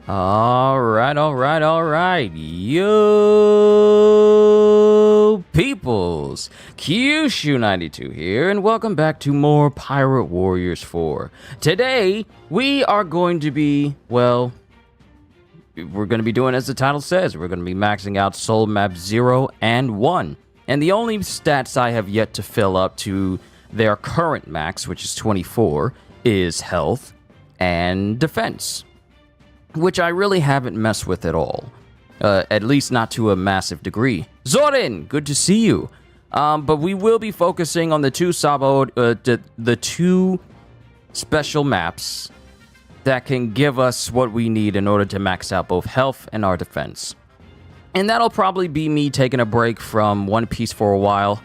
All right. Yo, peoples. Kyushu92 here, and welcome back to more Pirate Warriors 4. Today, we are going to be, well, we're going to be doing as the title says. We're going to be maxing out Soul Map 0 and 1. And the only stats I have yet to fill up to their current max, which is 24, is health and defense, which I really haven't messed with at all. At least not to a massive degree. Zorin, good to see you. But we will be focusing on the two the two special maps that can give us what we need in order to max out both health and our defense. And that'll probably be me taking a break from One Piece for a while.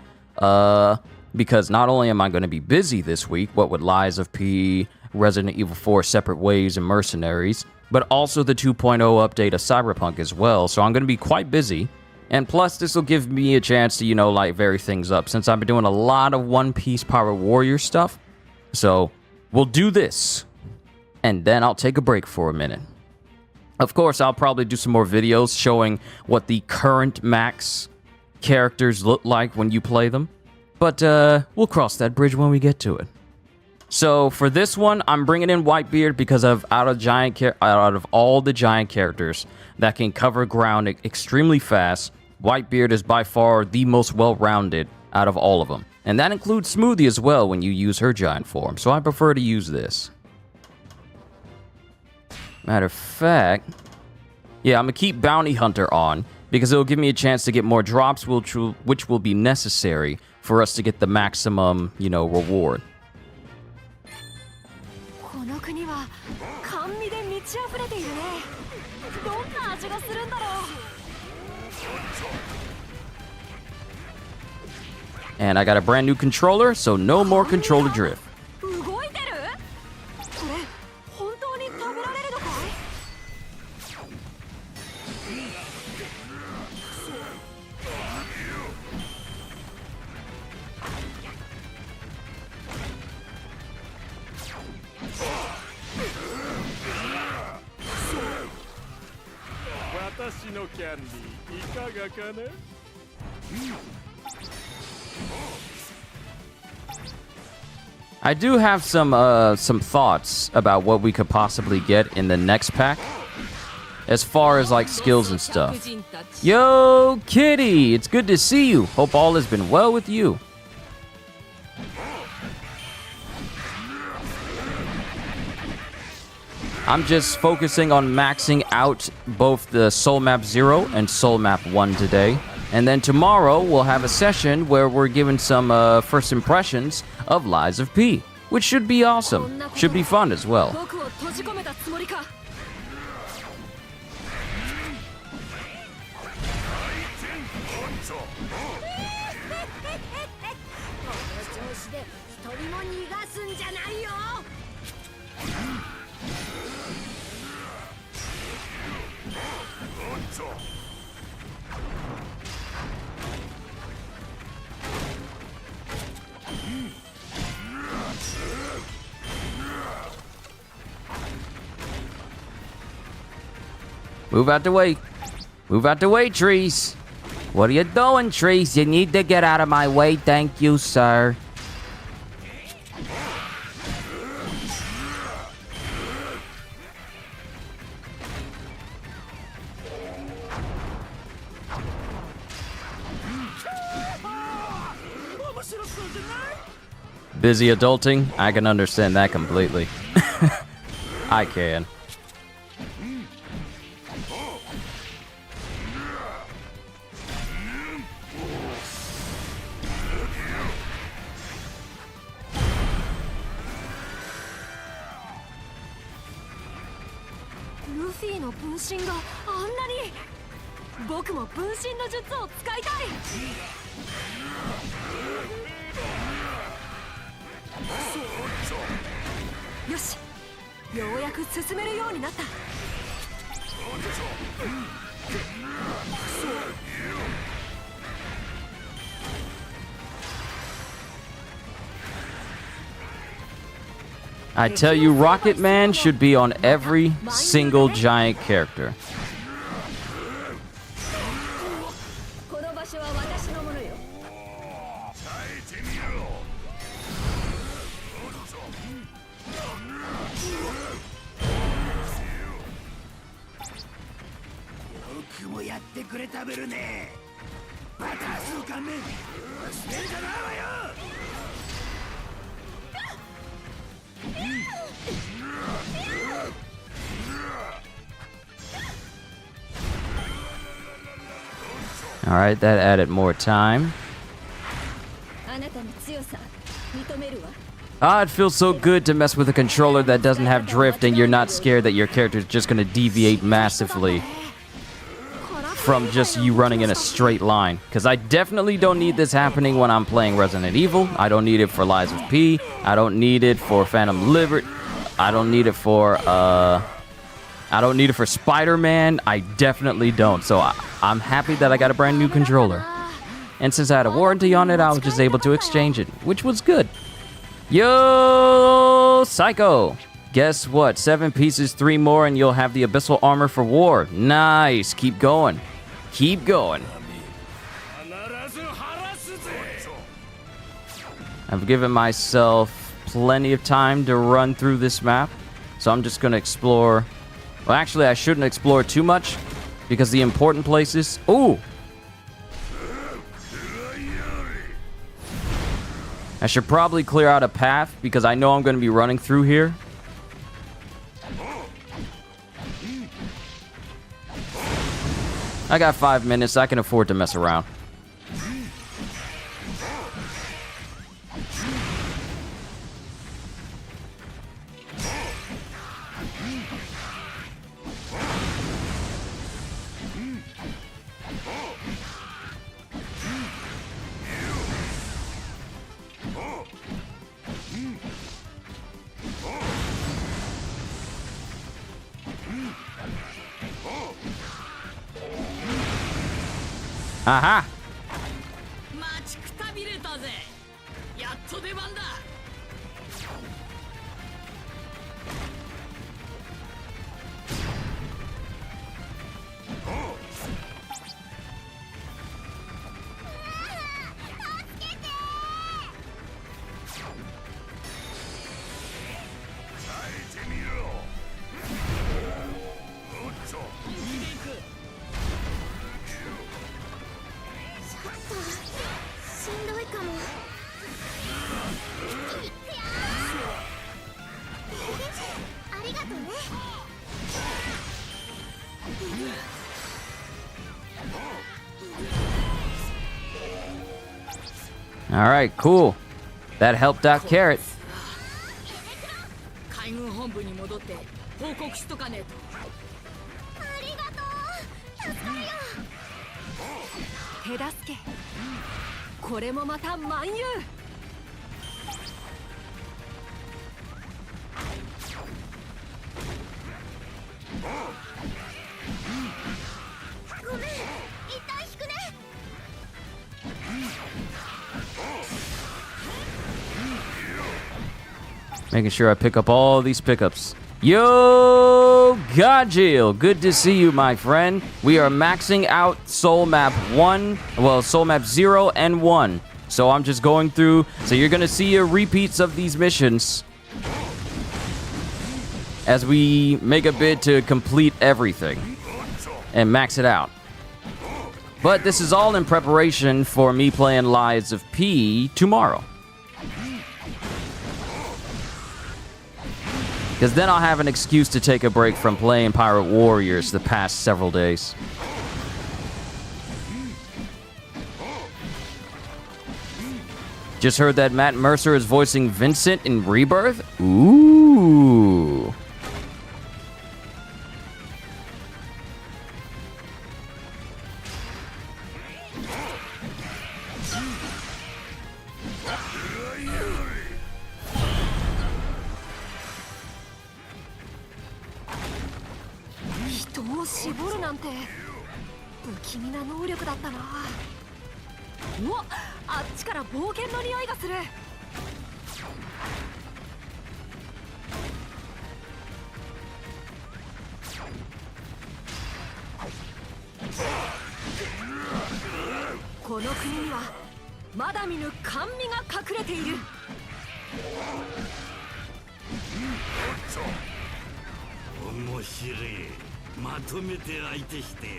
Because not only am I going to be busy this week, what with Lies of P, Resident Evil 4, Separate Ways, and Mercenaries, but also the 2.0 update of Cyberpunk as well, so I'm going to be quite busy. And plus, this will give me a chance to, like, vary things up, since I've been doing a lot of One Piece Pirate Warrior stuff. So, we'll do this, and then I'll take a break for a minute. Of course, I'll probably do some more videos showing what the current max characters look like when you play them. But, we'll cross that bridge when we get to it. So for this one, I'm bringing in Whitebeard because out of all the giant characters that can cover ground extremely fast, Whitebeard is by far the most well-rounded out of all of them. And that includes Smoothie as well when you use her giant form, so I prefer to use this. Matter of fact, yeah, I'm going to keep Bounty Hunter on because it'll give me a chance to get more drops, which will be necessary for us to get the maximum, reward. And I got a brand new controller, so no more controller drift. I do have some thoughts about what we could possibly get in the next pack, as far as like skills and stuff. Yo, Kitty, it's good to see you. Hope all has been well with you. I'm just focusing on maxing out both the Soul Map 0 and Soul Map 1 today. And then tomorrow, we'll have a session where we're giving some first impressions of Lies of P, which should be awesome. Should be fun as well. Move out the way. Move out the way, trees. What are you doing, trees? You need to get out of my way. Thank you, sir. Busy adulting? I can understand that completely. I can. I tell you, Rocket Man should be on every single giant character. Alright, that added more time. Ah, it feels so good to mess with a controller that doesn't have drift and you're not scared that your character's just gonna deviate massively from just you running in a straight line. Because I definitely don't need this happening when I'm playing Resident Evil. I don't need it for Lies of P. I don't need it for Phantom Liberty. I don't need it for, I don't need it for Spider-Man. I definitely don't. So I'm happy that I got a brand new controller. And since I had a warranty on it, I was just able to exchange it, which was good. Yo, Psycho. Guess what? 7 pieces, 3 more, and you'll have the Abyssal Armor for War. Nice. Keep going. Keep going. I've given myself plenty of time to run through this map, so I'm just going to explore. Well, actually, I shouldn't explore too much because the important places. Ooh! I should probably clear out a path because I know I'm going to be running through here. I got 5 minutes. I can afford to mess around. Aha! All right, cool. That helped out Carrot. Making sure I pick up all these pickups. Yo, Godjill, good to see you, my friend. We are maxing out Soul Map 1, well, Soul Map 0 and 1. So I'm just going through, so you're gonna see repeats of these missions as we make a bid to complete everything and max it out. But this is all in preparation for me playing Lies of P tomorrow. Because then I'll have an excuse to take a break from playing Pirate Warriors the past several days. Just heard that Matt Mercer is voicing Vincent in Rebirth? Ooh. この国にはまだ見ぬ甘味が隠れている。面白い。まとめて相手してやる。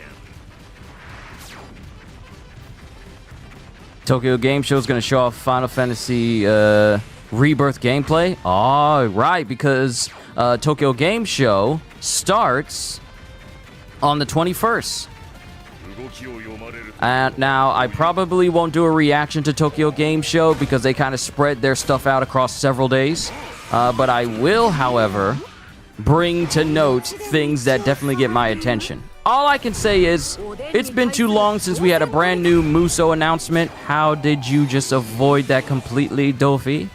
Tokyo Game Show is going to show off Final Fantasy Rebirth gameplay. All right, because Tokyo Game Show starts on the 21st. And now, I probably won't do a reaction to Tokyo Game Show because they kind of spread their stuff out across several days. But I will, however, bring to note things that definitely get my attention. All I can say is, it's been too long since we had a brand new Muso announcement. How did you just avoid that completely, Dofi?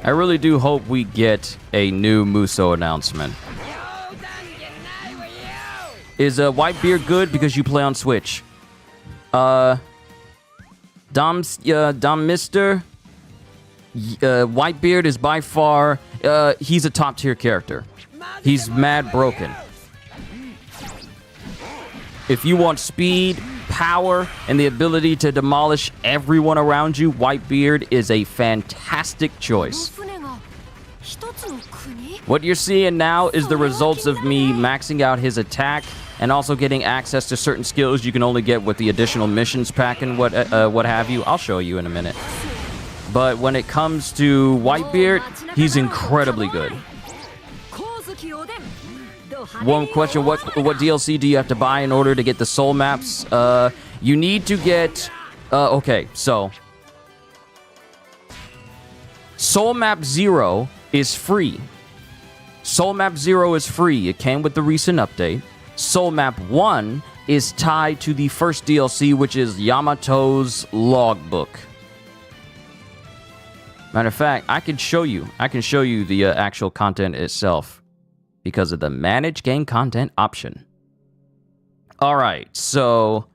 I really do hope we get a new Muso announcement. Is Whitebeard good because you play on Switch? Dom Mister? Whitebeard is by far, he's a top tier character. He's mad broken. If you want speed, power, and the ability to demolish everyone around you, Whitebeard is a fantastic choice. What you're seeing now is the results of me maxing out his attack and also getting access to certain skills you can only get with the additional missions pack and what have you. I'll show you in a minute. But when it comes to Whitebeard, he's incredibly good. One question, what DLC do you have to buy in order to get the soul maps? You need to get... okay, so... Soul Map 0 is free. Soul Map 0 is free. It came with the recent update. Soul Map 1 is tied to the first DLC, which is Yamato's logbook. Matter of fact, I can show you. I can show you the actual content itself because of the Manage Game Content option. All right, so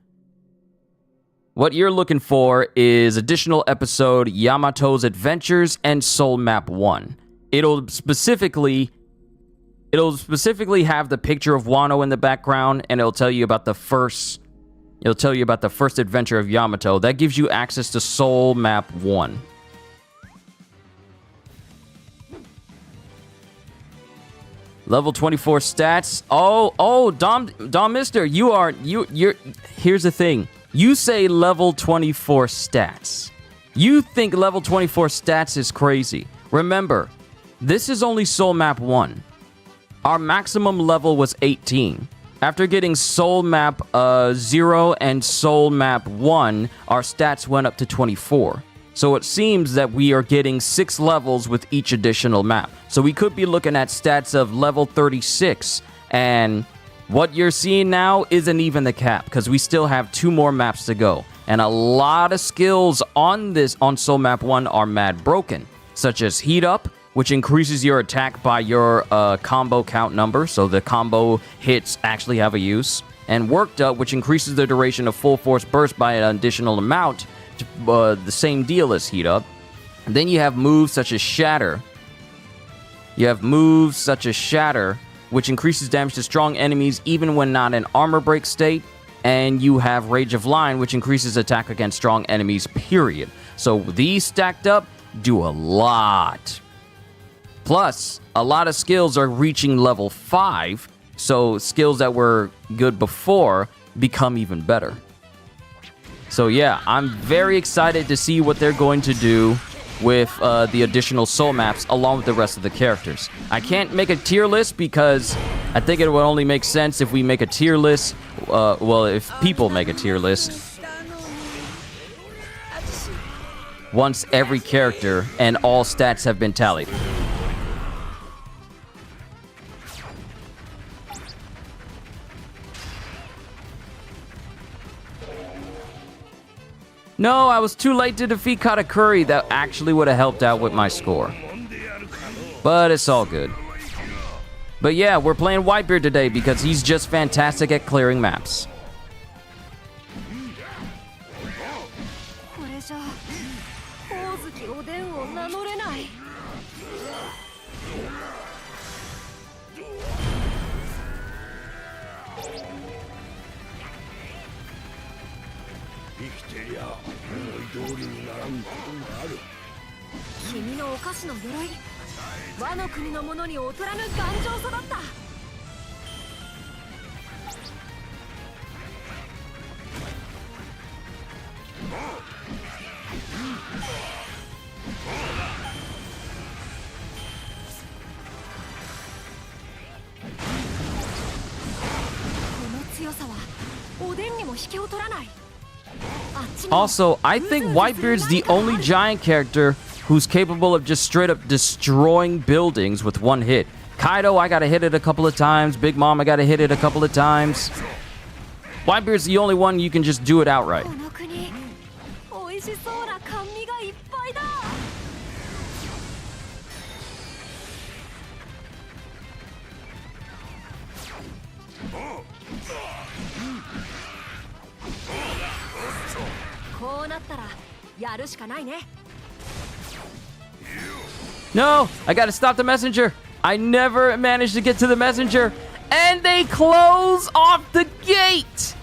what you're looking for is additional episode Yamato's Adventures and Soul Map 1. It'll specifically have the picture of Wano in the background, and it'll tell you about the first adventure of Yamato. That gives you access to Soul Map 1. Level 24 stats. Oh, Dom Mister, you're here's the thing. You say level 24 stats. You think level 24 stats is crazy. Remember, this is only Soul Map 1. Our maximum level was 18. After getting Soul Map 0 and Soul Map 1, our stats went up to 24. So it seems that we are getting 6 levels with each additional map. So we could be looking at stats of level 36. And what you're seeing now isn't even the cap, because we still have 2 more maps to go. And a lot of skills on Soul Map 1 are mad broken, such as Heat Up, which increases your attack by your combo count number, so the combo hits actually have a use. And Worked Up, which increases the duration of full force burst by an additional amount, the same deal as Heat Up. And then you have moves such as Shatter. Which increases damage to strong enemies even when not in armor break state. And you have Rage of Line, which increases attack against strong enemies, period. So these stacked up do a lot. Plus, a lot of skills are reaching level 5, so skills that were good before become even better. So yeah, I'm very excited to see what they're going to do with the additional soul maps along with the rest of the characters. I can't make a tier list because I think it would only make sense if we make a tier list, if people make a tier list once every character and all stats have been tallied. No, I was too late to defeat Katakuri. That actually would have helped out with my score. But it's all good. But yeah, we're playing Whitebeard today because he's just fantastic at clearing maps. これじゃ光月おでんを名乗れない。君のお菓子の鎧、和の国のものに劣らぬ頑丈さだった。この強さはおでんにも引けを取らない。 Also, I think Whitebeard's the only giant character who's capable of just straight up destroying buildings with one hit. Kaido, I gotta hit it a couple of times. Big Mom, I gotta hit it a couple of times. Whitebeard's the only one you can just do it outright. この国、美味しそうな甘味がいっぱいだ。こうなったらやるしかないね。 No, I gotta stop the messenger. I never managed to get to the messenger. And they close off the gate.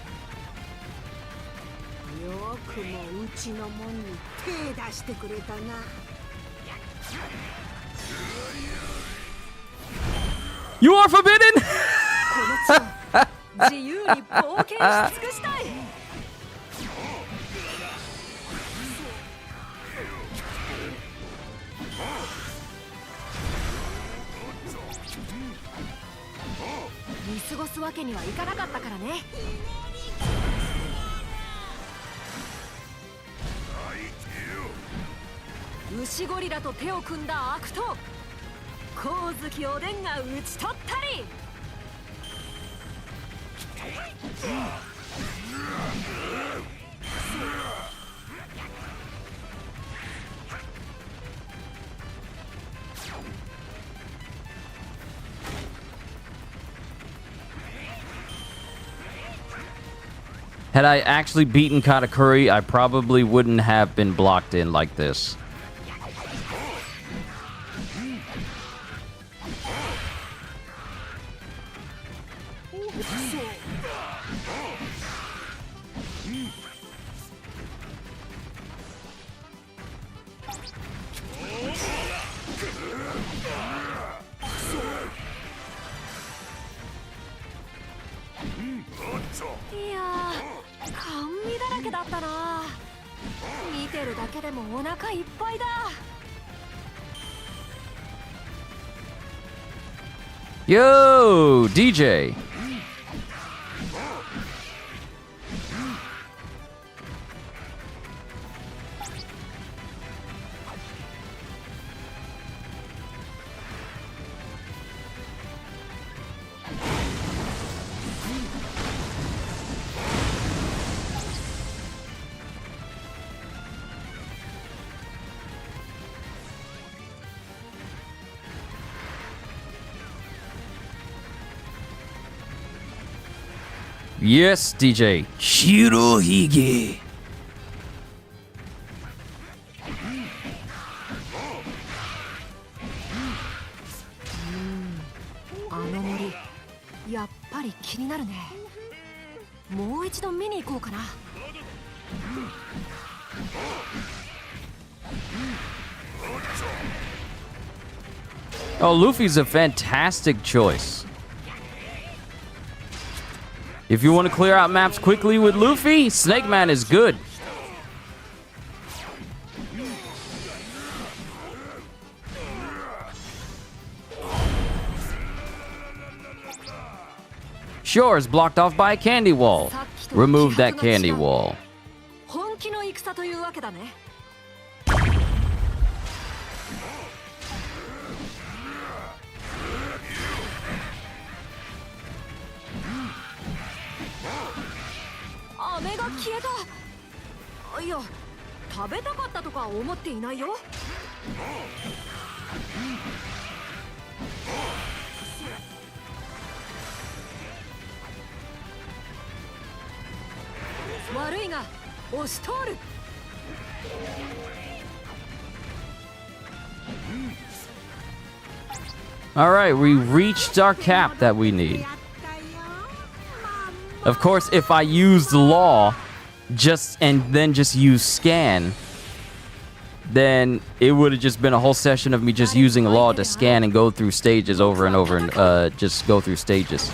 よくもうちのもんに手出してくれたな。 You are forbidden. この地を自由に冒険し尽くしたい。 見過ごすわけにはいかなかったからね。牛ゴリラと手を組んだ悪党、光月おでんが討ち取ったり。 Had I actually beaten Katakuri, I probably wouldn't have been blocked in like this. Yo, DJ. Yes, DJ. Shirohige. あの森、やっぱり気になるね。もう一度見に行こうかな。 Oh, Luffy's a fantastic choice. If you want to clear out maps quickly with Luffy, Snake Man is good. Shore is blocked off by a candy wall. Remove that candy wall. 本気の戦というわけだね。 雨が消えた。いや、食べたかったとか思っていないよ。悪いが押し通る。All right, we reached our cap that we need. Of course, if I used law and then just use scan, then it would have just been a whole session of me just using law to scan and go through stages over and over and just go through stages.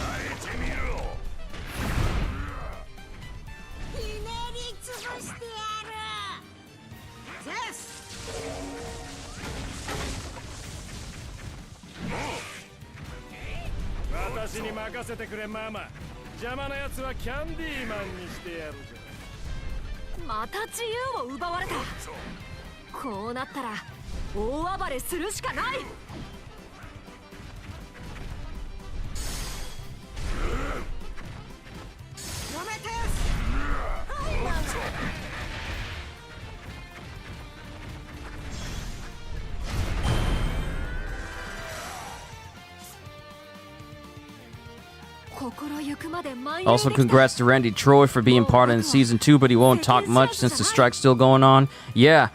Also, congrats to Randy Troy for being part of season 2, but he won't talk much since the strike's still going on. Yeah.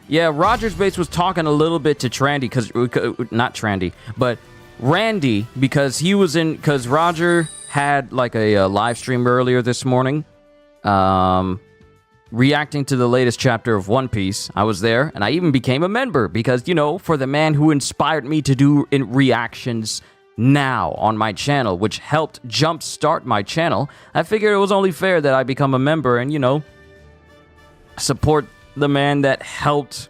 Rogers Bates was talking a little bit to Trandy, not Trandy, but Randy, because Roger had like a live stream earlier this morning, reacting to the latest chapter of One Piece. I was there, and I even became a member because, for the man who inspired me to do reactions now on my channel, which helped jumpstart my channel, I figured it was only fair that I become a member and, support the man that helped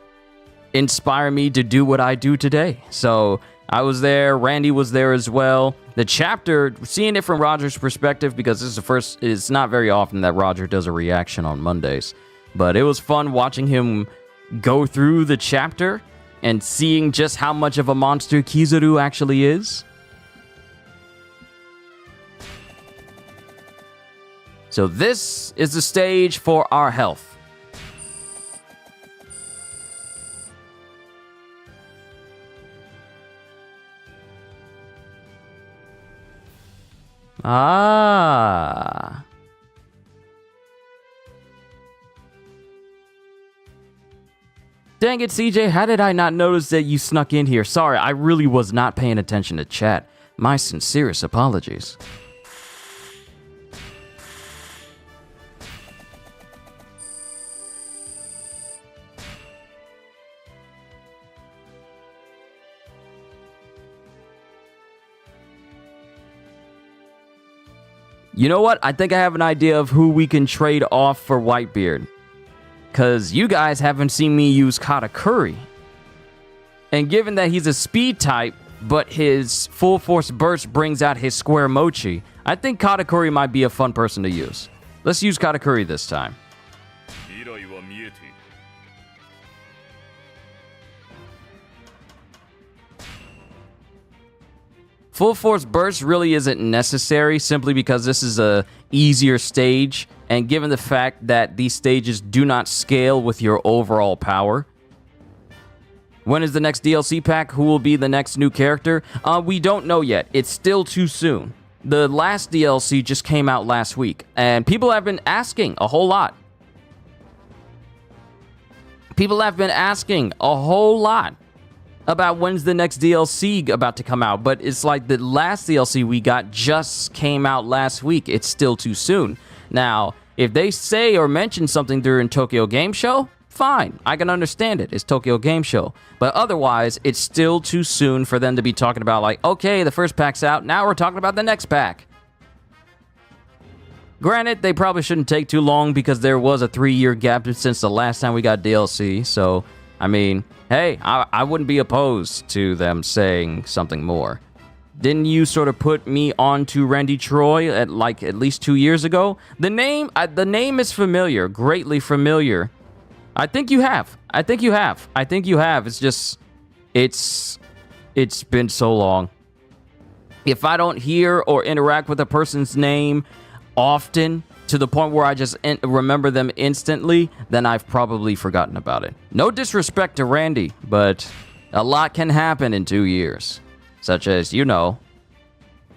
inspire me to do what I do today. So I was there, Randy was there as well. The chapter, seeing it from Roger's perspective, because this is it's not very often that Roger does a reaction on Mondays, but it was fun watching him go through the chapter and seeing just how much of a monster Kizaru actually is. So this is the stage for our health. Ah. Dang it, CJ, how did I not notice that you snuck in here? Sorry, I really was not paying attention to chat. My sincerest apologies. You know what? I think I have an idea of who we can trade off for Whitebeard. Because you guys haven't seen me use Katakuri. And given that he's a speed type, but his full force burst brings out his square mochi, I think Katakuri might be a fun person to use. Let's use Katakuri this time. Full Force Burst really isn't necessary simply because this is a easier stage, and given the fact that these stages do not scale with your overall power. When is the next DLC pack? Who will be the next new character? We don't know yet. It's still too soon. The last DLC just came out last week, and people have been asking a whole lot. About when's the next DLC about to come out, but it's like the last DLC we got just came out last week. It's still too soon. Now, if they say or mention something during Tokyo Game Show, fine. I can understand it. It's Tokyo Game Show. But otherwise, it's still too soon for them to be talking about like, okay, the first pack's out. Now we're talking about the next pack. Granted, they probably shouldn't take too long because there was a 3-year gap since the last time we got DLC. So, I mean, hey, I wouldn't be opposed to them saying something more. Didn't you sort of put me onto Randy Troy at least 2 years ago? The name is familiar, greatly familiar. I think you have. It's just, it's been so long. If I don't hear or interact with a person's name often, to the point where I just remember them instantly, then I've probably forgotten about it. No disrespect to Randy, but a lot can happen in 2 years. Such as, you know,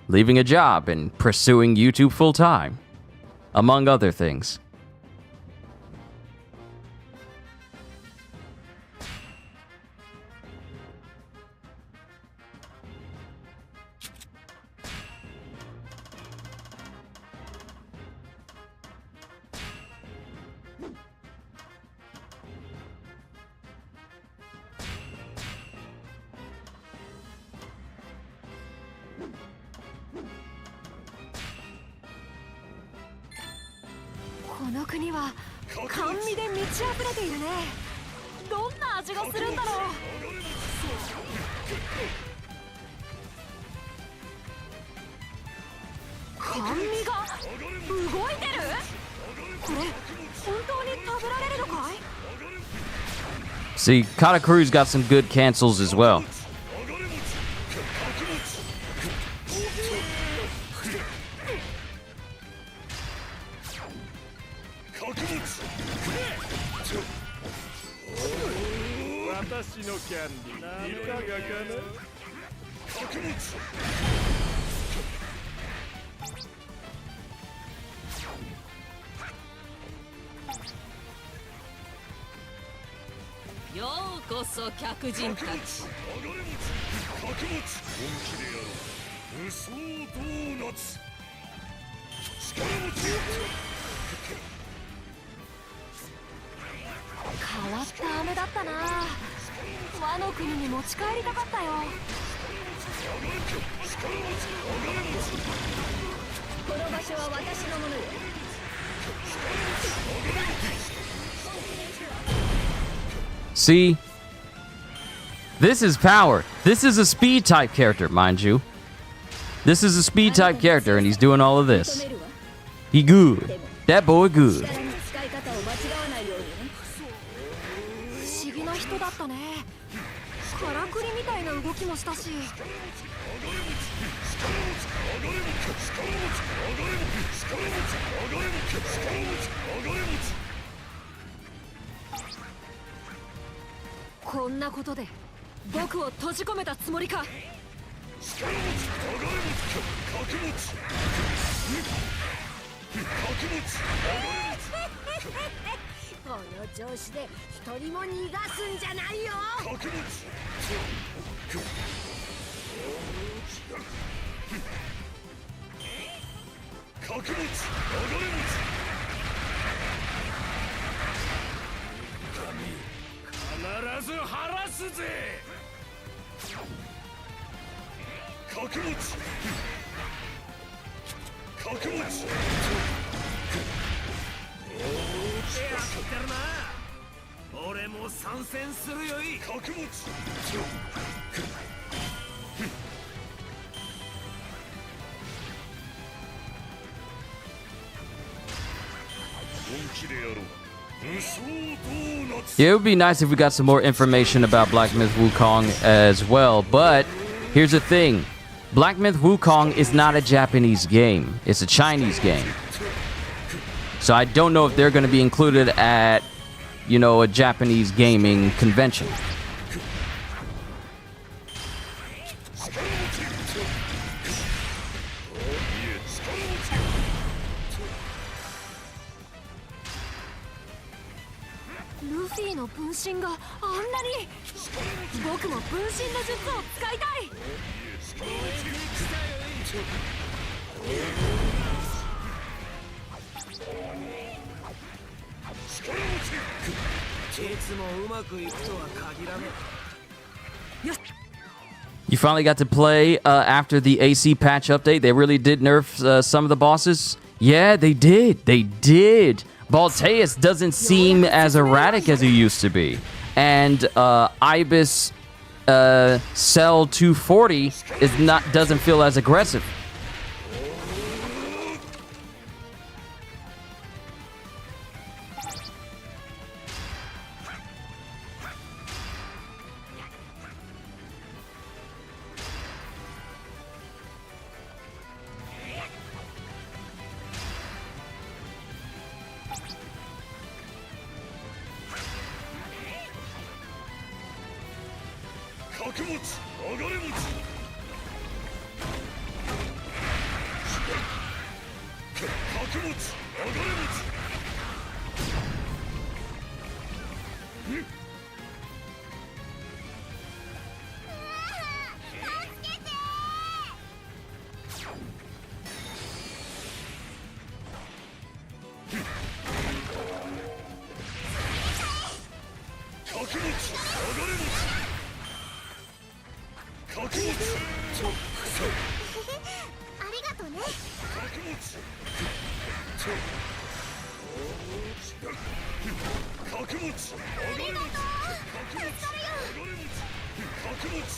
leaving a job and pursuing YouTube full-time, among other things.この国は甘味で満ち溢れているね。どんな味がするんだろう。甘味が動いてる。これ本当に食べられるのかい。 See, Katakuri's got some good cancels as well.ようこそ客人たち。変わった飴だったな。和の国に持ち帰りたかったよ。この場所は私のものよ。See? This is power. This is a speed type character, mind you. This is a speed type character, and he's doing all of this. He good. That boy good. 不思議な人だったね。からくりみたいな動きもしたし。こんなことで僕を閉じ込めたつもりか。この調子で一人も逃がすんじゃないよ。必ず晴らすぜ。覚悟。覚悟。俺も参戦するよい。覚悟。本気でやろう。 Yeah, it would be nice if we got some more information about Black Myth Wukong as well, but here's the thing. Black Myth Wukong is not a Japanese game. It's a Chinese game. So I don't know if they're going to be included at, you know, a Japanese gaming convention. Luffy の分身があんなに。僕も分身の術を使いたい。いつもうまくいくとは限らねえ。 You finally got to play after the AC patch update. They really did nerf some of the bosses. Yeah, they did. They did. Balteus doesn't seem as erratic as he used to be. And Ibis Cell 240 doesn't feel as aggressive.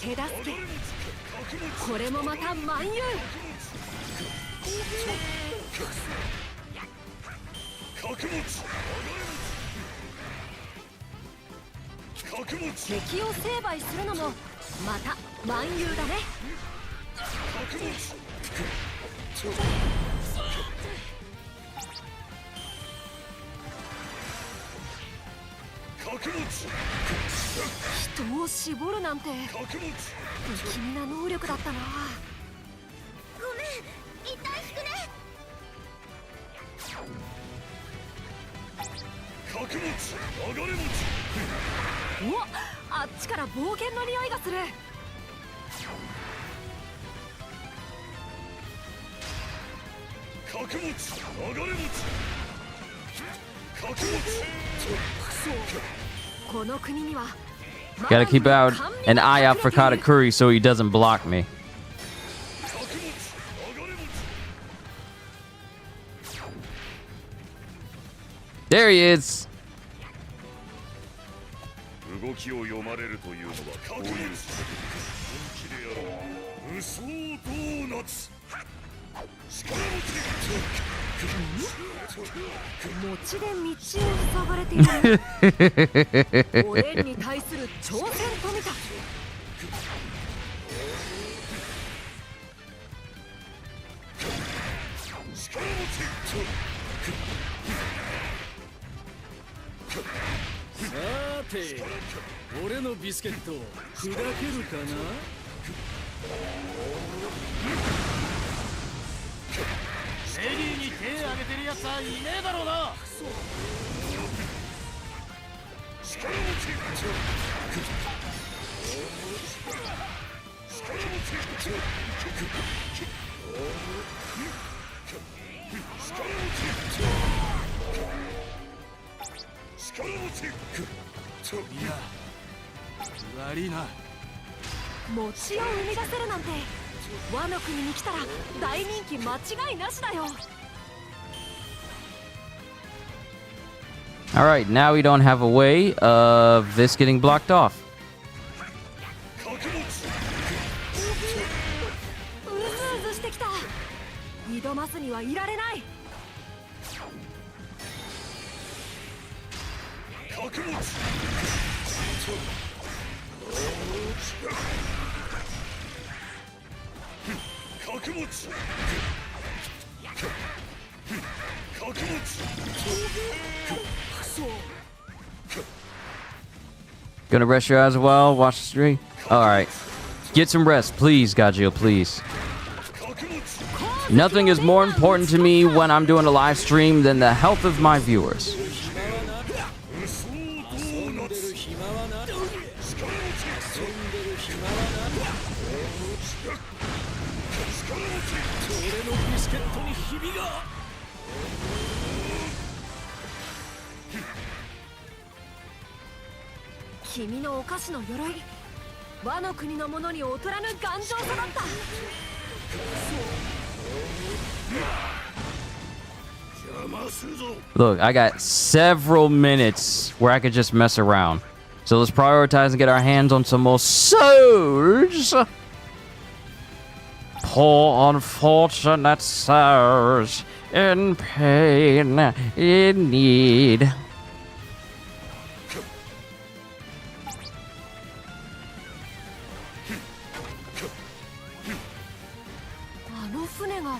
手助け。これもまた万有。敵を成敗するのもまた万有だね。人を絞るなんて不気味な能力だったな。ごめん、一旦引くね。お、あっちから冒険の匂いがする。この国には Gotta keep out an eye out for Katakuri so he doesn't block me. There he is. 動きを読まれるというのはこういう本気でやろう。無双ドーナツ。力持ちで道を塞がれている。俺に対する挑戦と見た。さて、俺のビスケット砕けるかな。レディーに手挙げてるやつはいねえだろうな。いや、悪いな。餅を生み出せるなんて和の国に来たら大人気間違いなしだよ。All right, now we don't have a way of this getting blocked off. うずうずしてきた。挑まずにはいられない。Gonna rest your eyes a while, watch the stream. Alright. Get some rest, please, Gajio, please. Nothing is more important to me when I'm doing a live stream than the health of my viewers. Look, I got several minutes where I could just mess around. So let's prioritize and get our hands on some more souls. Poor unfortunate souls in pain, in need.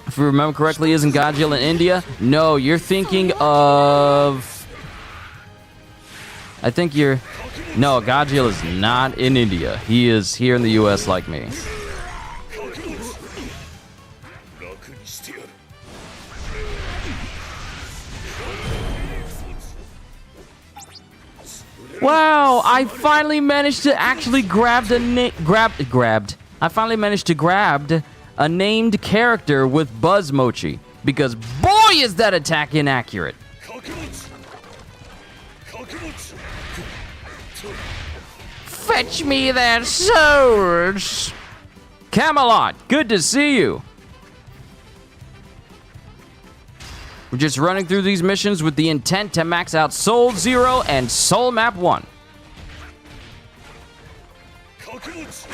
If you remember correctly, isn't Godzilla in India? No, you're thinking of... I think you're No, Godzilla is not in India. He is here in the US like me. 楽にしてやる Wow, I finally managed to actually grab I finally managed to grab a named character with Buzz Mochi. Because boy is that attack inaccurate. 掛け持ち掛け持ち Fetch me that sword! Camelot, good to see you. We're just running through these missions with the intent to max out Soul 0 and Soul Map 1. 掛け持ち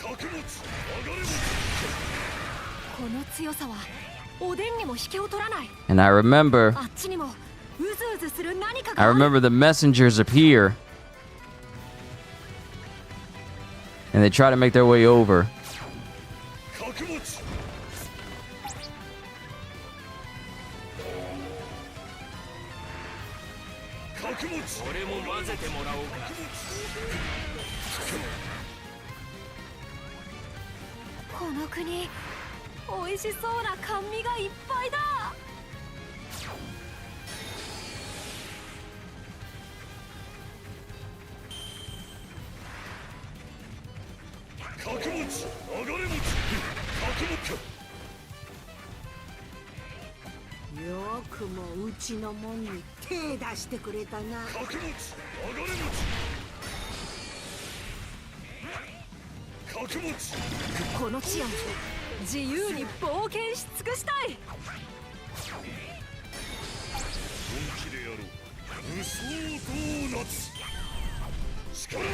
掛け持ち上がれ持ち この強さはおでんにも引けを取らない。 And I remember あっちにもうずうずする何か I がある。 remember the messengers appear. And they try to make their way over. 掛け持ち掛け持ち俺も混ぜてもらおうか この国美味しそうな甘味がいっぱいだ。 掛け持ち流れ持ち掛け持ちよくもうちのもんに手出してくれたな。掛け持ち流れ持ち掛け持ちこの地を自由に冒険し尽くしたい。 本気でやろう無双ドーナツ力持ち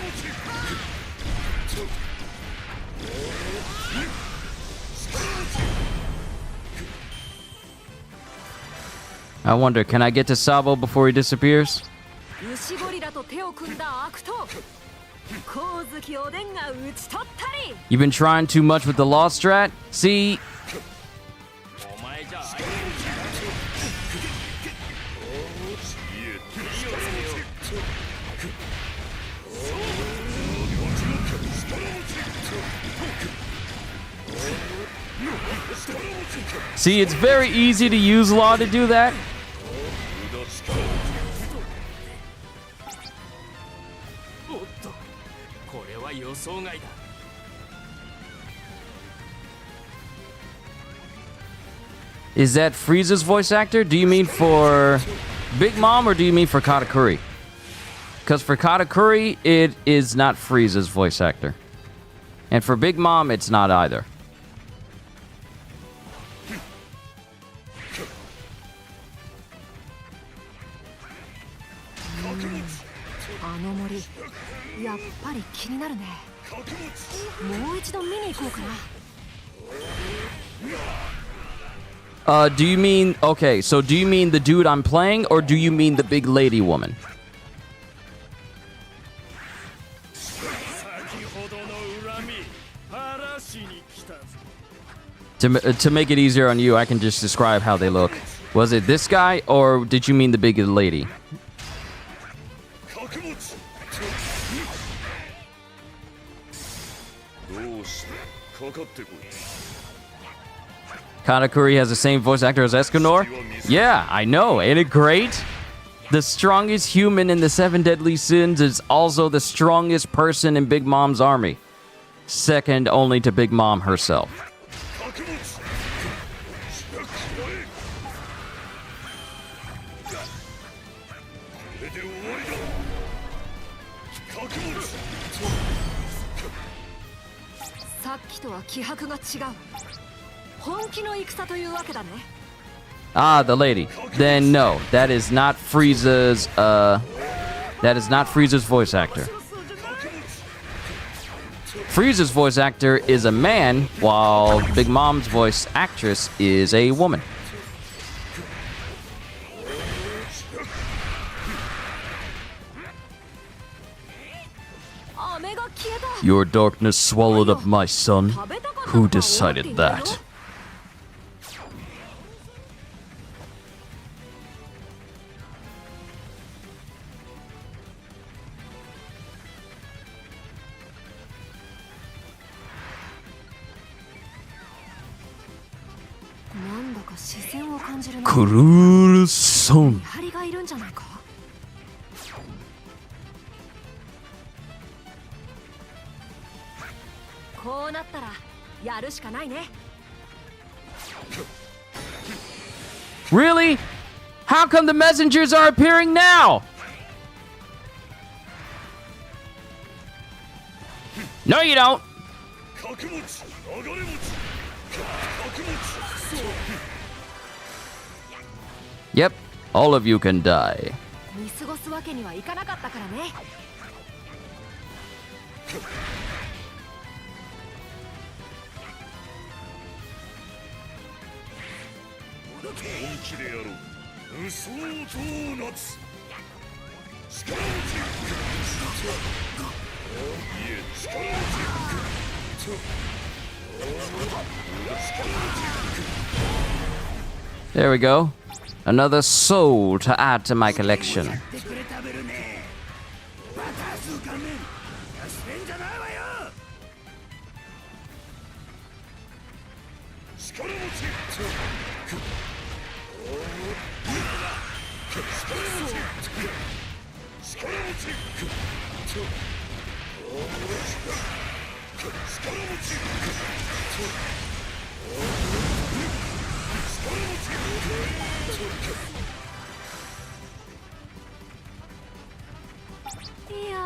I wonder, can I get to Sabo before he disappears? 牛ゴリラと手を組んだ悪党。光月おでんが討ち取ったり。 You've been trying too much with the law strat? See, お前じゃあいえ力持ち see, it's very easy to use law to do that. 無駄力持ち おっとこれは予想外だ。 Is that Frieza's voice actor? Do you mean for Big Mom or do you mean for Katakuri? Because for Katakuri, it is not Frieza's voice actor. And for Big Mom, it's not either. あの森やっぱり気になるね。もう一度見に行こうかな。 Do you mean, okay, so do you mean the dude I'm playing or do you mean the big lady woman? 先ほどの恨み晴らしに来たぞ。 To make it easier on you, I can just describe how they look. Was it this guy or did you mean the big lady? 掛け持ちどうしてかかってこい Katakuri has the same voice actor as Escanor? Yeah, I know. Ain't it great? The strongest human in the 7 Deadly Sins is also the strongest person in Big Mom's army. Second only to Big Mom herself. 掛け持ち これで終わりだ掛け持ち さっきとは気迫が違う。本気の戦というわけだね。 Ah, the lady. Then no, that is not Frieza's voice actor. Frieza's voice actor is a man, while Big Mom's voice actress is a woman. 飴が消えた。 Your darkness swallowed up my son. 食べたかった Who とは思ってい decided たよ。 that? 視線を感じるな。クルールソン。見張りがいるんじゃないか。こうなったらやるしかないね。Really? How come the messengers are appearing now? No, you don't. 角持ち流れ持ち角持ち Yep, all of you can die. 見過ごすわけにはいかなかったからね。本気でやろう無双ドーナツ力持ちいえ力持ち There we go. Another soul to add to my collection. 力持ち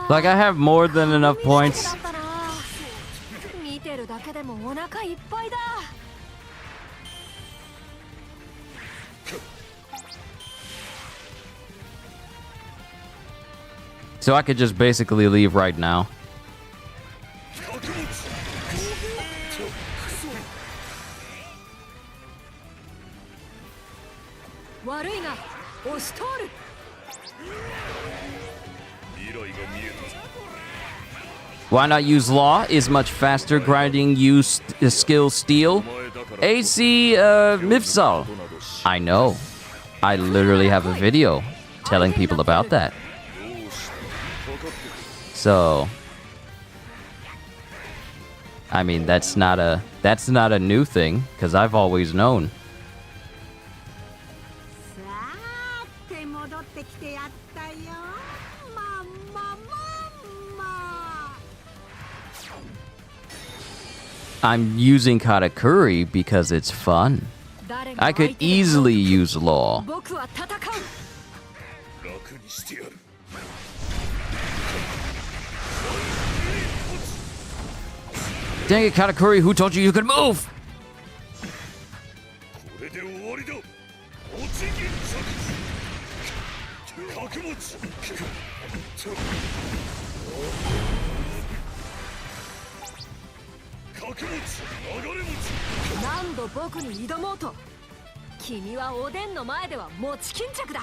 Like, I have more than enough points. 見てるだけでもお腹いっぱいだ。So I could just basically leave right now. 悪いが押し通る。 未来が見えた Why not use law? Is much faster grinding use skill steel. AC Mifsal. I know. I literally have a video telling people about that. So I mean that's not a new thing, because I've always known. さーて戻ってきてやったよ。まんままんま。 I'm using Katakuri because it's fun. I could easily use law. 僕は戦う。楽にしてやる Dang it, Katakuri, who told you you could move? これで終わりだ落ち銀策角持ち角持ち流れ持ち 何度僕に挑もうと君はおでんの前では持ち巾着だ。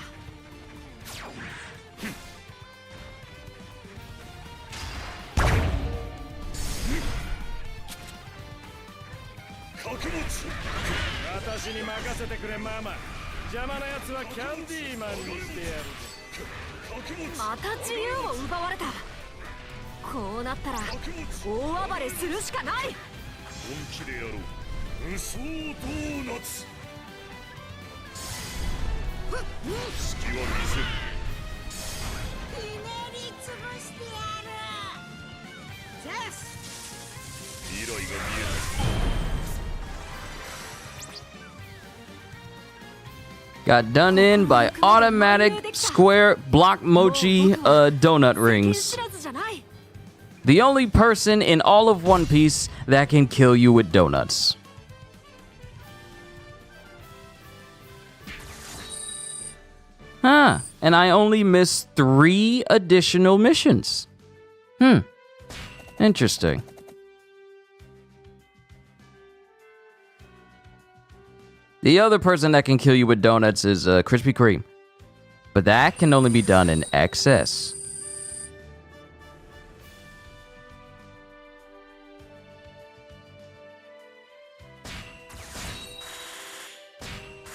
角持ち私に任せてくれママ。邪魔なやつはキャンディーマンにしてやる。角持ちまた自由を奪われた。こうなったら大暴れするしかない。本気でやろう無双ドーナツ隙は見せるひねりつぶしてやる。ゼス。未来が見えた Got done in by automatic square block mochi donut rings. The only person in all of One Piece that can kill you with donuts. Huh. And I only missed 3 additional missions. Interesting. The other person that can kill you with donuts is Krispy Kreme. But that can only be done in excess.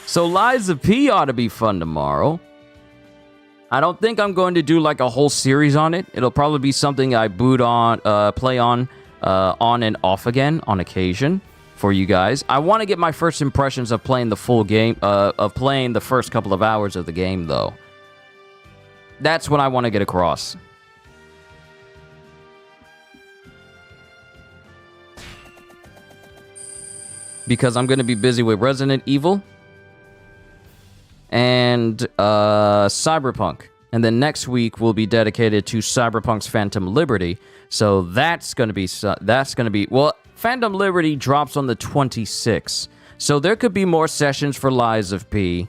So Lies of P ought to be fun tomorrow. I don't think I'm going to do like a whole series on it. It'll probably be something I boot on, play on and off again on occasion. for you guys. I want to get my first impressions of playing the full game, of playing the first couple of hours of the game, though. That's what I want to get across. Because I'm going to be busy with Resident Evil and Cyberpunk. And then next week will be dedicated to Cyberpunk's Phantom Liberty. So that's going to be, well, Phantom Liberty drops on the 26th. So there could be more sessions for Lies of P.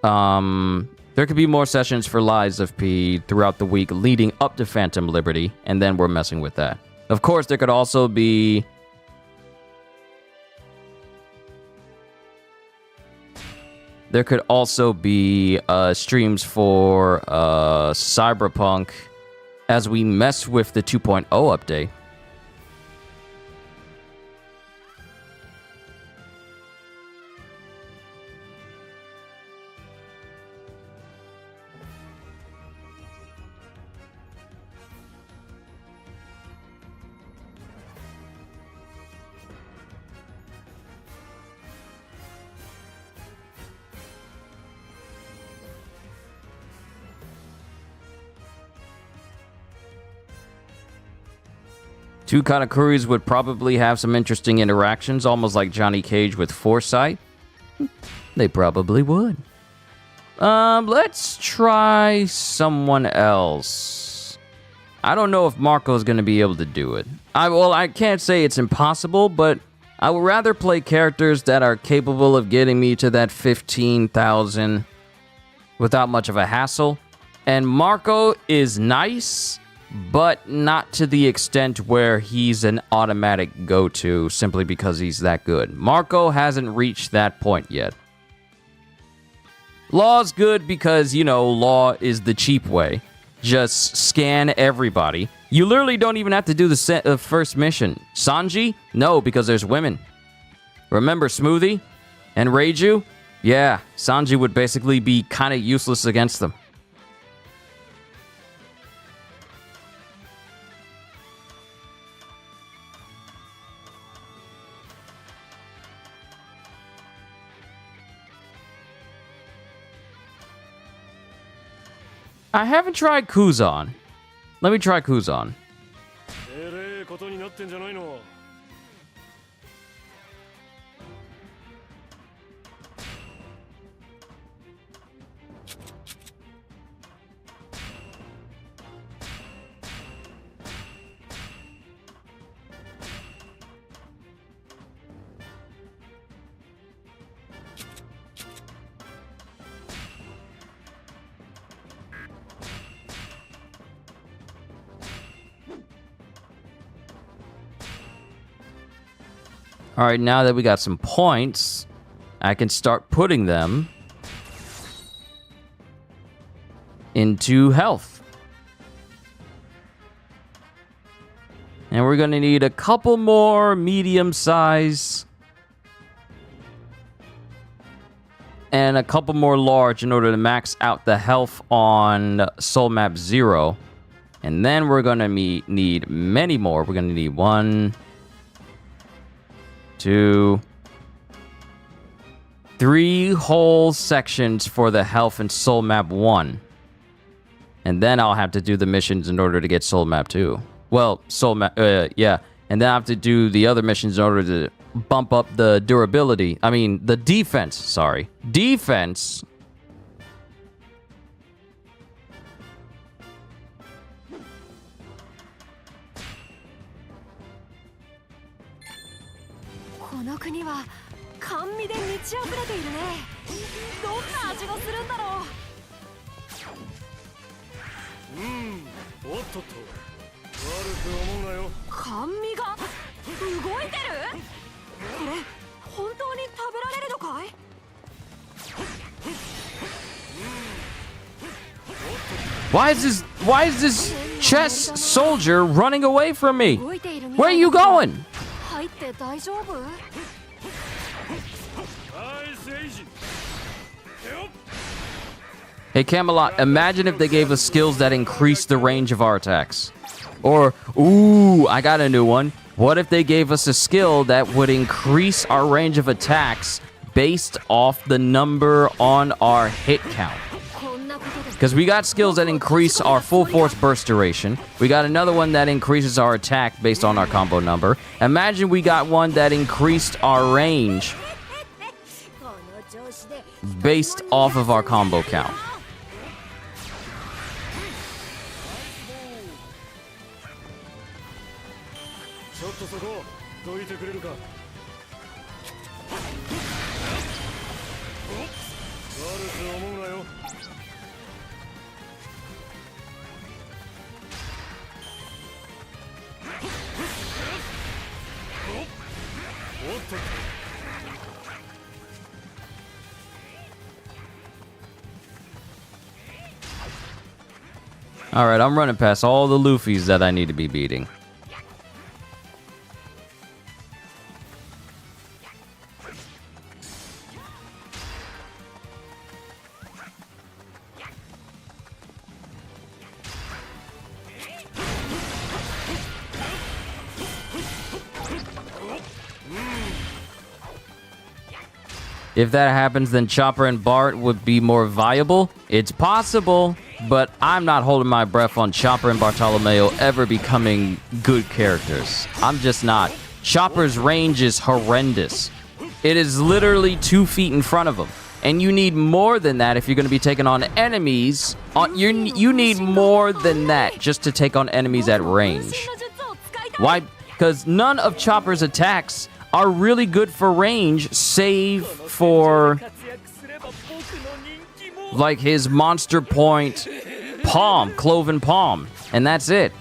There could be more sessions for Lies of P throughout the week leading up to Phantom Liberty. And then we're messing with that. Of course, there could also be... There could also be streams for Cyberpunk as we mess with the 2.0 update. Two Katakuris would probably have some interesting interactions, almost like Johnny Cage with Foresight. They probably would. Let's try someone else. I don't know if Marco's going to be able to do it. I can't say it's impossible, but I would rather play characters that are capable of getting me to that 15,000 without much of a hassle. And Marco is nice, but not to the extent where he's an automatic go-to simply because he's that good. Marco hasn't reached that point yet. Law's good because, you know, Law is the cheap way. Just scan everybody. You literally don't even have to do the first mission. Sanji? No, because there's women. Remember Smoothie and Reiju? Yeah, Sanji would basically be kind of useless against them. I haven't tried Kuzan. Let me try Kuzan. All right, now that we got some points, I can start putting them into health. And we're going to need a couple more medium size and a couple more large in order to max out the health on Soul Map 0. And then we're going to need many more. We're going to need 1, 2, 3 whole sections for the health in Soul Map 1. And then I'll have to do the missions in order to get Soul Map 2. Well, Soul Map, yeah. And then I have to do the other missions in order to bump up the durability. I mean, the defense, sorry. Defense. Why is this chess soldier running away from me? Where are you going? Hey Camelot, imagine if they gave us skills that increase the range of our attacks. Or, ooh, I got a new one. What if they gave us a skill that would increase our range of attacks based off the number on our hit count? Because we got skills that increase our full force burst duration. We got another one that increases our attack based on our combo number. Imagine we got one that increased our range based off of our combo count. Alright, I'm running past all the Luffys that I need to be beating. If that happens, then Chopper and Bart would be more viable. It's possible, but I'm not holding my breath on Chopper and Bartolomeo ever becoming good characters. I'm just not. Chopper's range is horrendous. It is literally 2 feet in front of him. And you need more than that if you're going to be taking on enemies. You need more than that just to take on enemies at range. Why? Because none of Chopper's attacks are really good for range, save for like his monster point palm, cloven palm, and that's it.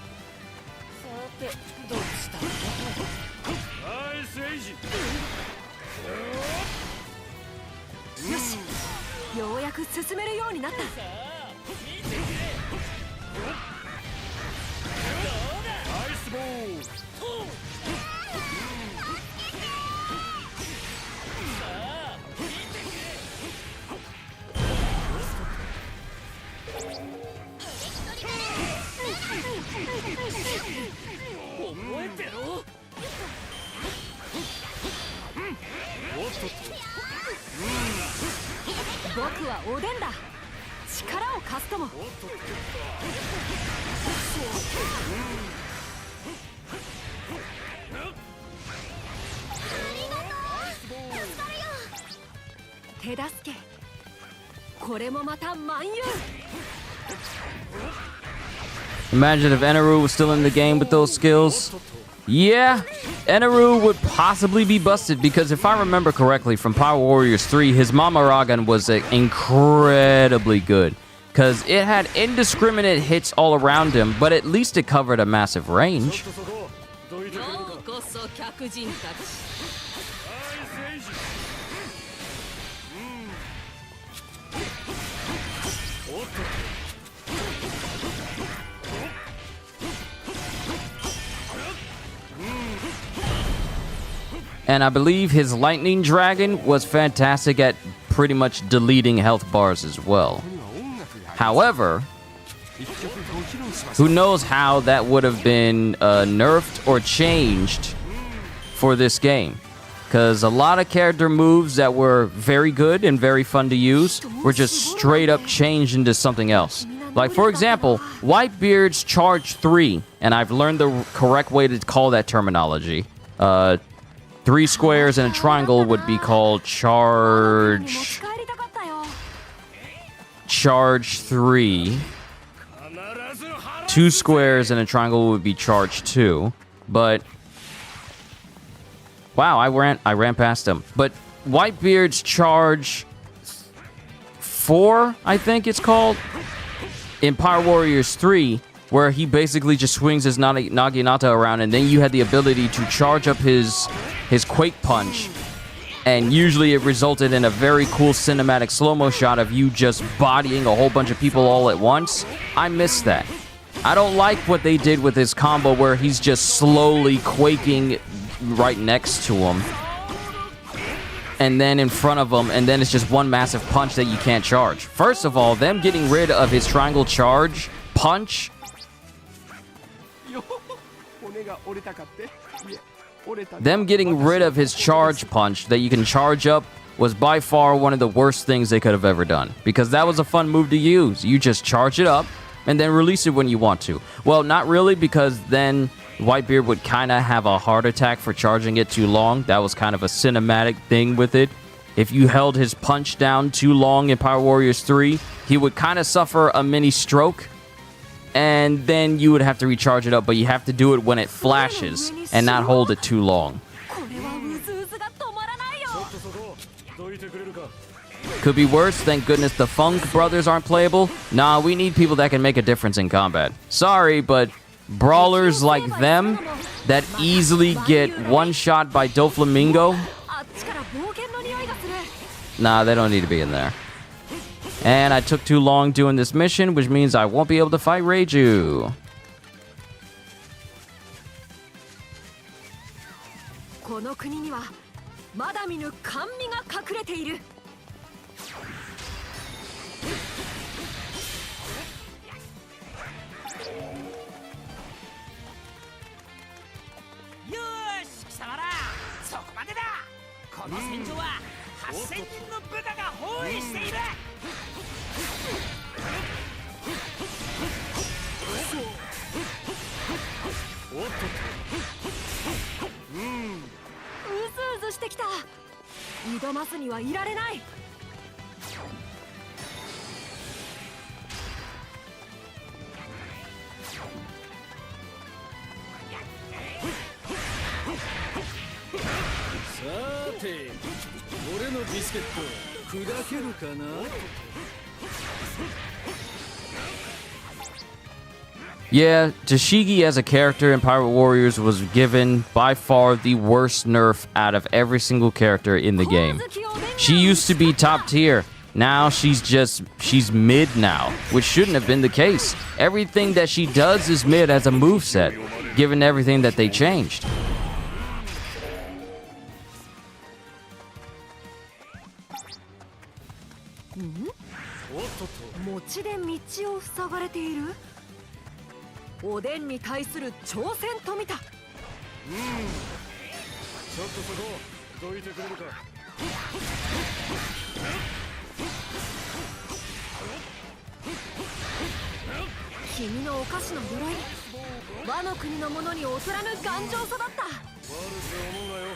Imagine if Eneru was still in the game with those skills. Yeah, Eneru would possibly be busted because if I remember correctly from Power Warriors 3, his Mama Ragan was incredibly good because it had indiscriminate hits all around him, but at least it covered a massive range. And I believe his Lightning Dragon was fantastic at pretty much deleting health bars as well. However, who knows how that would have been nerfed or changed for this game. Because a lot of character moves that were very good and very fun to use were just straight up changed into something else. Like, for example, Whitebeard's Charge 3, and I've learned the correct way to call that terminology. 3 squares and a triangle would be called Charge 3. 2 squares and a triangle would be Charge 2. But wow, I ran past him. But Whitebeard's Charge 4, I think it's called, in Power Warriors 3, where he basically just swings his Naginata around, and then you had the ability to charge up his Quake Punch, and usually it resulted in a very cool cinematic slow-mo shot of you just bodying a whole bunch of people all at once. I miss that. I don't like what they did with his combo where he's just slowly quaking right next to him, and then in front of him, and then it's just one massive punch that you can't charge. First of all, them getting rid of his triangle charge punch Them getting rid of his charge punch that you can charge up was by far one of the worst things they could have ever done. Because that was a fun move to use. You just charge it up and then release it when you want to. Well, not really, because then Whitebeard would kind of have a heart attack for charging it too long. That was kind of a cinematic thing with it. If you held his punch down too long in Power Warriors 3, he would kind of suffer a mini stroke. And then you would have to recharge it up, but you have to do it when it flashes and not hold it too long. Could be worse. Thank goodness the Funk brothers aren't playable. Nah, we need people that can make a difference in combat. Sorry, but brawlers like them that easily get one shot by Doflamingo, nah, they don't need to be in there. And I took too long doing this mission, which means I won't be able to fight Reiju. この国にはまだ見ぬ甘味が隠れている。よし、貴様ら、そこまでだ。この戦場は8000人の部下が包囲している。うずうずしてきた。挑まずにはいられない。さて、俺のビスケット砕けるかな。Yeah, Tashigi as a character in Pirate Warriors was given by far the worst nerf out of every single character in the game. She used to be top tier. Now she's mid now, which shouldn't have been the case. Everything that she does is mid as a moveset, given everything that they changed. 餅で道を塞がれている。おでんに対する挑戦と見た。ちょっとそこどいてくれるか。君のお菓子の鎧、和の国のものに劣らぬ頑丈さだった。悪く思うなよ。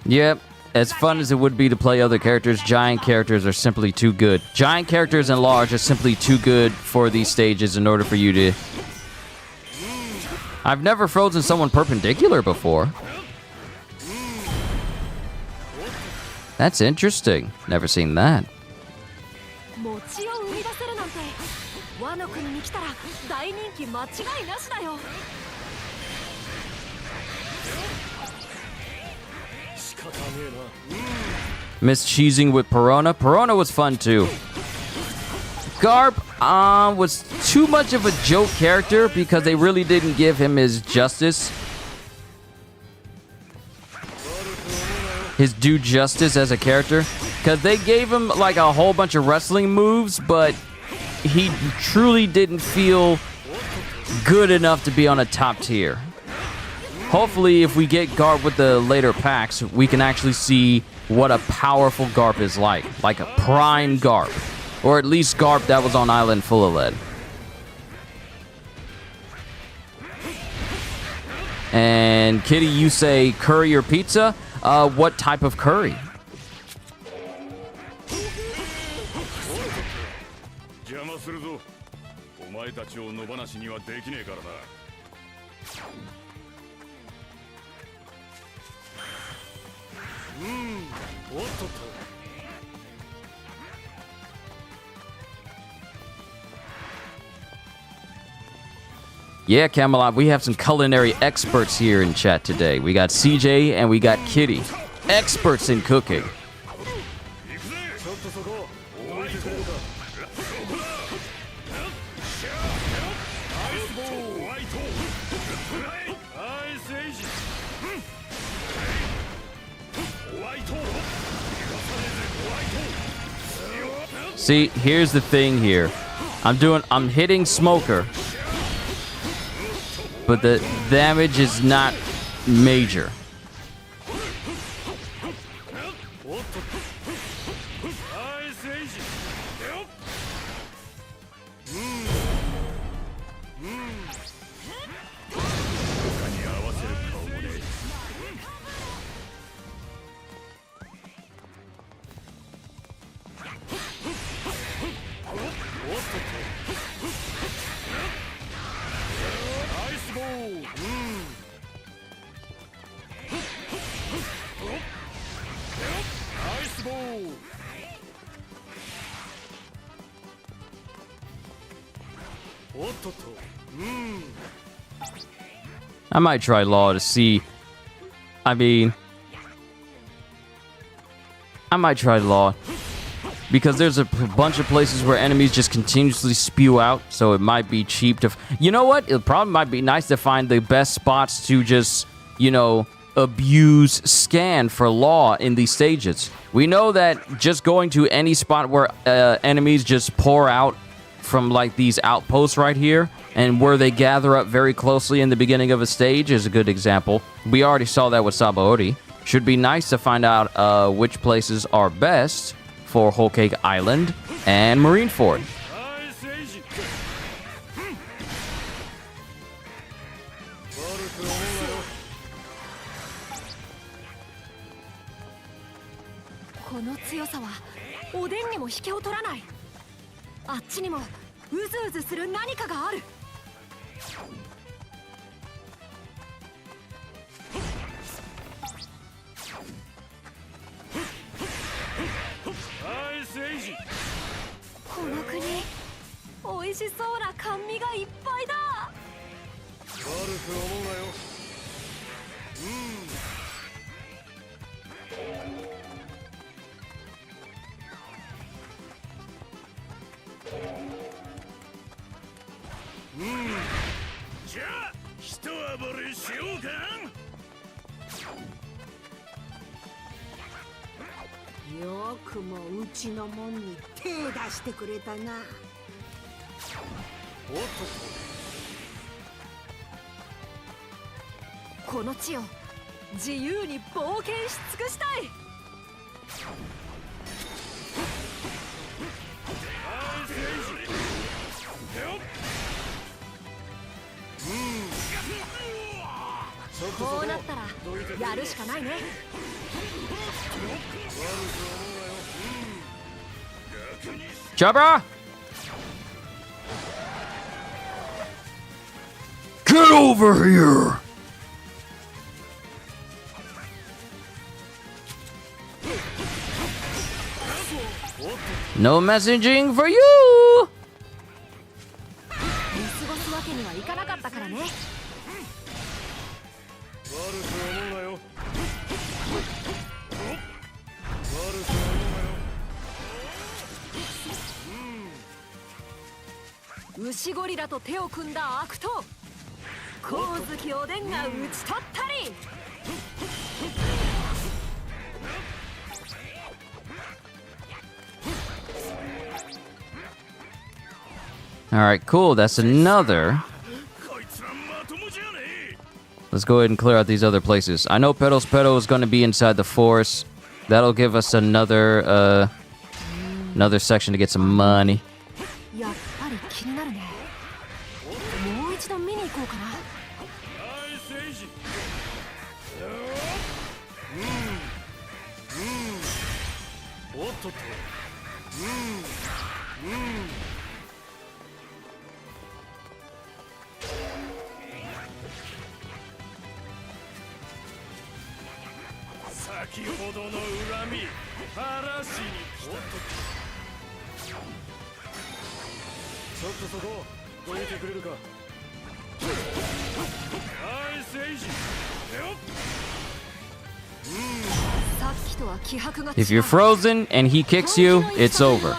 Yep. As fun as it would be to play other characters, giant characters are simply too good. Giant characters and large are simply too good for these stages in order for you to... I've never frozen someone perpendicular before. That's interesting. Never seen that. 餅を生み出せるなんて、和の国に来たら大人気間違いなしだよ。 Miss cheesing with Perona. Perona was fun too. Garp was too much of a joke character because they really didn't give him his justice. His due justice as a character. Because they gave him like a whole bunch of wrestling moves, but he truly didn't feel good enough to be on a top tier. Hopefully, if we get Garp with the later packs, we can actually see what a powerful Garp is like a prime Garp. Or at least Garp that was on Island Full of Lead. And Kitty, you say curry or pizza? What type of curry? 邪魔するぞ。お前たちを野放しにはできねえからな。 Yeah, Camelot, we have some culinary experts here in chat today. We got CJ and we got Kitty. Experts in cooking. See, here's the thing here. I'm hitting Smoker, but the damage is not major. I might try Law to see. I mean, I might try Law because there's a bunch of places where enemies just continuously spew out, so it might be cheap to... You know what? It probably might be nice to find the best spots to just, you know, abuse scan for Law in these stages. We know that just going to any spot where enemies just pour out from like these outposts right here, and where they gather up very closely in the beginning of a stage is a good example. We already saw that with Sabaody. Should be nice to find out which places are best for Whole Cake Island and Marineford. この強さはおでんにも引けを取らない。あっちにもうずうずする何かがある。この国美味しそうな甘味がいっぱいだ。悪く思うなよ。じゃあ一暴れしようか。よくもうちのもんに手出してくれたな。おっとこの地を自由に冒険し尽くしたい。こうなったらやるしかないね。Chopper! Get over here! No messaging for you! 見過ごすわけにはいかなかったからね。悪く思うなよ。牛ゴリラと手を組んだ悪党光月おでんが討ち取ったり。Alright, cool. That's another. Let's go ahead and clear out these other places. I know Pedal's Pedal is going to be inside the forest. That'll give us another section to get some money. やっぱり気になるね。もう一度見に行こうかな。おっとっと。先ほどの恨み晴らしに来た。ちょっとそこどいてくれるか。ナイスエイジ。さっきとは気迫が違う。 If you're frozen and he kicks you, it's over.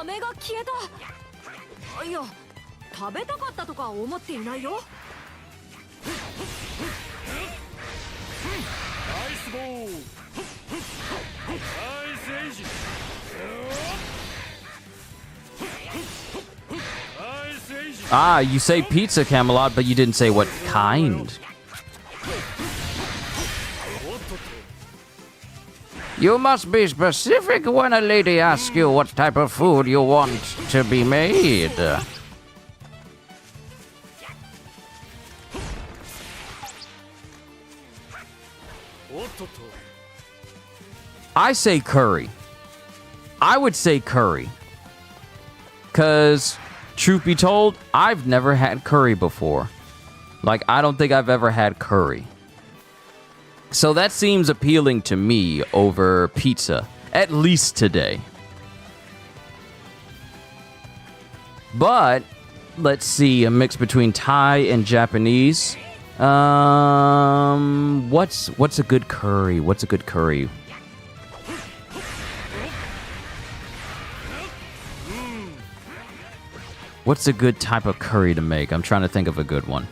雨が消えた。いや、食べたかったとか思っていないよ。ナイスボール。ナイスエイジ。ナイスエイジ。 Ah, you say pizza, Camelot, but you didn't say what kind. You must be specific when a lady asks you what type of food you want to be made. I say curry. I would say curry. Because, truth be told, I've never had curry before. Like, I don't think I've ever had curry. So that seems appealing to me over pizza, at least today. But, let's see, a mix between Thai and Japanese. What's a good curry? What's a good curry? What's a good type of curry to make? I'm trying to think of a good one.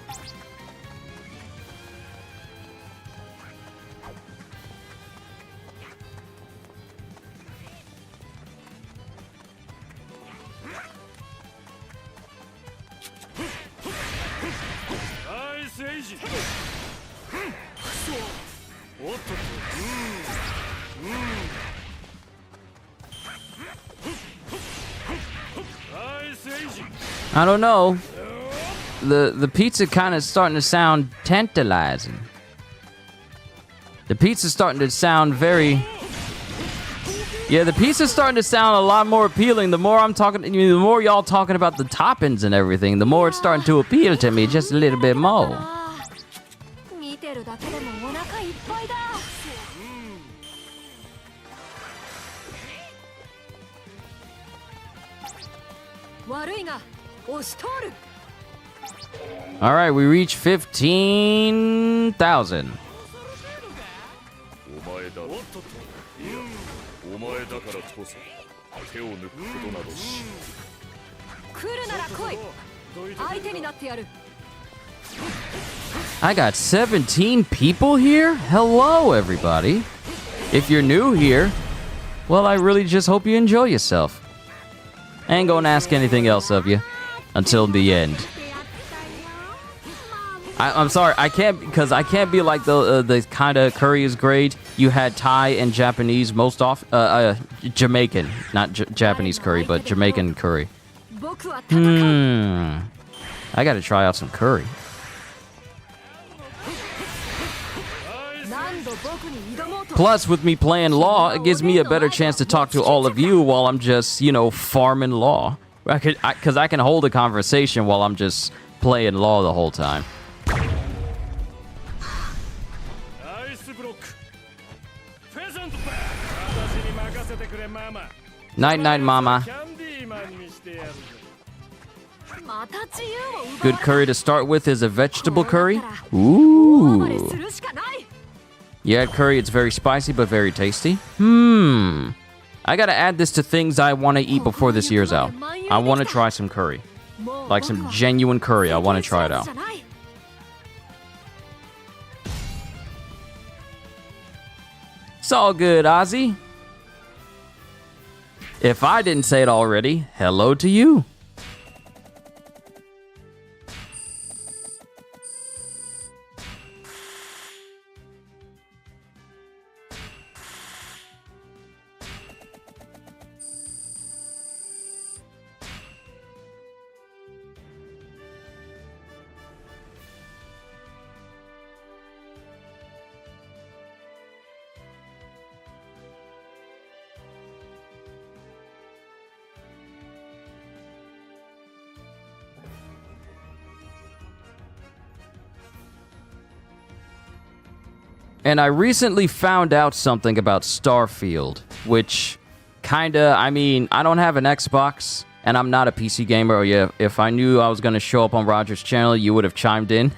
I don't know. The pizza kind of starting to sound tantalizing. The pizza's starting to sound very... Yeah, the pizza's starting to sound a lot more appealing. The more I'm talking, the more y'all talking about the toppings and everything, the more it's starting to appeal to me just a little bit more. 見てるだけでもお腹いっぱいだ。悪いが押し通る。 All right, we reach 15,000. お前だ。いや、お前だからこそ手を抜くことなどし。来るなら来い。相手になってやる。 I got 17 people here? Hello, everybody. If you're new here, well, I really just hope you enjoy yourself. I ain't gonna ask anything else of you until the end. I'm sorry, I can't be like the kind of curry is great. You had Thai and Japanese most often, Jamaican, not Japanese curry, but Jamaican curry. I gotta try out some curry. Plus, with me playing Law, it gives me a better chance to talk to all of you while I'm just, you know, farming Law. Because I can hold a conversation while I'm just playing Law the whole time. Night night, mama. Good curry to start with is a vegetable curry. Ooh. You add curry, it's very spicy but very tasty. I gotta add this to things I want to eat before this year's out. I want to try some curry. Like some genuine curry. I want to try it out. It's all good, Ozzy. If I didn't say it already, hello to you. And I recently found out something about Starfield, which kinda, I mean, I don't have an Xbox, and I'm not a PC gamer. Or yeah, if I knew I was gonna show up on Roger's channel, you would have chimed in.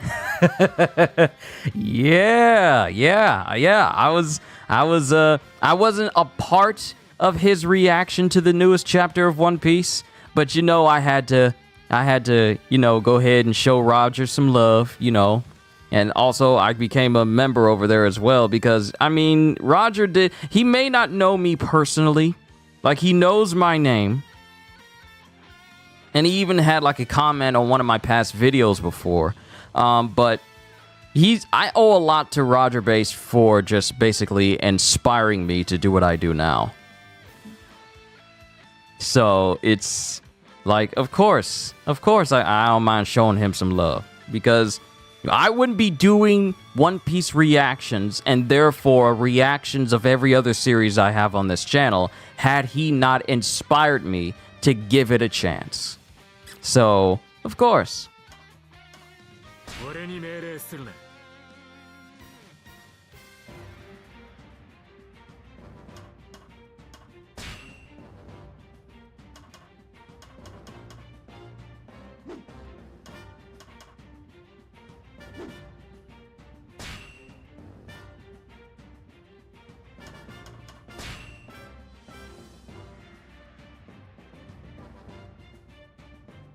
Yeah. I wasn't a part of his reaction to the newest chapter of One Piece, but you know, I had to I had to, you know, go ahead and show Roger some love, you know. And also, I became a member over there as well because, I mean, he may not know me personally. Like, he knows my name. And he even had, like, a comment on one of my past videos before. But I owe a lot to Roger Base for just basically inspiring me to do what I do now. So, it's like, of course, I don't mind showing him some love. Because I wouldn't be doing One Piece reactions and therefore reactions of every other series I have on this channel had he not inspired me to give it a chance. So, of course.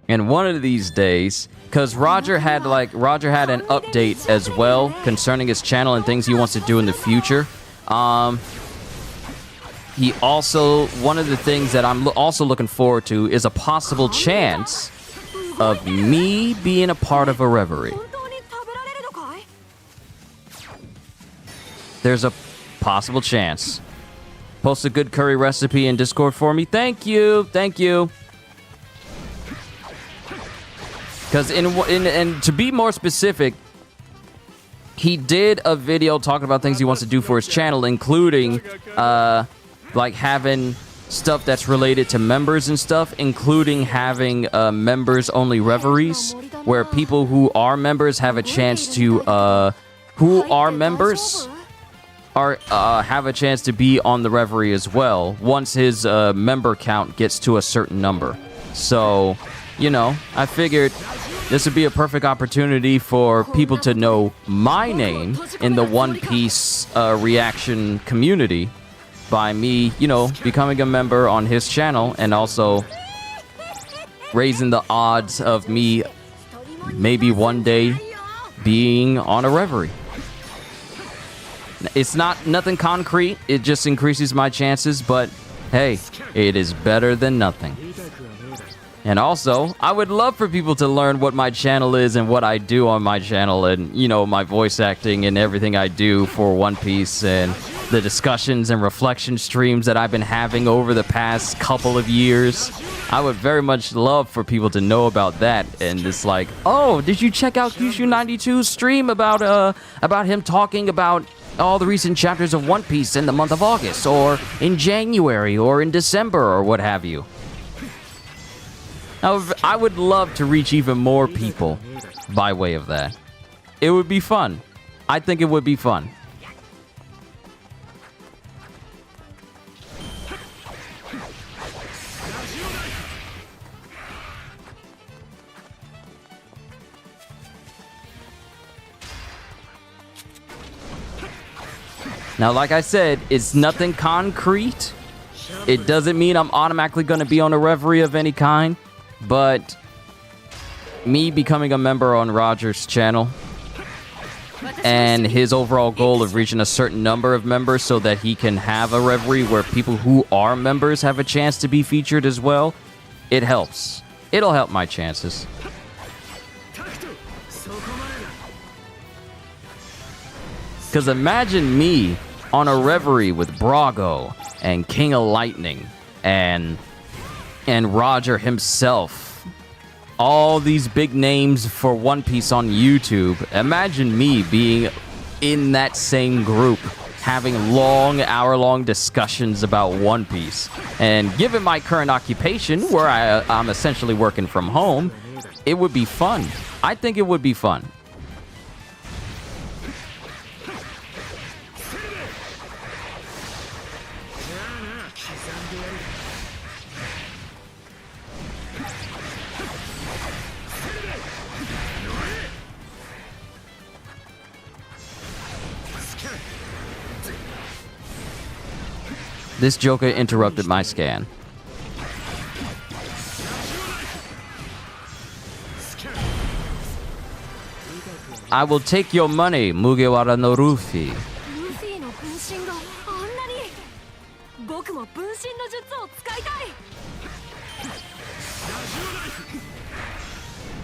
And one of these days, because Roger had an update as well concerning his channel and things he wants to do in the future. He also, one of the things that I'm also looking forward to is a possible chance of me being a part of a reverie. There's a possible chance. Post a good curry recipe in Discord for me. Thank you. Thank you. Because and to be more specific, he did a video talking about things he wants to do for his channel, including like having stuff that's related to members and stuff, including having members only reveries where people who are members have a chance to have a chance to be on the reverie as well once his member count gets to a certain number. So, you know, I figured this would be a perfect opportunity for people to know my name in the One Piece reaction community by me, you know, becoming a member on his channel and also raising the odds of me maybe one day being on a reverie. It's nothing concrete. It just increases my chances, but hey, it is better than nothing. And also, I would love for people to learn what my channel is and what I do on my channel and, you know, my voice acting and everything I do for One Piece and the discussions and reflection streams that I've been having over the past couple of years. I would very much love for people to know about that. And it's like, oh, did you check out Kyushu92's stream about him talking about all the recent chapters of One Piece in the month of August or in January or in December or what have you? I would love to reach even more people by way of that. It would be fun. I think it would be fun. Now, like I said, it's nothing concrete. It doesn't mean I'm automatically going to be on a reverie of any kind. But me becoming a member on Roger's channel and his overall goal of reaching a certain number of members so that he can have a reverie where people who are members have a chance to be featured as well, it helps. It'll help my chances. Because imagine me on a reverie with Brago and King of Lightning and Roger himself. All these big names for One Piece on YouTube. Imagine me being in that same group, having long, hour-long discussions about One Piece. And given my current occupation, where I'm essentially working from home, it would be fun. I think it would be fun. This Joker interrupted my scan. I will take your money, Mugiwara no Luffy. ルフィの分身があんなに。僕も分身の術を使いたい。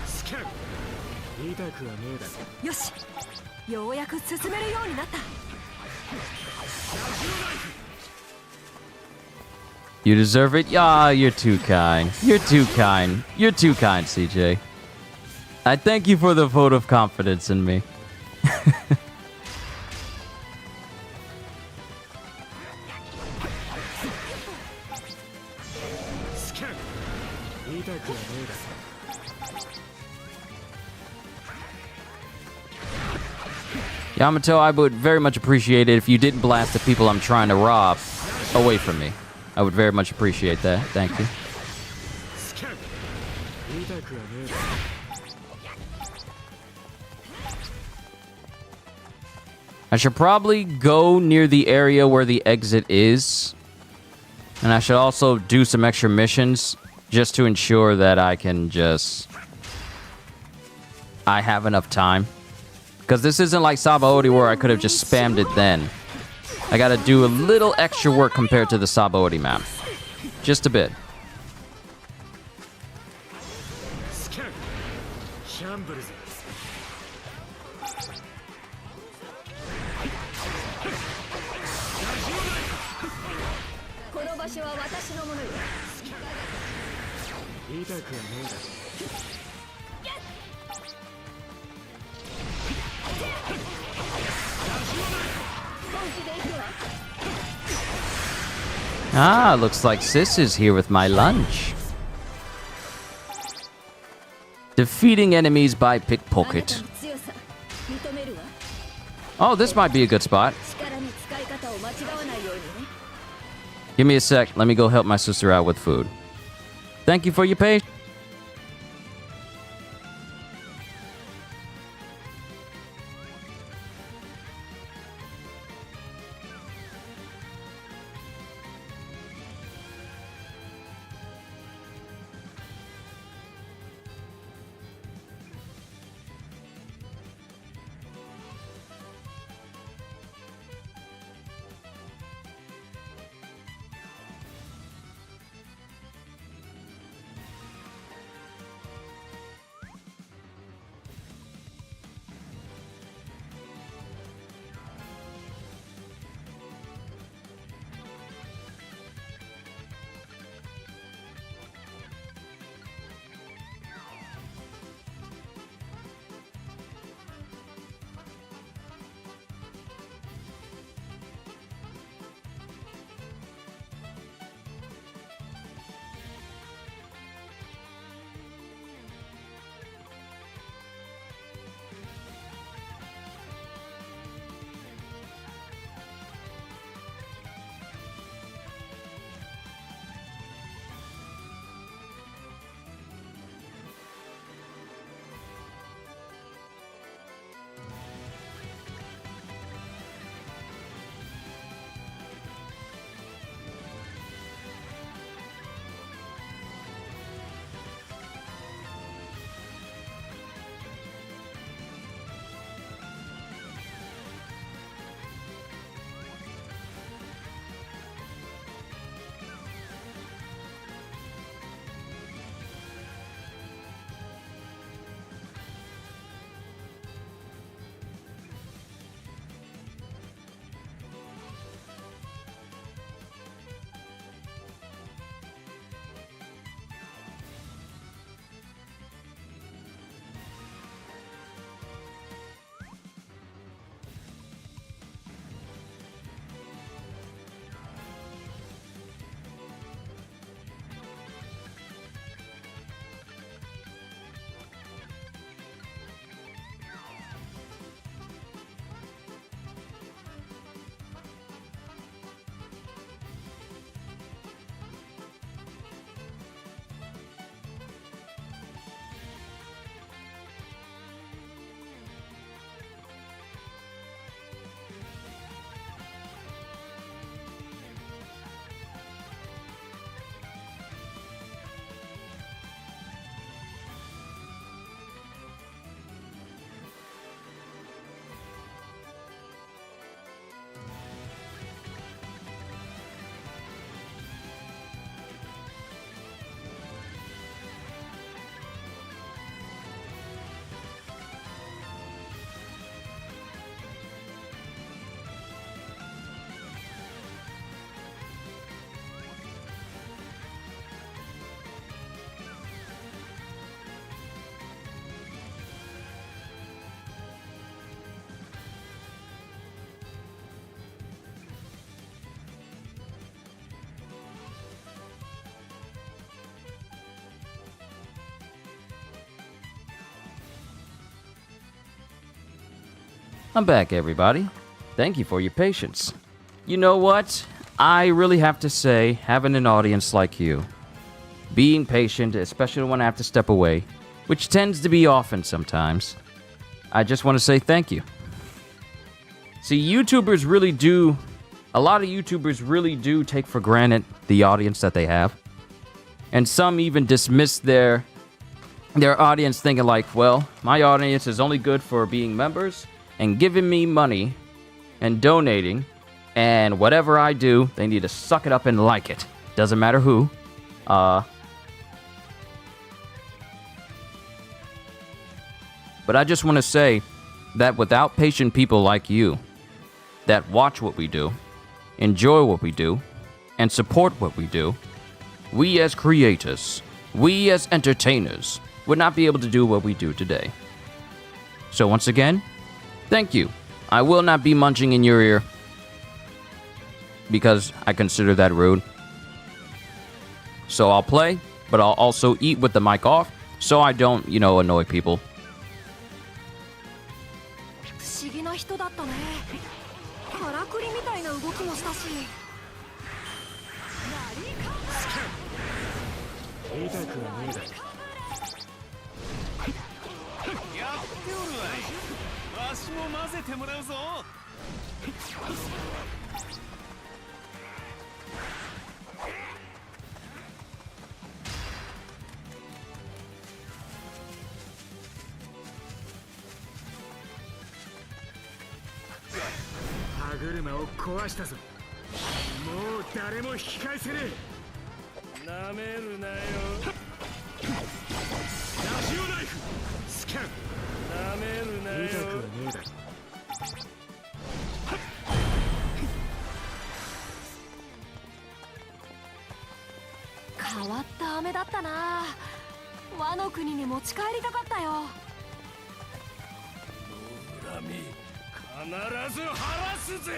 スキャン痛くはねえだろ。よし、ようやく進めるようになった。 You deserve it. Yeah, you're too kind. You're too kind. You're too kind, CJ. I thank you for the vote of confidence in me. Yamato, I would very much appreciate it if you didn't blast the people I'm trying to rob away from me. I would very much appreciate that. Thank you. I should probably go near the area where the exit is. And I should also do some extra missions just to ensure that I can I have enough time. Because this isn't like Sabaody where I could have just spammed it then. I gotta do a little extra work compared to the Sabaody map. Just a bit. Ah, looks like Sis is here with my lunch. Defeating enemies by pickpocket. Oh, this might be a good spot. Give me a sec. Let me go help my sister out with food. Thank you for your patience. I'm back, everybody. Thank you for your patience. You know what? I really have to say, having an audience like you, being patient, especially when I have to step away, which tends to be often sometimes, I just want to say thank you. See, YouTubers really do, a lot of YouTubers really do take for granted the audience that they have. And some even dismiss their audience thinking like, well, my audience is only good for being members and giving me money and donating, and whatever I do, they need to suck it up and like it. Doesn't matter who. But I just want to say that without patient people like you, that watch what we do, enjoy what we do, and support what we do, we as creators, we as entertainers, would not be able to do what we do today. So once again, thank you. I will not be munching in your ear because I consider that rude. So I'll play, but I'll also eat with the mic off so I don't, annoy people. 不思議な人だったね。からくりみたいな動きもしたし。痛くはねえだ。やっておるわい。わしも混ぜてもらうぞ。歯車を壊したぞ。もう誰も引き返せねえ。なめるなよ。ラジオナイフスキャン。なめるなよ。痛くはねえだ。変わった飴だったな。和の国に持ち帰りたかったよ。恨み必ず晴らすぜ。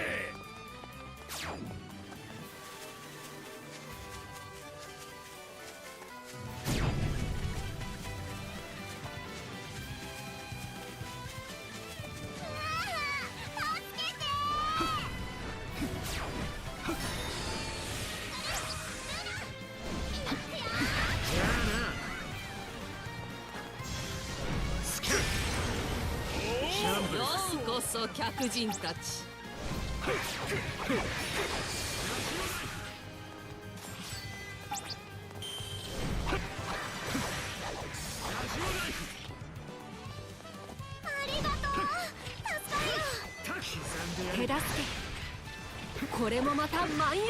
客人たち。手助け。これもまた万有。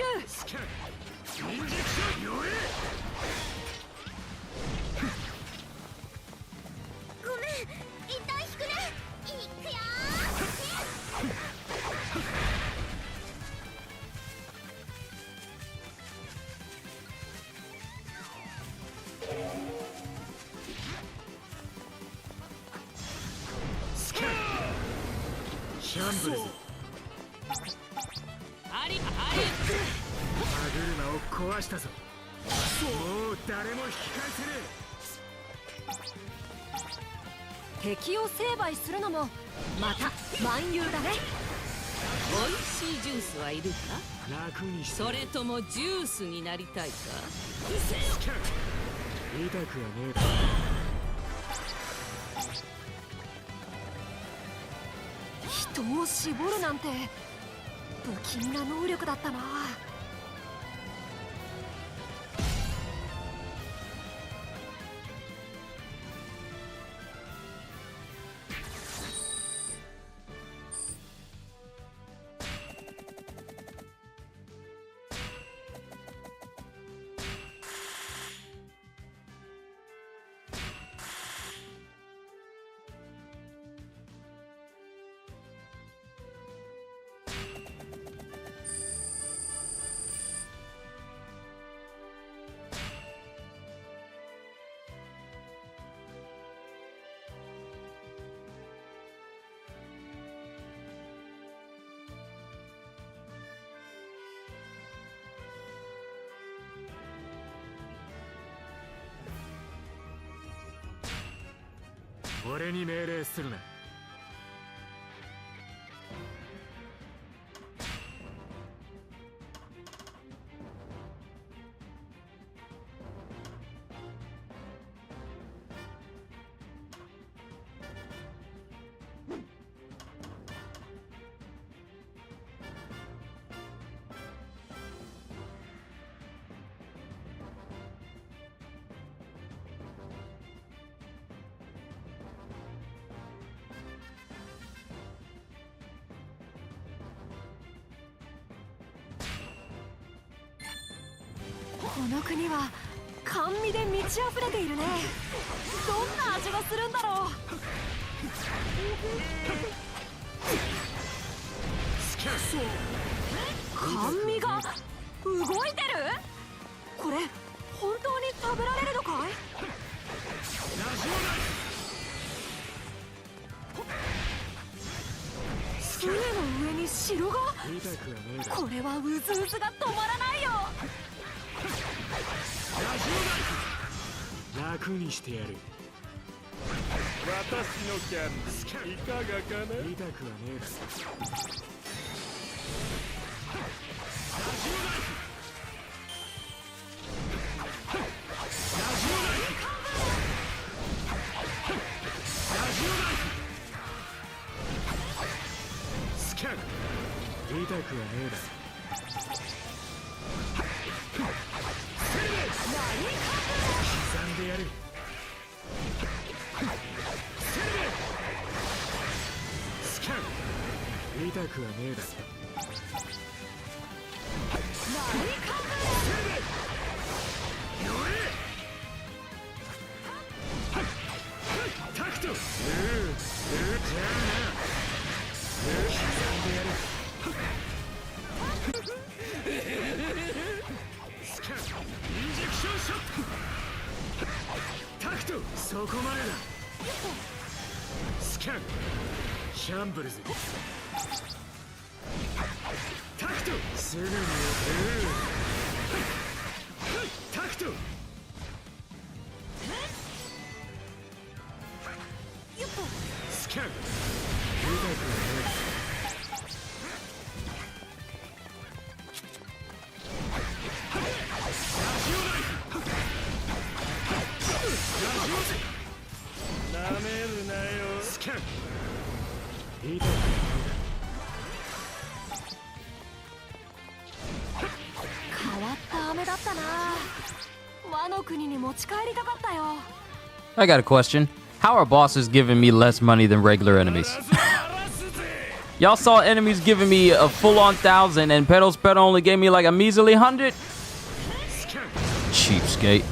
ごめん、一旦引くね。いくよ。シャンブルズ。あり歯車を壊したぞ。もう誰も引き返せねえ。敵を成敗するのもまた万有だね。おいしいジュースはいるか？楽にして。それともジュースになりたいか？痛くはねえだ。人を絞るなんて不気味な能力だったな。俺に命令するな。この国は甘味で満ち溢れているね。どんな味がするんだろう。甘味が動いてる。これ本当に食べられるのかい。船の上に城が。これはうずうずが止まらないよ。楽にしてやる。私のキャンディーいかがかな。痛くはねえだ。スキャン痛くはねえだ。刻んでやる。スキャン痛くはねえだ。タクト。じゃあな。刻んでやる。スキャンインジェクションショット。タクトそこまでだ。スキャンシャンブルズ。タクトすぐにタクトスキャン痛くはねえ。なめるなよ。スキャン痛くはね変わった飴だったな。和の国に持ち帰りたかったよ。 I got a question. How are bosses giving me less money than regular enemies? Y'all saw enemies giving me a full-on 1,000 and Pedal's Pedal only gave me like a measly 100? Cheapskate.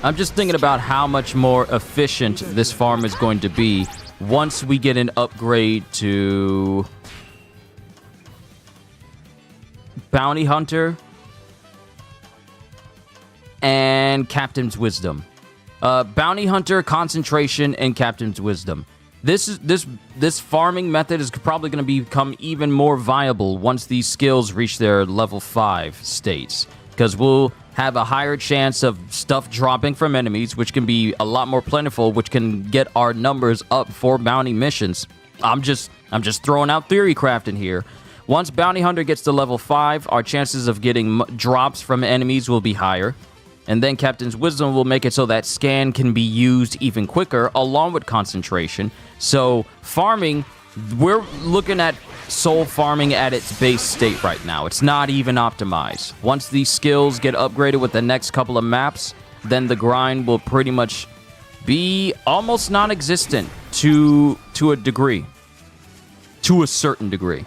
I'm just thinking about how much more efficient this farm is going to be once we get an upgrade to Bounty Hunter and Captain's Wisdom. Bounty Hunter, Concentration, and Captain's Wisdom. This farming method is probably going to become even more viable once these skills reach their level 5 states, because we'll have a higher chance of stuff dropping from enemies, which can be a lot more plentiful, which can get our numbers up for bounty missions. I'm just throwing out theory crafting here. Once Bounty Hunter gets to level 5, our chances of getting drops from enemies will be higher. And then Captain's Wisdom will make it so that scan can be used even quicker, along with concentration. So farming, we're looking at soul farming at its base state right now. It's not even optimized. Once these skills get upgraded with the next couple of maps, then the grind will pretty much be almost non-existent to a degree. To a certain degree.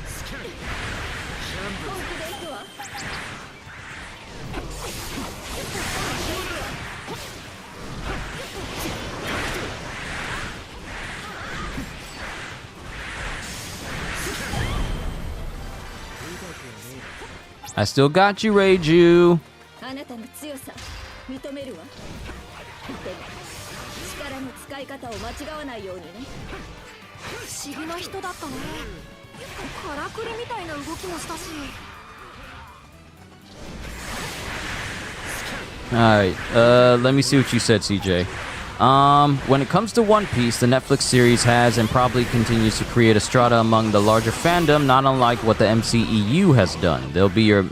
スキャンキャンブル I still got you, Reiju. あなたの強さ認めるわ。でも力の使い方を間違わないようにね。不思議な人だったね。からくりみたいな動きもしたし。Alright, let me see what you said, CJ. When it comes to One Piece, the Netflix series has and probably continues to create a strata among the larger fandom, not unlike what the MCEU has done. There'll be your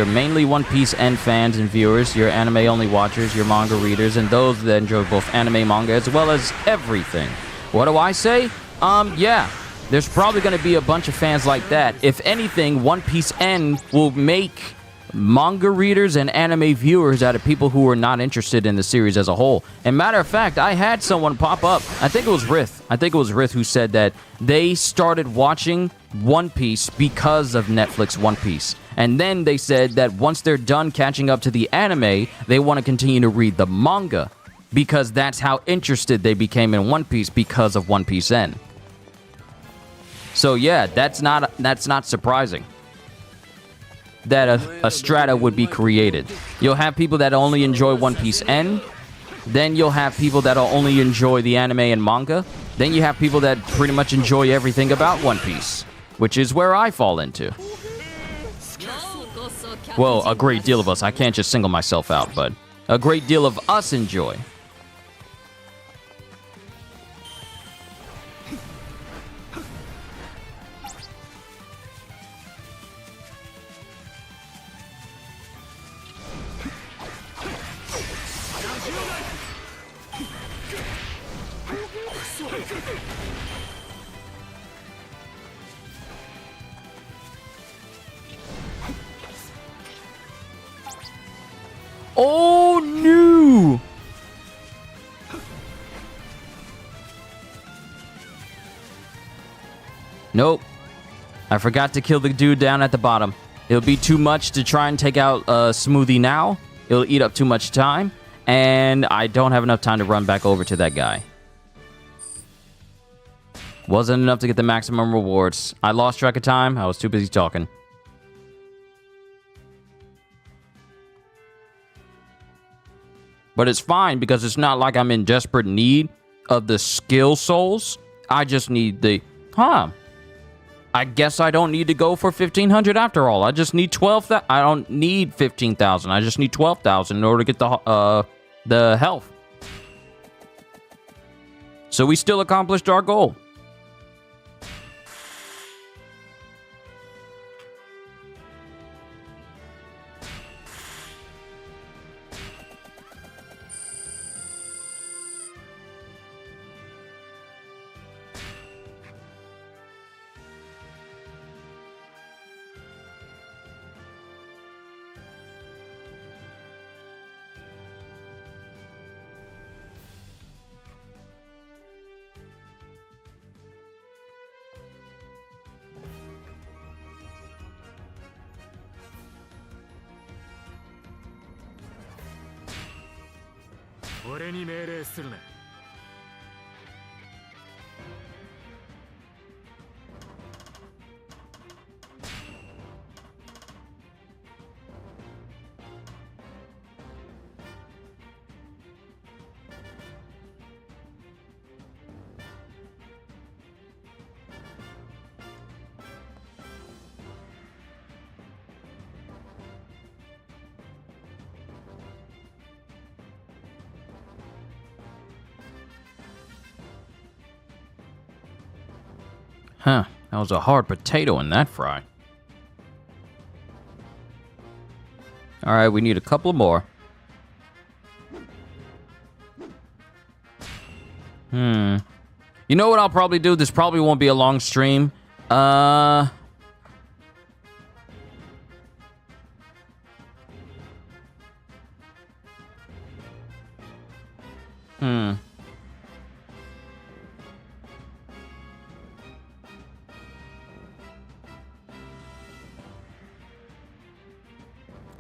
mainly One Piece end fans and viewers, your anime-only watchers, your manga readers, and those that enjoy both anime, manga, as well as everything. What do I say? Yeah. There's probably going to be a bunch of fans like that. If anything, One Piece End will make manga readers and anime viewers out of people who are not interested in the series as a whole. And matter of fact, I had someone pop up. I think it was Rith who said that they started watching One Piece because of Netflix One Piece. And then they said that once they're done catching up to the anime, they want to continue to read the manga because that's how interested they became in One Piece because of One Piece End. So yeah, that's not surprising that a strata would be created. You'll have people that only enjoy One Piece End. Then you'll have people that'll only enjoy the anime and manga. Then you have people that pretty much enjoy everything about One Piece, which is where I fall into. Well, a great deal of us. I can't just single myself out, but a great deal of us enjoy. Oh no! Nope. I forgot to kill the dude down at the bottom. It'll be too much to try and take out Smoothie now. It'll eat up too much time. And I don't have enough time to run back over to that guy. Wasn't enough to get the maximum rewards. I lost track of time. I was too busy talking. But it's fine because it's not like I'm in desperate need of the skill souls. I just need the... I guess I don't need to go for 1,500 after all. I just need 12,000. I don't need 15,000. I just need 12,000 in order to get the health. So we still accomplished our goal. Huh, that was a hard potato in that fry. Alright, we need a couple more. You know what I'll probably do? This probably won't be a long stream.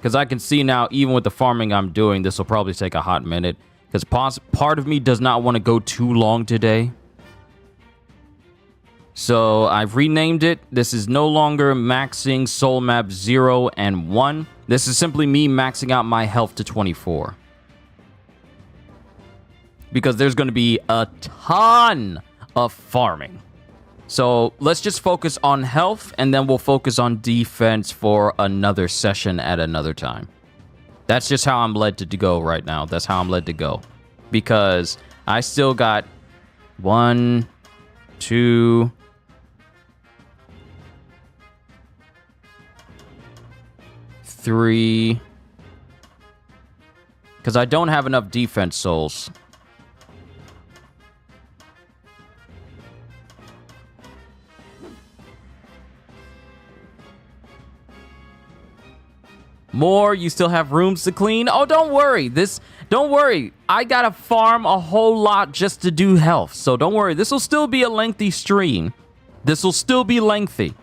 because I can see now, even with the farming I'm doing, this will probably take a hot minute. Because part of me does not want to go too long today. So I've renamed it. This is no longer maxing soul map 0 and 1. This is simply me maxing out my health to 24. Because there's going to be a ton of farming. So let's just focus on health, and then we'll focus on defense for another session at another time. That's just how I'm led to go right now. That's how I'm led to go. Because I still got 1, 2, 3. Because I don't have enough defense souls. More, you still have rooms to clean. Oh, don't worry. Don't worry. I gotta farm a whole lot just to do health. So don't worry. This will still be a lengthy stream. This will still be lengthy.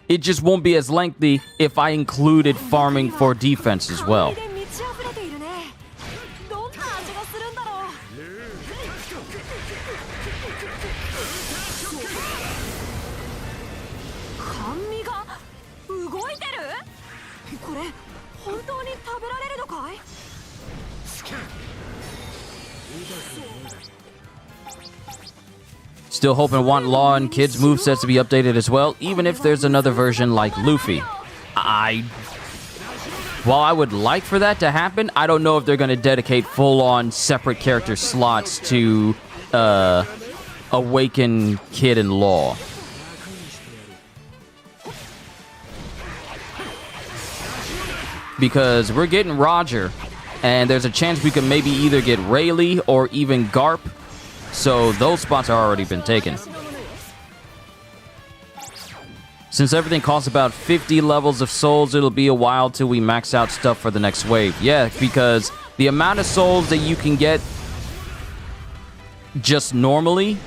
It just won't be as lengthy if I included farming for defense as well. Still hope and want Law and Kid's movesets to be updated as well, even if there's another version like Luffy. While I would like for that to happen, I don't know if they're going to dedicate full-on separate character slots to Awaken Kid and Law. Because we're getting Roger, and there's a chance we could maybe either get Rayleigh or even Garp. So those spots are already been taken. Since everything costs about 50 levels of souls, it'll be a while till we max out stuff for the next wave. Yeah, because the amount of souls that you can get just normally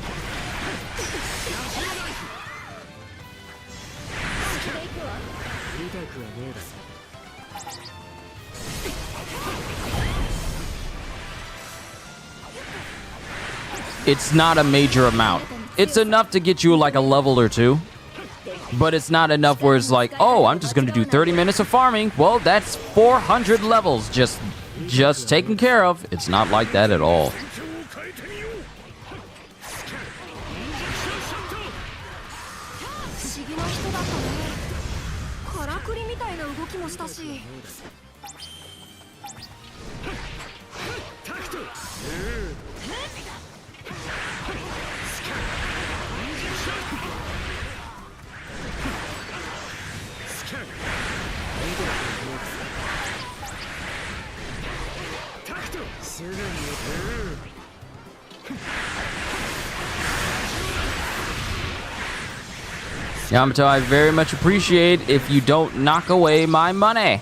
it's not a major amount. It's enough to get you like a level or two. But it's not enough where it's like, oh, I'm just going to do 30 minutes of farming. Well, that's 400 levels just taken care of. It's not like that at all. Yamato, I very much appreciate if you don't knock away my money.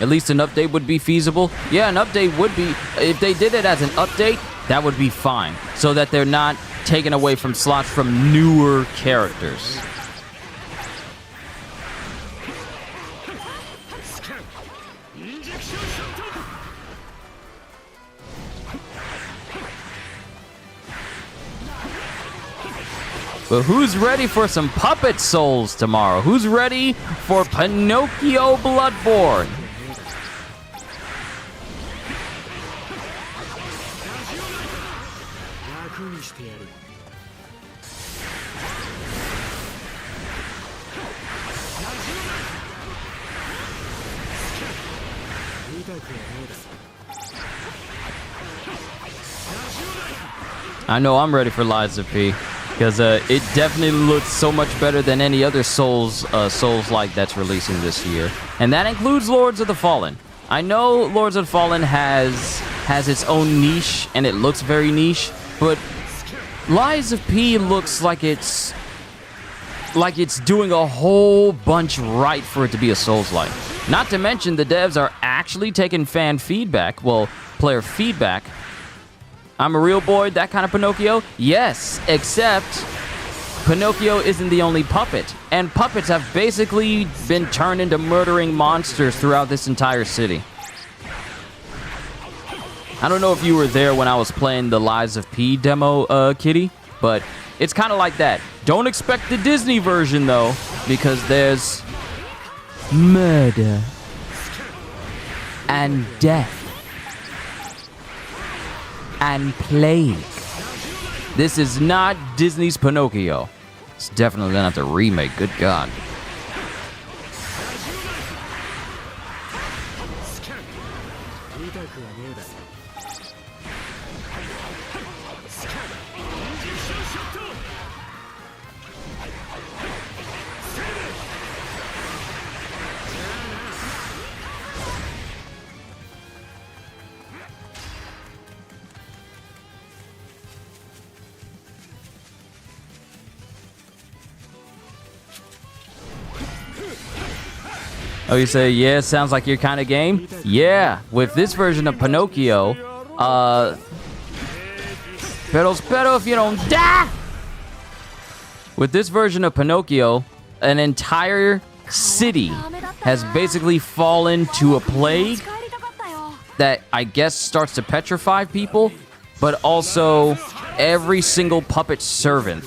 At least an update would be feasible. Yeah, an update would be. If they did it as an update, that would be fine. So that they're not taken away from slots from newer characters. But who's ready for some puppet souls tomorrow? Who's ready for Pinocchio Bloodborne? I know I'm ready for Lies of P. Because it definitely looks so much better than any other Souls-like that's releasing this year. And that includes Lords of the Fallen. I know Lords of the Fallen has its own niche, and it looks very niche, but Lies of P looks like it's doing a whole bunch right for it to be a Souls-like. Not to mention the devs are actually taking fan feedback, well, player feedback. I'm a real boy, that kind of Pinocchio? Yes, except Pinocchio isn't the only puppet, and puppets have basically been turned into murdering monsters throughout this entire city. I don't know if you were there when I was playing the Lies of P demo, Kitty, but it's kind of like that. Don't expect the Disney version, though, because there's murder and death and plague. This is not Disney's Pinocchio. It's definitely not the remake, good God. Oh, you say, yeah, sounds like your kind of game? Yeah, with this version of Pinocchio, pero espero if you don't die! With this version of Pinocchio, an entire city has basically fallen to a plague that I guess starts to petrify people, but also every single puppet servant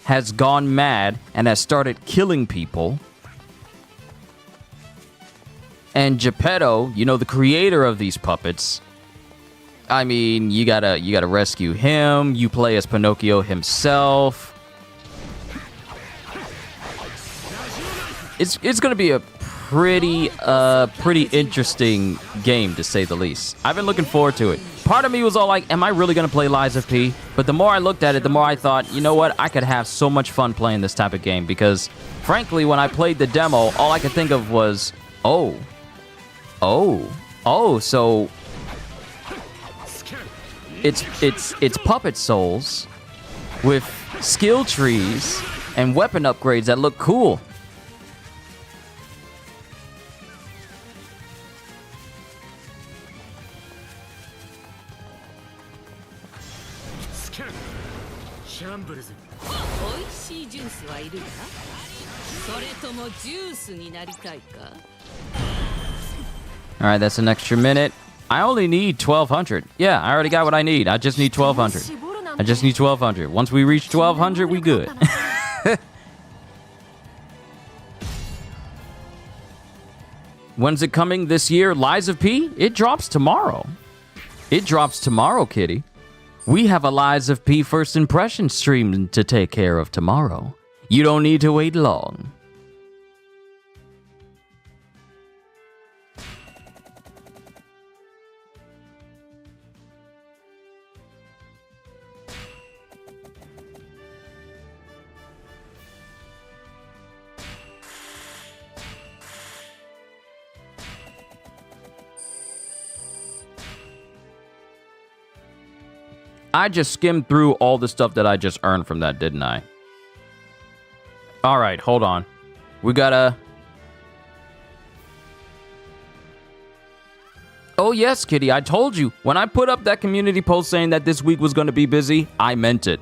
has gone mad and has started killing people. And Geppetto, you know, the creator of these puppets, I mean, you gotta rescue him. You play as Pinocchio himself. It's gonna be a pretty interesting game, to say the least. I've been looking forward to it. Part of me was all like, am I really gonna play Lies of P? But the more I looked at it, the more I thought, you know what? I could have so much fun playing this type of game, because frankly, when I played the demo, all I could think of was, so it's puppet souls with skill trees and weapon upgrades that look cool. Alright, that's an extra minute. I only need 1,200. Yeah, I already got what I need. I just need 1,200. I just need 1,200. Once we reach 1,200, we good. When's it coming this year? Lies of P? It drops tomorrow. It drops tomorrow, kitty. We have a Lies of P first impression stream to take care of tomorrow. You don't need to wait long. I just skimmed through all the stuff that I just earned from that, didn't I? Alright, hold on. We gotta... Oh yes, kitty, I told you. When I put up that community post saying that this week was going to be busy, I meant it.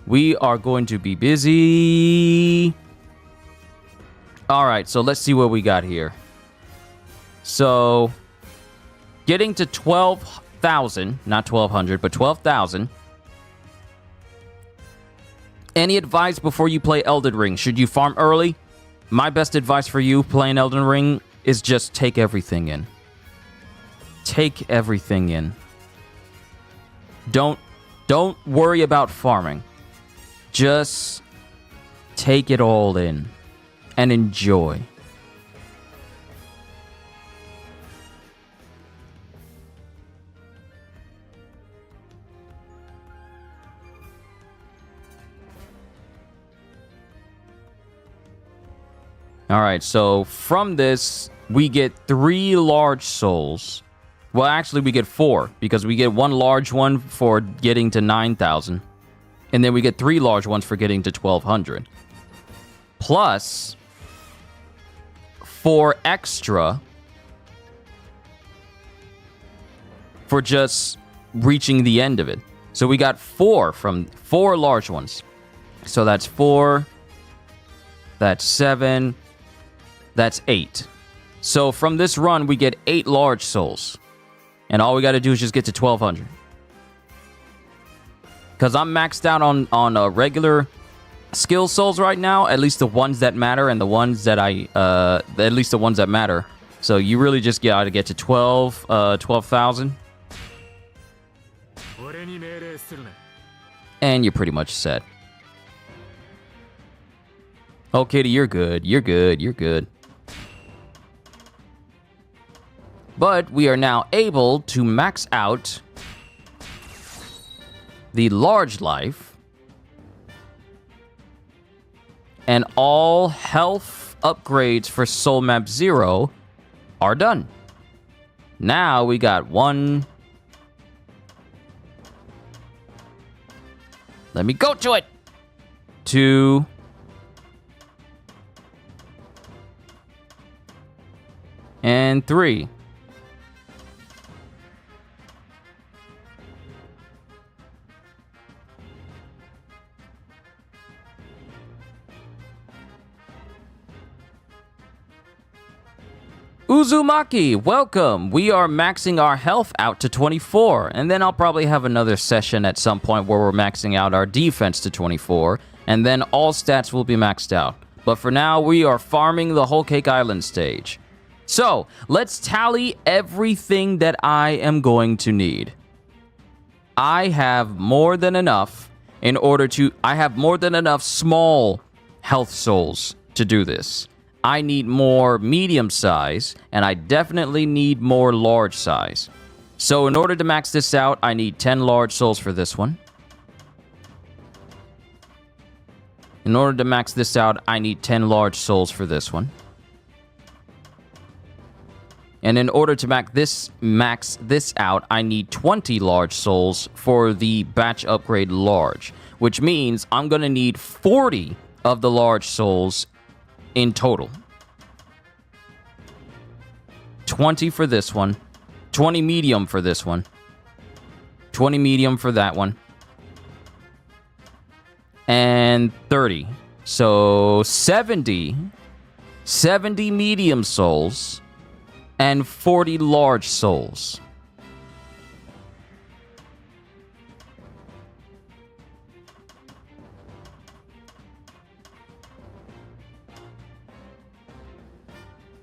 We are going to be busy. Alright, so let's see what we got here. So... getting to 12,000, not 1,200, but 12,000. Any advice before you play Elden Ring? Should you farm early? My best advice for you playing Elden Ring is just take everything in. Take everything in. Don't worry about farming. Just take it all in and enjoy. Alright, so from this, we get 3 large souls. Well, actually, we get 4, because we get 1 large one for getting to 9,000. And then we get 3 large ones for getting to 1,200. Plus 4 extra for just reaching the end of it. So we got 4 from 4 large ones. So that's 4. That's 7. That's 8. So from this run, we get 8 large souls. And all we got to do is just get to 1200. Because I'm maxed out on regular skill souls right now. At least the ones that matter and the ones that at least the ones that matter. So you really just got to get to 12,000. And you're pretty much set. Oh, Kitty, you're good. You're good. You're good. But we are now able to max out the large life. And all health upgrades for Soul Map 0 are done. Now we got 1. Let me go to it. 2. And 3. Uzumaki, welcome. We are maxing our health out to 24, and then I'll probably have another session at some point where we're maxing out our defense to 24, and then all stats will be maxed out. But for now, we are farming the Whole Cake Island stage. So, let's tally everything that I am going to need. I have more than enough I have more than enough small health souls to do this. I need more medium size, and I definitely need more large size. So in order to max this out, I need 10 large souls for this one. In order to max this out, I need 10 large souls for this one. And in order to max this out, I need 20 large souls for the batch upgrade large, which means I'm going to need 40 of the large souls in total. 20 for this one, 20 medium for this one, 20 medium for that one, and 30. So 70 medium souls and 40 large souls.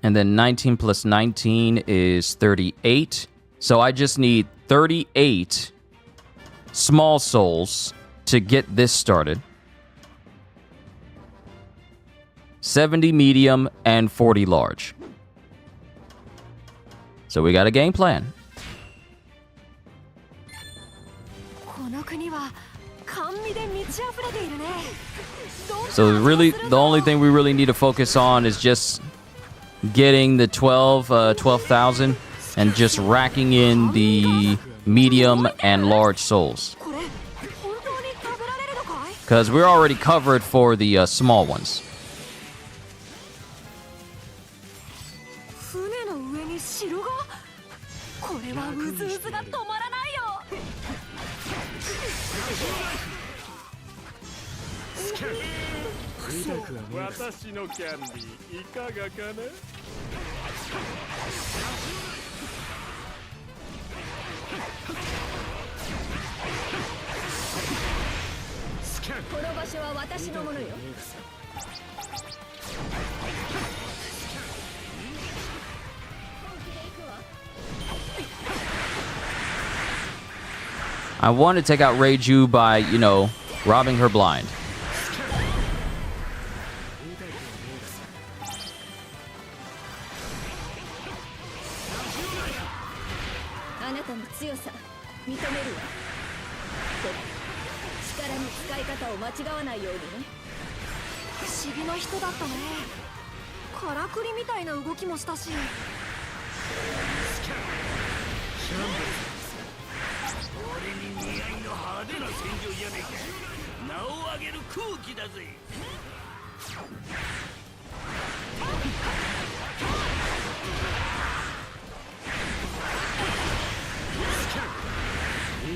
And then 19 plus 19 is 38. So I just need 38 small souls to get this started. 70 medium and 40 large. So we got a game plan. So really, the only thing we really need to focus on is just getting the 12,000 and just racking in the medium and large souls. Because we're already covered for the small ones. I want to take out Reiju by, robbing her blind.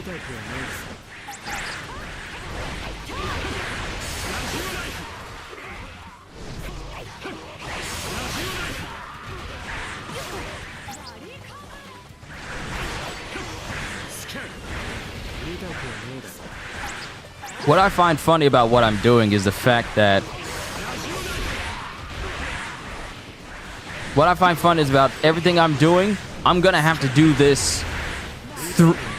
見たくはないさ。What I find funny about what I'm doing is the fact that what I find fun is about everything I'm doing, I'm gonna have to do this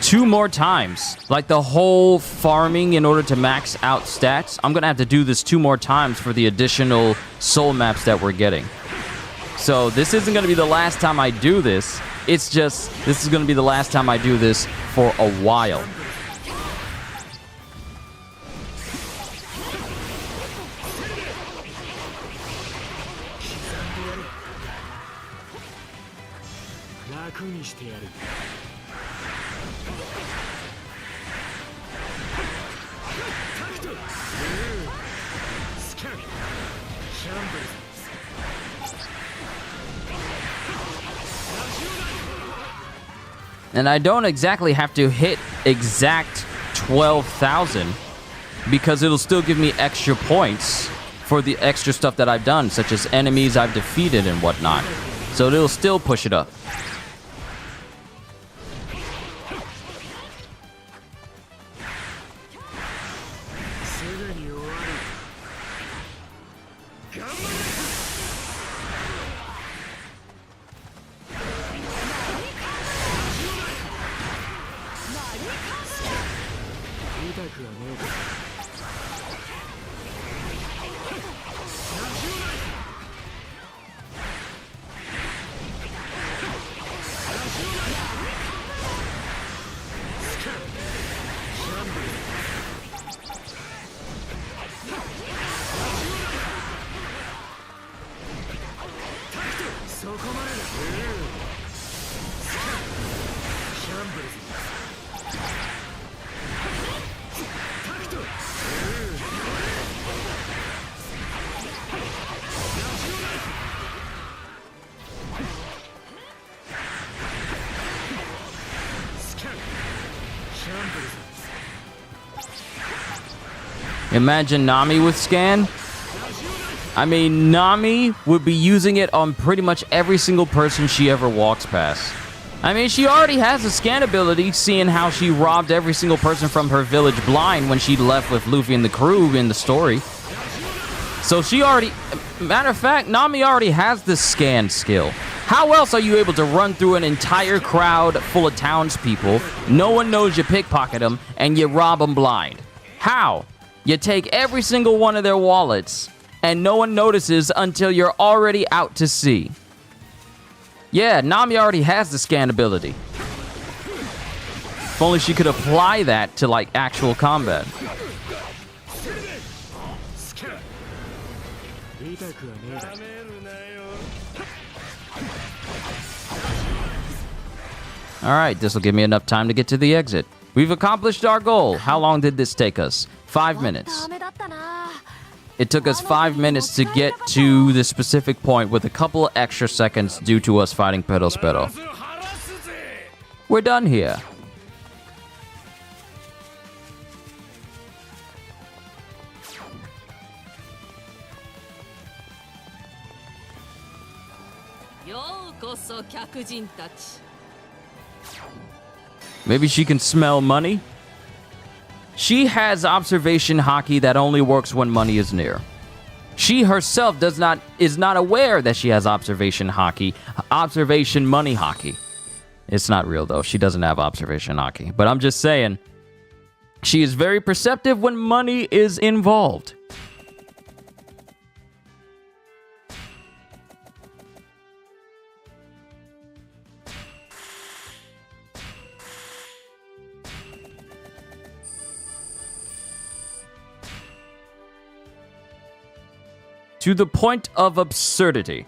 2 more times. Like the whole farming in order to max out stats, I'm gonna have to do this 2 more times for the additional soul maps that we're getting. So this isn't gonna be the last time I do this. It's just, this is gonna be the last time I do this for a while. And I don't exactly have to hit exact 12,000 because it'll still give me extra points for the extra stuff that I've done, such as enemies I've defeated and whatnot. So it'll still push it up. Imagine Nami with scan. I mean, Nami would be using it on pretty much every single person she ever walks past. I mean, she already has a scan ability, seeing how she robbed every single person from her village blind when she left with Luffy and the crew in the story. So she already... Matter of fact, Nami already has this scan skill. How else are you able to run through an entire crowd full of townspeople, no one knows you pickpocket them, and you rob them blind? How? You take every single one of their wallets, and no one notices until you're already out to sea. Yeah, Nami already has the scan ability. If only she could apply that to, like, actual combat. Alright, this will give me enough time to get to the exit. We've accomplished our goal. How long did this take us? 5 minutes. It took us 5 minutes to get to the specific point with a couple of extra seconds due to us fighting Perospero. We're done here. Maybe she can smell money? She has observation haki that only works when money is near. She herself is not aware that she has observation haki, observation money haki. It's not real though. She doesn't have observation haki. But I'm just saying, she is very perceptive when money is involved. To the point of absurdity.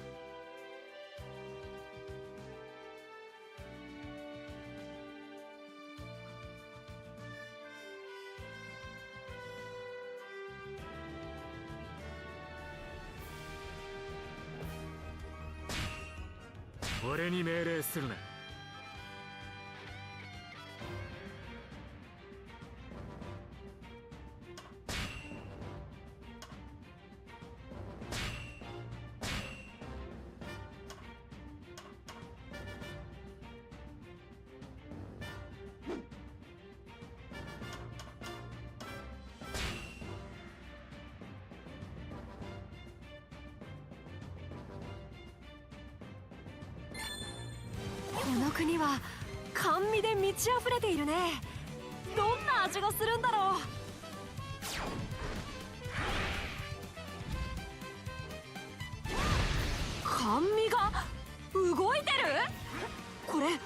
国には甘味で満ち溢れているね。どんな味がするんだろう。甘味が動いてる。これ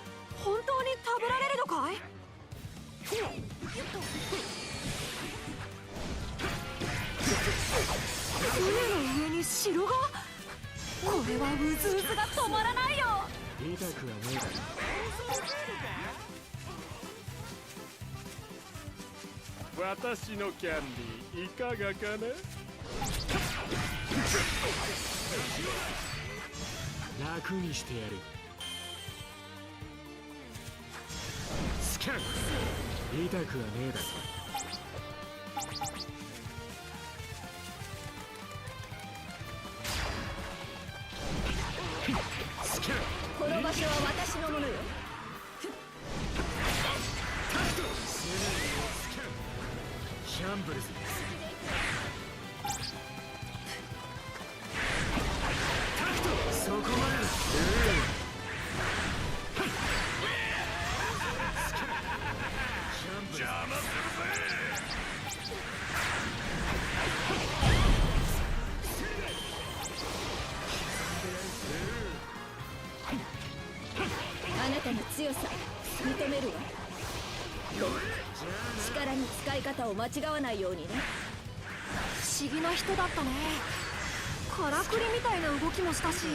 本当に食べられるのかい。船の上に城が。これはうずうずが止まらないよ。痛くはねえだろ。私のキャンディーいかがかな。楽にしてやる。スキャン。痛くはねえだろ。スキャン。この場所は私のものよ。タクト。スキャン。シャンブルズ。タクト。そこまでだ。邪魔するぜ。あなたの強さ認めるわ。でも力の使い方を間違わないようにね。不思議な人だったね。からくりみたいな動きもしたし。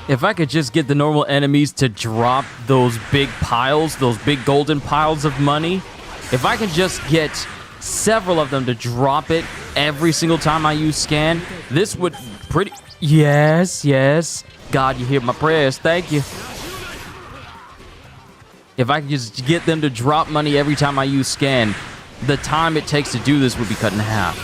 If I could just get the normal enemies to drop those big piles, those big golden piles of money, if I can just get several of them to drop it every single time I use scan, this would pretty... Yes, yes. God, you hear my prayers. Thank you. If I could just get them to drop money every time I use scan, the time it takes to do this would be cut in half.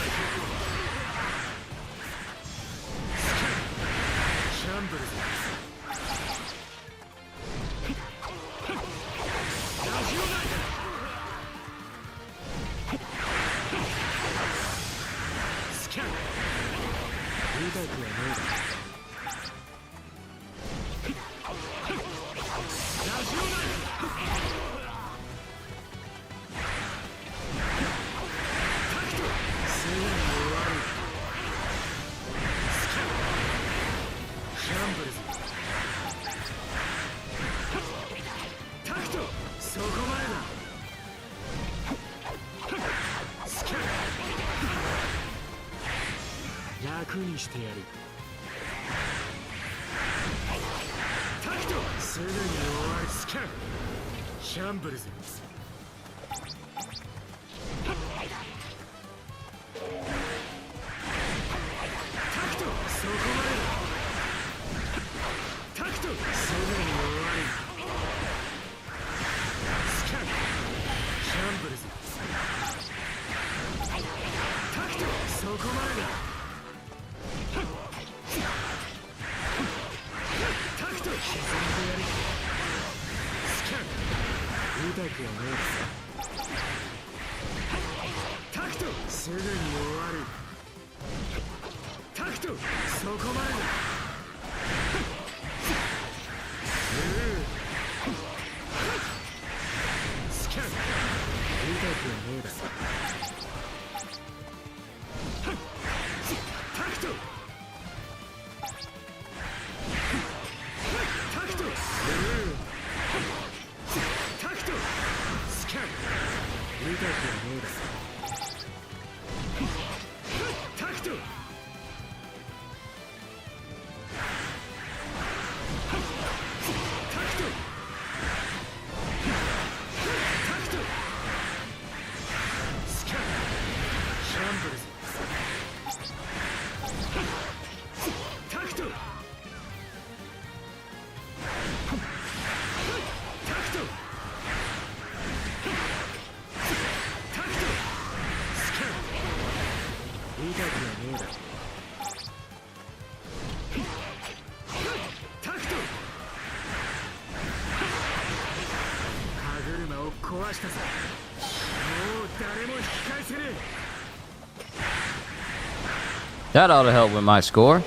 That ought to help with my score.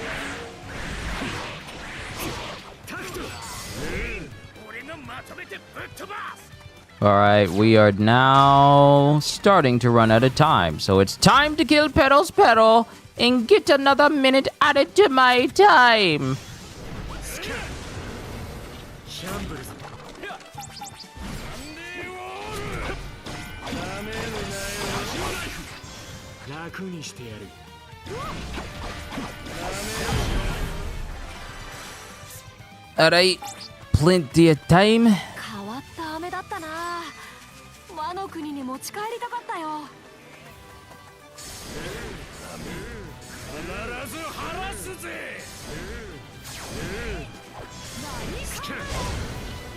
Alright, we are now starting to run out of time. So it's time to kill Pedal's Pedal and get another minute added to my time. 楽にしてやる。 Alright, plenty of time. 変わった飴だったな。和の国に持ち帰りたかったよ。必ず晴らすぜ。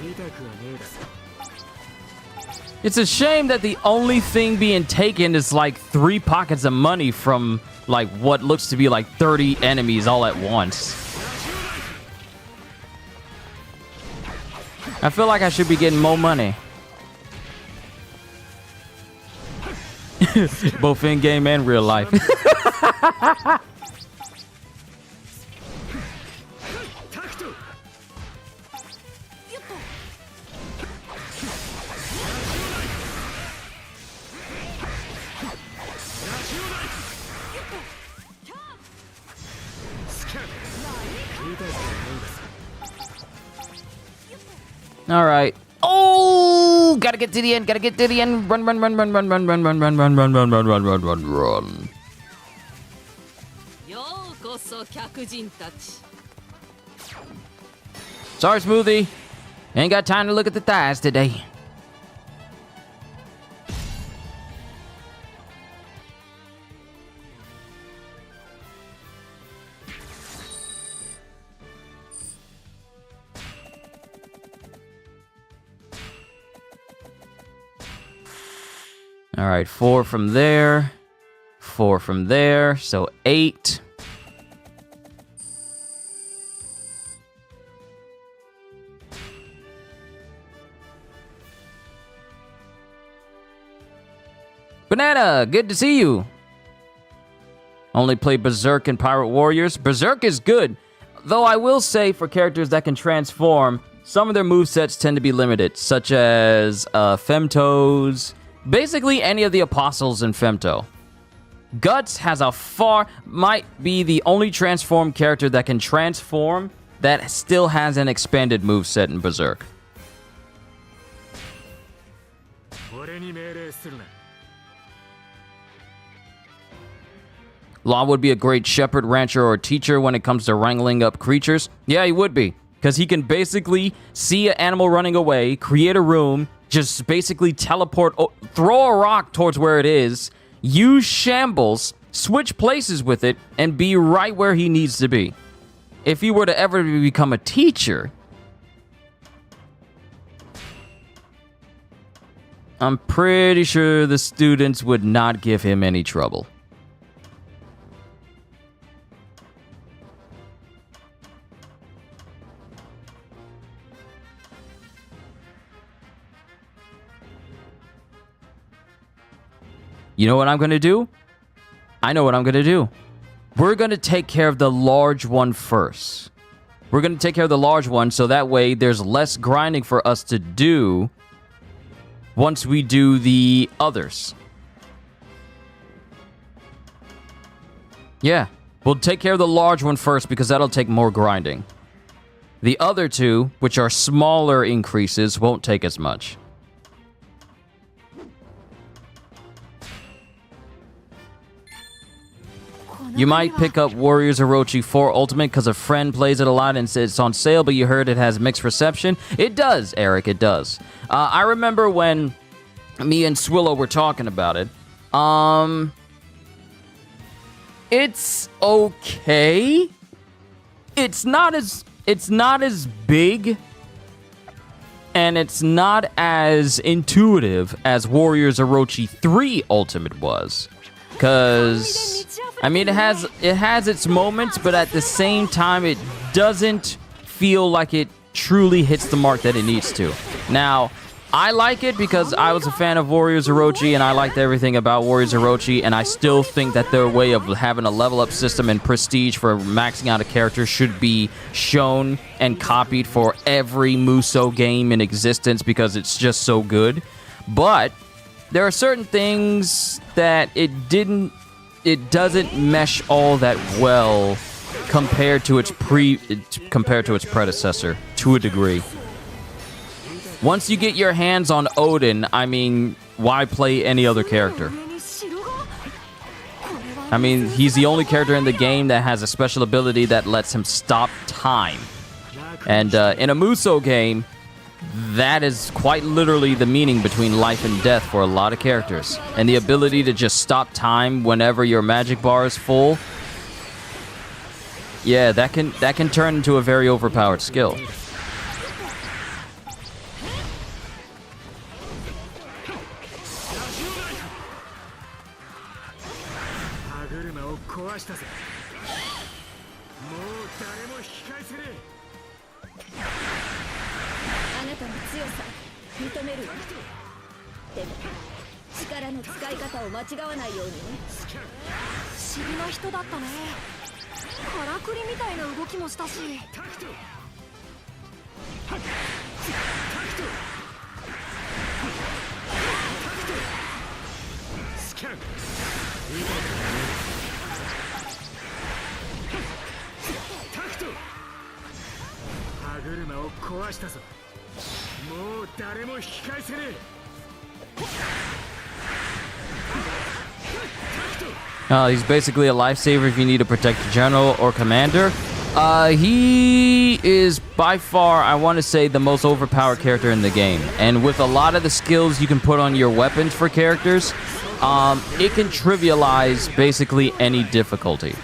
痛くはねえだ。 It's a shame that the only thing being taken is like 3 pockets of money from like what looks to be like 30 enemies all at once. I feel like I should be getting more money. Both in game and real life. All right. Oh, gotta get to the end. Gotta get to the end. Run, run, run, run, run, run, run, run, run, run, run, run, run, run, run, run, run. ようこそ客人たち。 Sorry, Smoothie. Ain't got time to look at the thighs today. All right, 4 from there, 4 from there, so 8. Banana, good to see you. Only play Berserk and Pirate Warriors. Berserk is good, though I will say for characters that can transform, some of their movesets tend to be limited, such as Femtoes. Basically, any of the apostles in Femto. Guts has might be the only transformed character that can transform that still has an expanded moveset in Berserk. 俺に命令するな。 Law would be a great shepherd, rancher, or teacher when it comes to wrangling up creatures. Yeah, he would be. Because he can basically see an animal running away, create a room, just basically teleport, throw a rock towards where it is, use shambles, switch places with it, and be right where he needs to be. If he were to ever become a teacher, I'm pretty sure the students would not give him any trouble. You know what I'm going to do? I know what I'm going to do. We're going to take care of the large one first. We're going to take care of the large one so that way there's less grinding for us to do once we do the others. Yeah, we'll take care of the large one first because that'll take more grinding. The other two, which are smaller increases, won't take as much. You might pick up Warriors Orochi 4 Ultimate because a friend plays it a lot and says it's on sale, but you heard it has mixed reception. It does, Eric, it does. I remember when me and Swillow were talking about it. It's okay. It's not as big and it's not as intuitive as Warriors Orochi 3 Ultimate was. Because I mean, it has its moments, but at the same time, it doesn't feel like it truly hits the mark that it needs to. Now, I like it because I was a fan of Warriors Orochi and I liked everything about Warriors Orochi, and I still think that their way of having a level up system and prestige for maxing out a character should be shown and copied for every Muso game in existence because it's just so good. But there are certain things that it doesn't mesh all that well compared to its predecessor to a degree. Once you get your hands on Odin, I mean, why play any other character? I mean, he's the only character in the game that has a special ability that lets him stop time. And in a Muso game, that is quite literally the meaning between life and death for a lot of characters. And the ability to just stop time whenever your magic bar is full, yeah, that can turn into a very overpowered skill. He's basically a lifesaver if you need to protect the general or commander. He is by far, I want to say, the most overpowered character in the game. And with a lot of the skills you can put on your weapons for characters, it can trivialize basically any difficulty.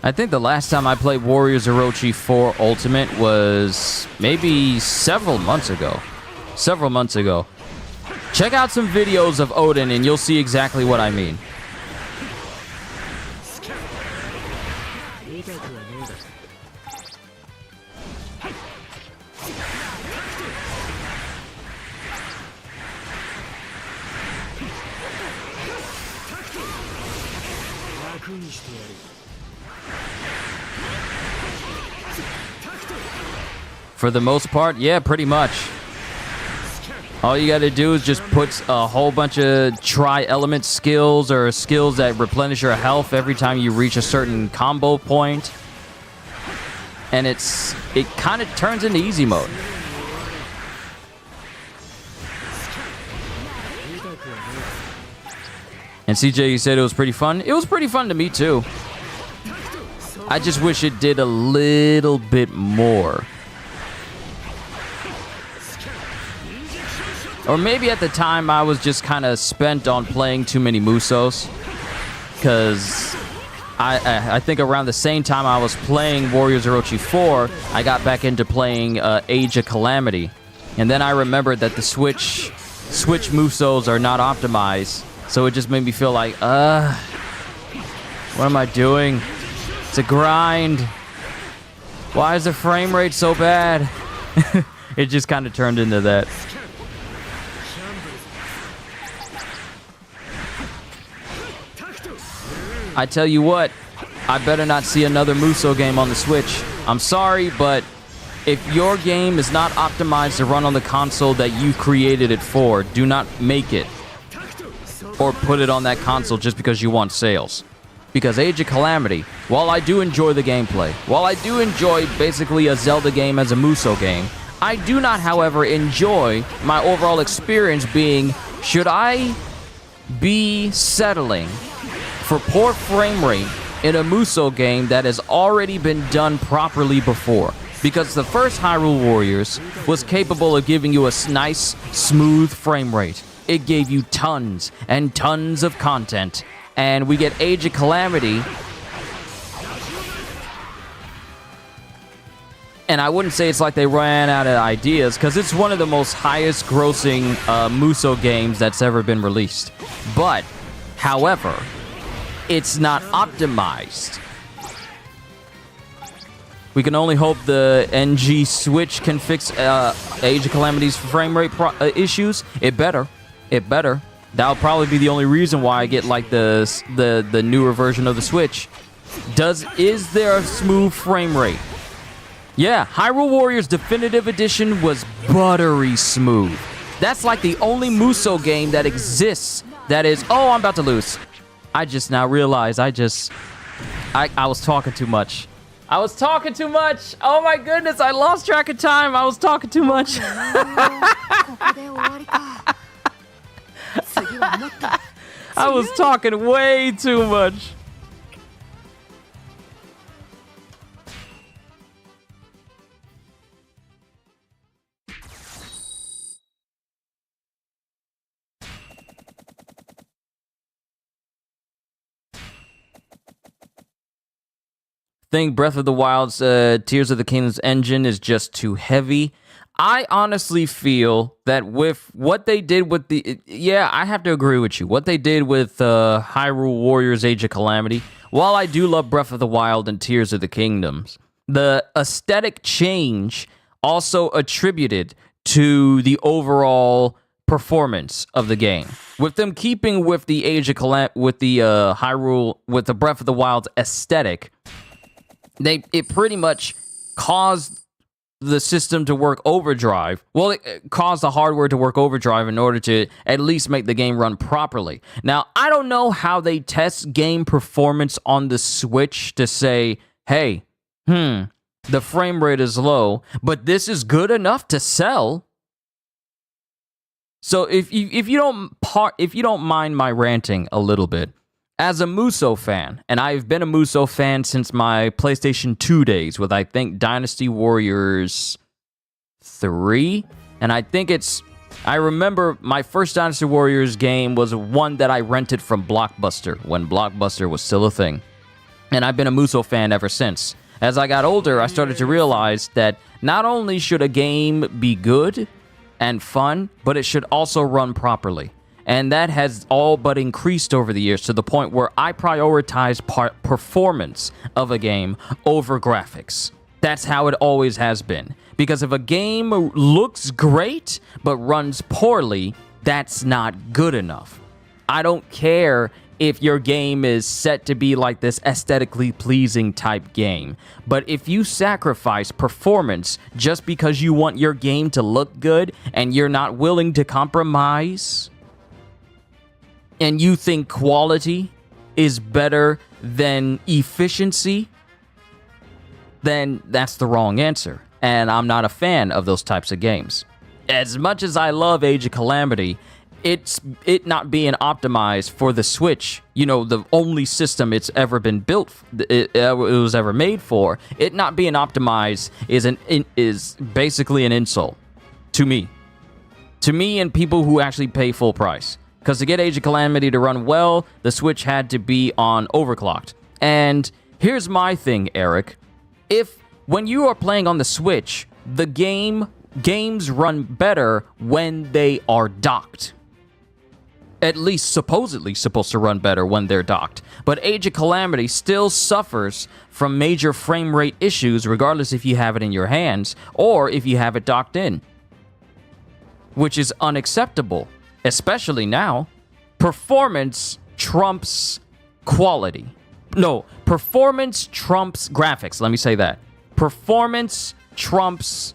I think the last time I played Warriors Orochi 4 Ultimate was maybe several months ago. Check out some videos of Odin and you'll see exactly what I mean. For the most part, yeah, pretty much. All you gotta do is just put a whole bunch of tri-element skills or skills that replenish your health every time you reach a certain combo point. And it kind of turns into easy mode. And CJ, you said it was pretty fun. It was pretty fun to me too. I just wish it did a little bit more. Or maybe at the time I was just kind of spent on playing too many Musos. Because I think around the same time I was playing Warriors Orochi 4, I got back into playing Age of Calamity. And then I remembered that the Switch Musos are not optimized. So it just made me feel like, what am I doing? It's a grind. Why is the frame rate so bad? It just kind of turned into that. I tell you what, I better not see another Muso game on the Switch. I'm sorry, but if your game is not optimized to run on the console that you created it for, do not make it or put it on that console just because you want sales. Because Age of Calamity, while I do enjoy the gameplay, while I do enjoy basically a Zelda game as a Muso game, I do not, however, enjoy my overall experience being, should I be settling for poor frame rate in a Muso game that has already been done properly before? Because the first Hyrule Warriors was capable of giving you a nice, smooth frame rate. It gave you tons and tons of content. And we get Age of Calamity. And I wouldn't say it's like they ran out of ideas, because it's one of the most highest grossing Musou games that's ever been released. But, however, it's not optimized. We can only hope the NG Switch can fix Age of Calamity's frame rate issues. It better. It better. That'll probably be the only reason why I get like the newer version of the Switch. Is there a smooth frame rate? Yeah, Hyrule Warriors Definitive Edition was buttery smooth. That's like the only Musou game that exists that is... Oh, I'm about to lose. I just now realized I was talking too much. I was talking too much. Oh my goodness, I lost track of time. I was talking too much. I was talking way too much. Think Breath of the Wild's Tears of the Kingdom's engine is just too heavy. I honestly feel that with what they did with I have to agree with you. What they did with Hyrule Warriors Age of Calamity, while I do love Breath of the Wild and Tears of the Kingdoms, the aesthetic change also attributed to the overall performance of the game. With them keeping with the with the Hyrule, with the Breath of the Wild's aesthetic, it pretty much caused the system to work overdrive. Well, it caused the hardware to work overdrive in order to at least make the game run properly. Now, I don't know how they test game performance on the Switch to say, hey, the frame rate is low, but this is good enough to sell. So if you don't mind my ranting a little bit, as a Musou fan, and I've been a Musou fan since my PlayStation 2 days with, I think, Dynasty Warriors 3, and I remember my first Dynasty Warriors game was one that I rented from Blockbuster when Blockbuster was still a thing, and I've been a Musou fan ever since. As I got older, I started to realize that not only should a game be good and fun, but it should also run properly. And that has all but increased over the years to the point where I prioritize performance of a game over graphics. That's how it always has been. Because if a game looks great but runs poorly, that's not good enough. I don't care if your game is set to be like this aesthetically pleasing type game. But if you sacrifice performance just because you want your game to look good and you're not willing to compromise, and you think quality is better than efficiency, then that's the wrong answer. And I'm not a fan of those types of games. As much as I love Age of Calamity, it not being optimized for the Switch, the only system it's ever been built, it was ever made for, it not being optimized is basically an insult to me. To me and people who actually pay full price. Because to get Age of Calamity to run well, the Switch had to be on overclocked. And here's my thing, Eric. When you are playing on the Switch, the games run better when they are docked. At least supposedly supposed to run better when they're docked. But Age of Calamity still suffers from major frame rate issues regardless if you have it in your hands or if you have it docked in. Which is unacceptable. Especially now, performance trumps quality. No, performance trumps graphics. Let me say that. Performance trumps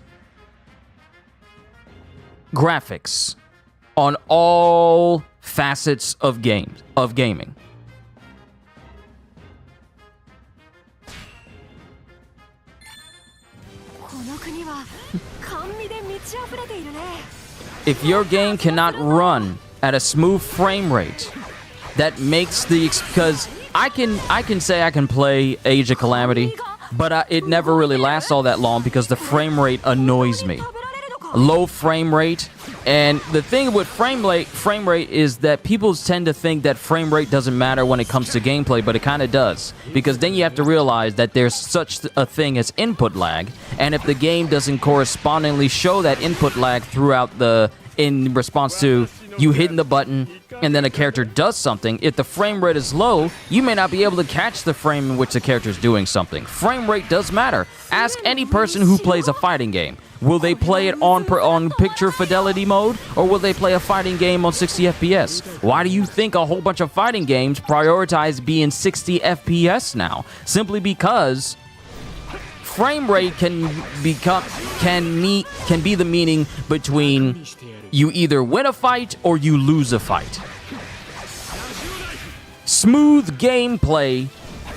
graphics on all facets of gaming. If your game cannot run at a smooth frame rate, that makes because I can say I can play Age of Calamity, but it never really lasts all that long because the frame rate annoys me. Low frame rate. And the thing with frame rate is that people tend to think that frame rate doesn't matter when it comes to gameplay, but it kind of does. Because then you have to realize that there's such a thing as input lag, and if the game doesn't correspondingly show that input lag throughout in response to you hitting the button and then a character does something, if the frame rate is low, you may not be able to catch the frame in which the character is doing something. Frame rate does matter. Ask any person who plays a fighting game. Will they play it on picture fidelity mode, or will they play a fighting game on 60 FPS? Why do you think a whole bunch of fighting games prioritize being 60 FPS now? Simply because frame rate can be the meaning between you either win a fight or you lose a fight. Smooth gameplay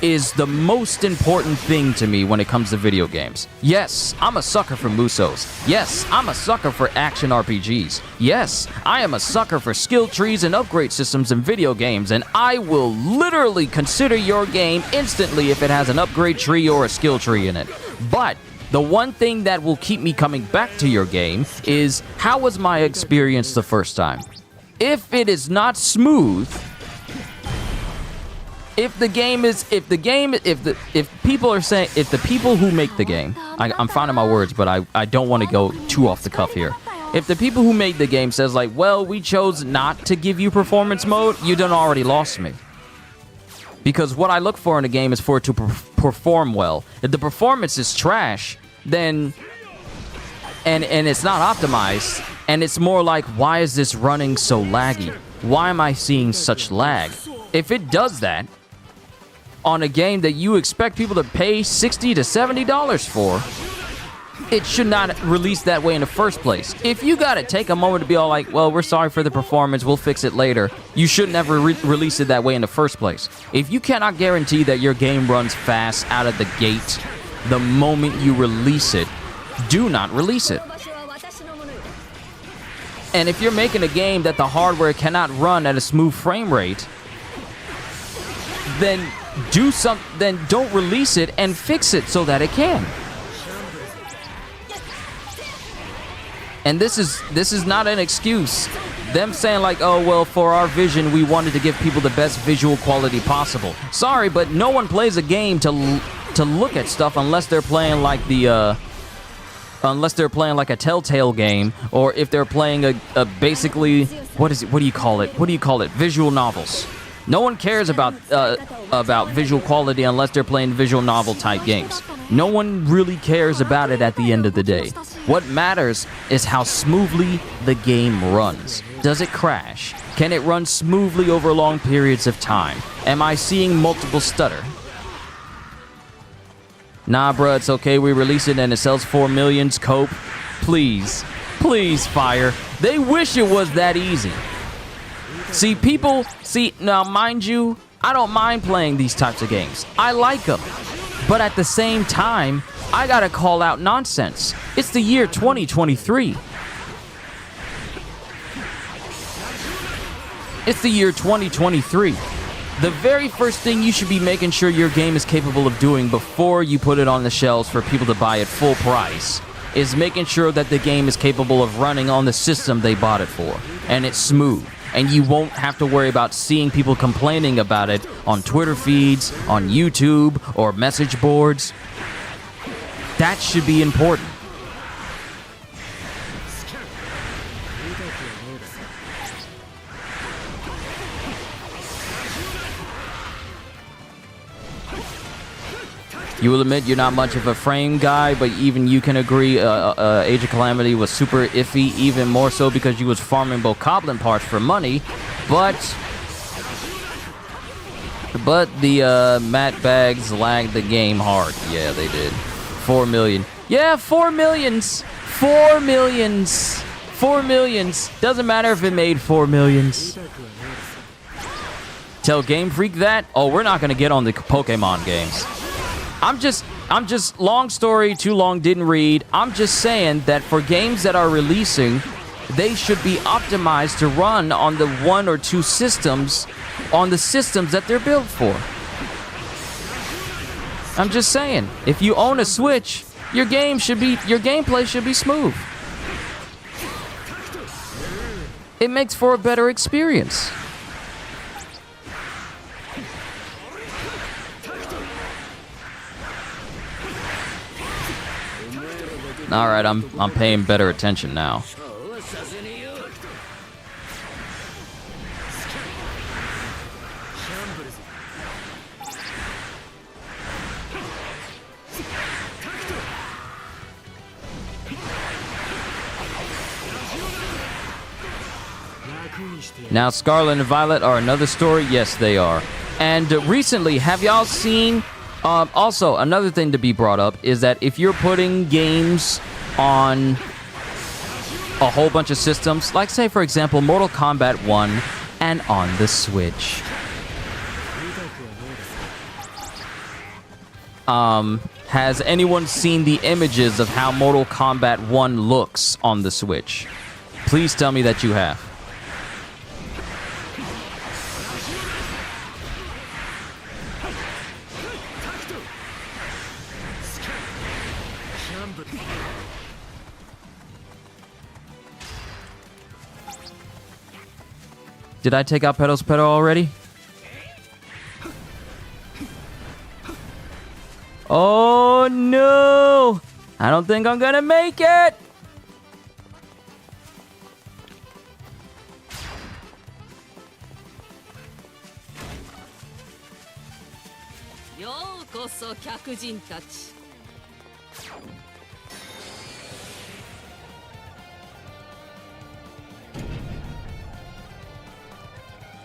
is the most important thing to me when it comes to video games. Yes, I'm a sucker for Musos. Yes, I'm a sucker for action RPGs. Yes, I am a sucker for skill trees and upgrade systems in video games, and I will literally consider your game instantly if it has an upgrade tree or a skill tree in it. But the one thing that will keep me coming back to your game is, how was my experience the first time? If it is not smooth, if the people who make the game, I'm finding my words, but I don't want to go too off the cuff here. If the people who made the game says like, well, we chose not to give you performance mode, you done already lost me. Because what I look for in a game is for it to perform well. If the performance is trash, then and it's not optimized, and it's more like, why is this running so laggy? Why am I seeing such lag? If it does that on a game that you expect people to pay $60 to $70 for, it should not release that way in the first place. If you gotta take a moment to be all like, well, we're sorry for the performance, we'll fix it later, you should never release it that way in the first place. If you cannot guarantee that your game runs fast out of the gate the moment you release it, do not release it. And if you're making a game that the hardware cannot run at a smooth frame rate, then don't release it and fix it so that it can. And this is not an excuse. Them saying like, oh, well, for our vision, we wanted to give people the best visual quality possible. Sorry, but no one plays a game to look at stuff unless they're playing like a Telltale game, or if they're playing a basically, what do you call it? Visual novels. No one cares about visual quality unless they're playing visual novel type games. No one really cares about it at the end of the day. What matters is how smoothly the game runs. Does it crash? Can it run smoothly over long periods of time? Am I seeing multiple stutter? Nah, bruh, it's okay. We release it and it sells 4 million. Cope. Please. Please, Fire. They wish it was that easy. Now, mind you, I don't mind playing these types of games. I like them. But at the same time, I gotta call out nonsense. It's the year 2023. It's the year 2023. The very first thing you should be making sure your game is capable of doing before you put it on the shelves for people to buy at full price is making sure that the game is capable of running on the system they bought it for, and it's smooth. And you won't have to worry about seeing people complaining about it on Twitter feeds, on YouTube, or message boards. That should be important. You will admit you're not much of a frame guy, but even you can agree Age of Calamity was super iffy, even more so because you was farming Bokoblin parts for money. But the Matt Bags lagged the game hard. Yeah, they did. 4 million. Yeah, 4 millions. 4 millions. 4 millions. Doesn't matter if it made 4 millions. Tell Game Freak that? Oh, we're not going to get on the Pokemon games. I'm just, long story, too long, didn't read. I'm just saying that for games that are releasing, they should be optimized to run on the 1 or 2 systems, on the systems that they're built for. I'm just saying, if you own a Switch, your gameplay should be smooth. It makes for a better experience. All right, I'm paying better attention now. Now, Scarlet and Violet are another story. Yes, they are. And recently, have y'all seen... also, another thing to be brought up is that if you're putting games on a whole bunch of systems, like, say, for example, Mortal Kombat 1 and on the Switch. Has anyone seen the images of how Mortal Kombat 1 looks on the Switch? Please tell me that you have. Did I take out Pedal's Pedal already? Oh no! I don't think I'm gonna make it!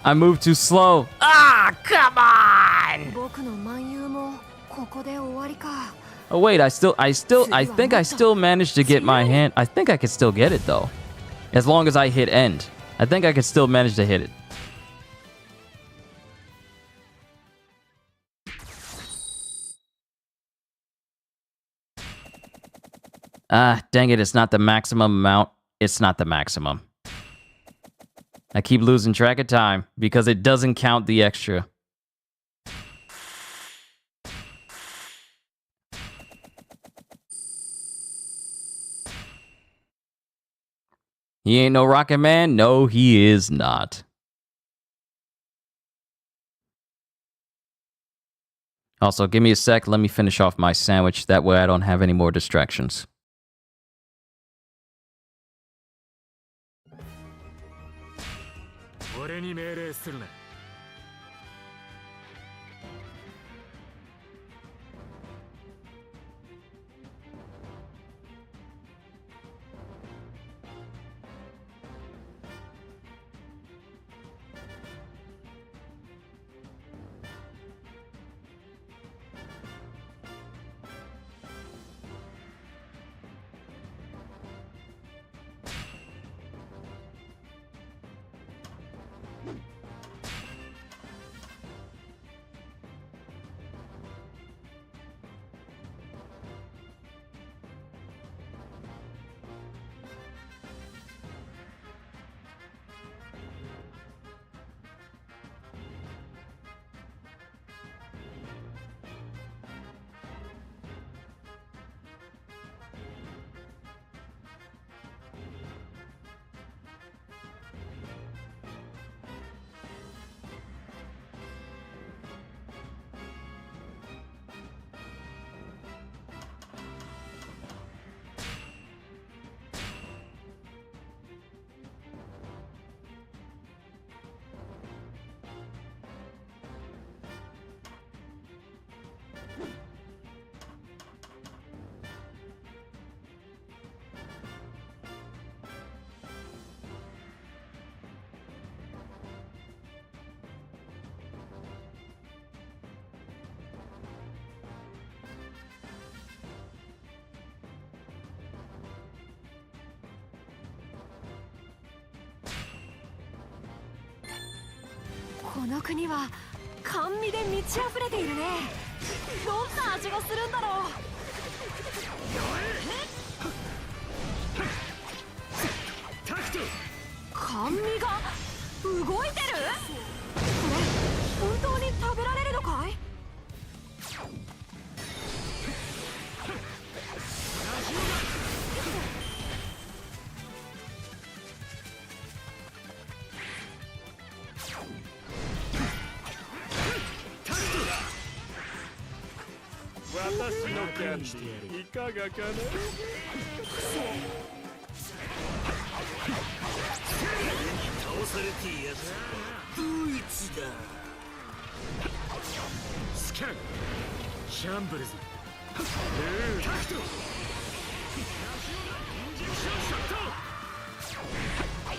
I moved too slow. Ah, come on! Oh wait, I think I still managed to get my hand. I think I could still get it though. As long as I hit end. I think I could still manage to hit it. Ah, dang it, it's not the maximum amount. It's not the maximum. I keep losing track of time because it doesn't count the extra. He ain't no Rocket Man? No, he is not. Also, give me a sec. Let me finish off my sandwich. That way I don't have any more distractions. 私のキャンディーいかがかな。倒されていやつドイツだ。スキャンシャンブルズタクトインジェクションショットラジオナ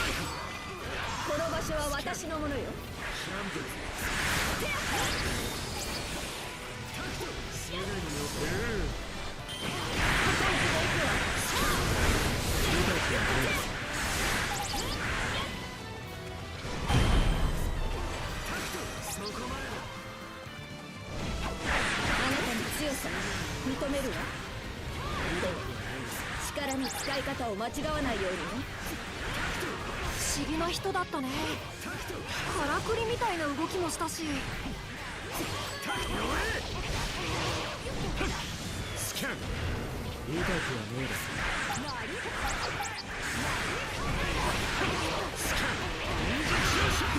イフこの場所は私のものよ。シャンブルズタクトすぐにそこまでだ。あなたの強さ認めるわ。でも力の使い方を間違わないようにね。不思議な人だったね。からくりみたいな動きもしたし。スキャン痛くはねえです。スキャンインジェクションショッ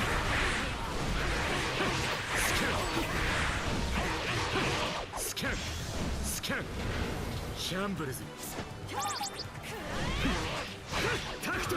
トスキャンスキャンシャンブルズタクト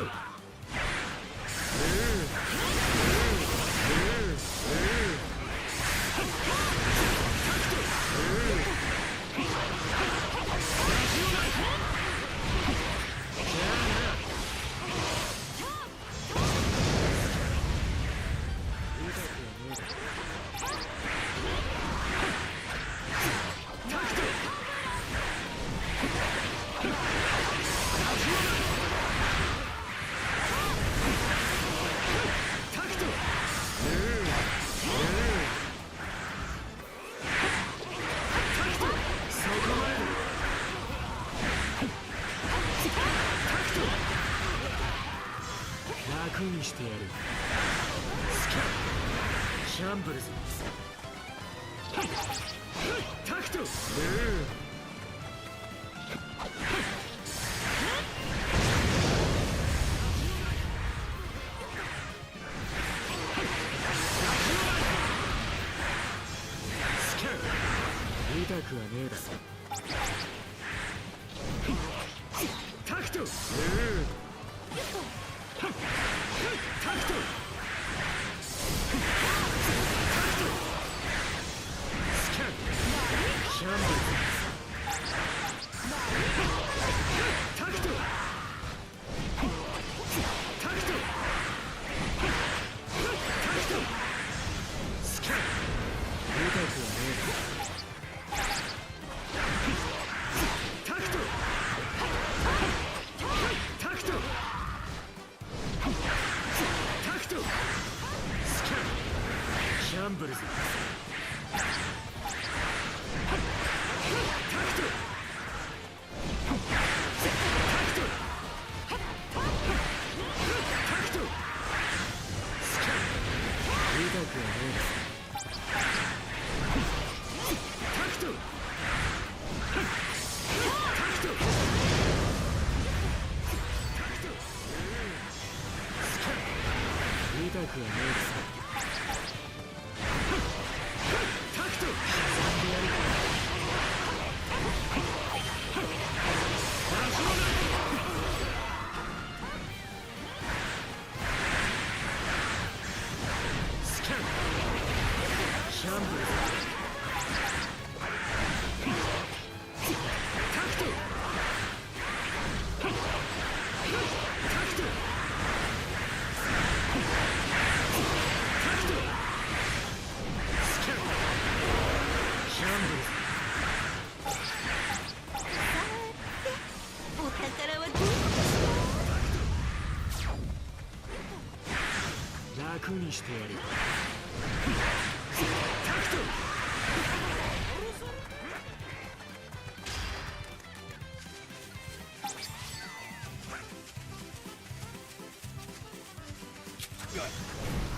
楽にしてやる。スキャンシャンブルズタクトスキャン痛くはねえだろ。タクトタクトスキャンシャンブルタクトタクトスキャン痛くはねえだ。タクトタクトタクトスキャンシャンブルズタクトタクトタクトスキャン痛くはねえです。タクトタクトスキャン痛くはねえです。タクトスキャンシャンブルズタクトタクトタクトスキャンシャンブルズお宝はどこ楽にしてやる。タクト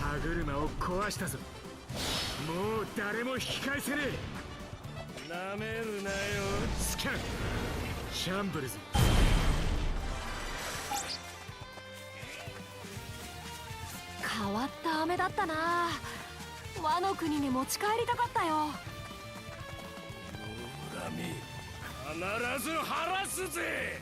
歯車を壊したぞ。もう誰も引き返せねえ。なめるなよ。スキャンシャンブルズ変わった飴だったな。和の国に持ち帰りたかったよ。必ず晴らすぜ。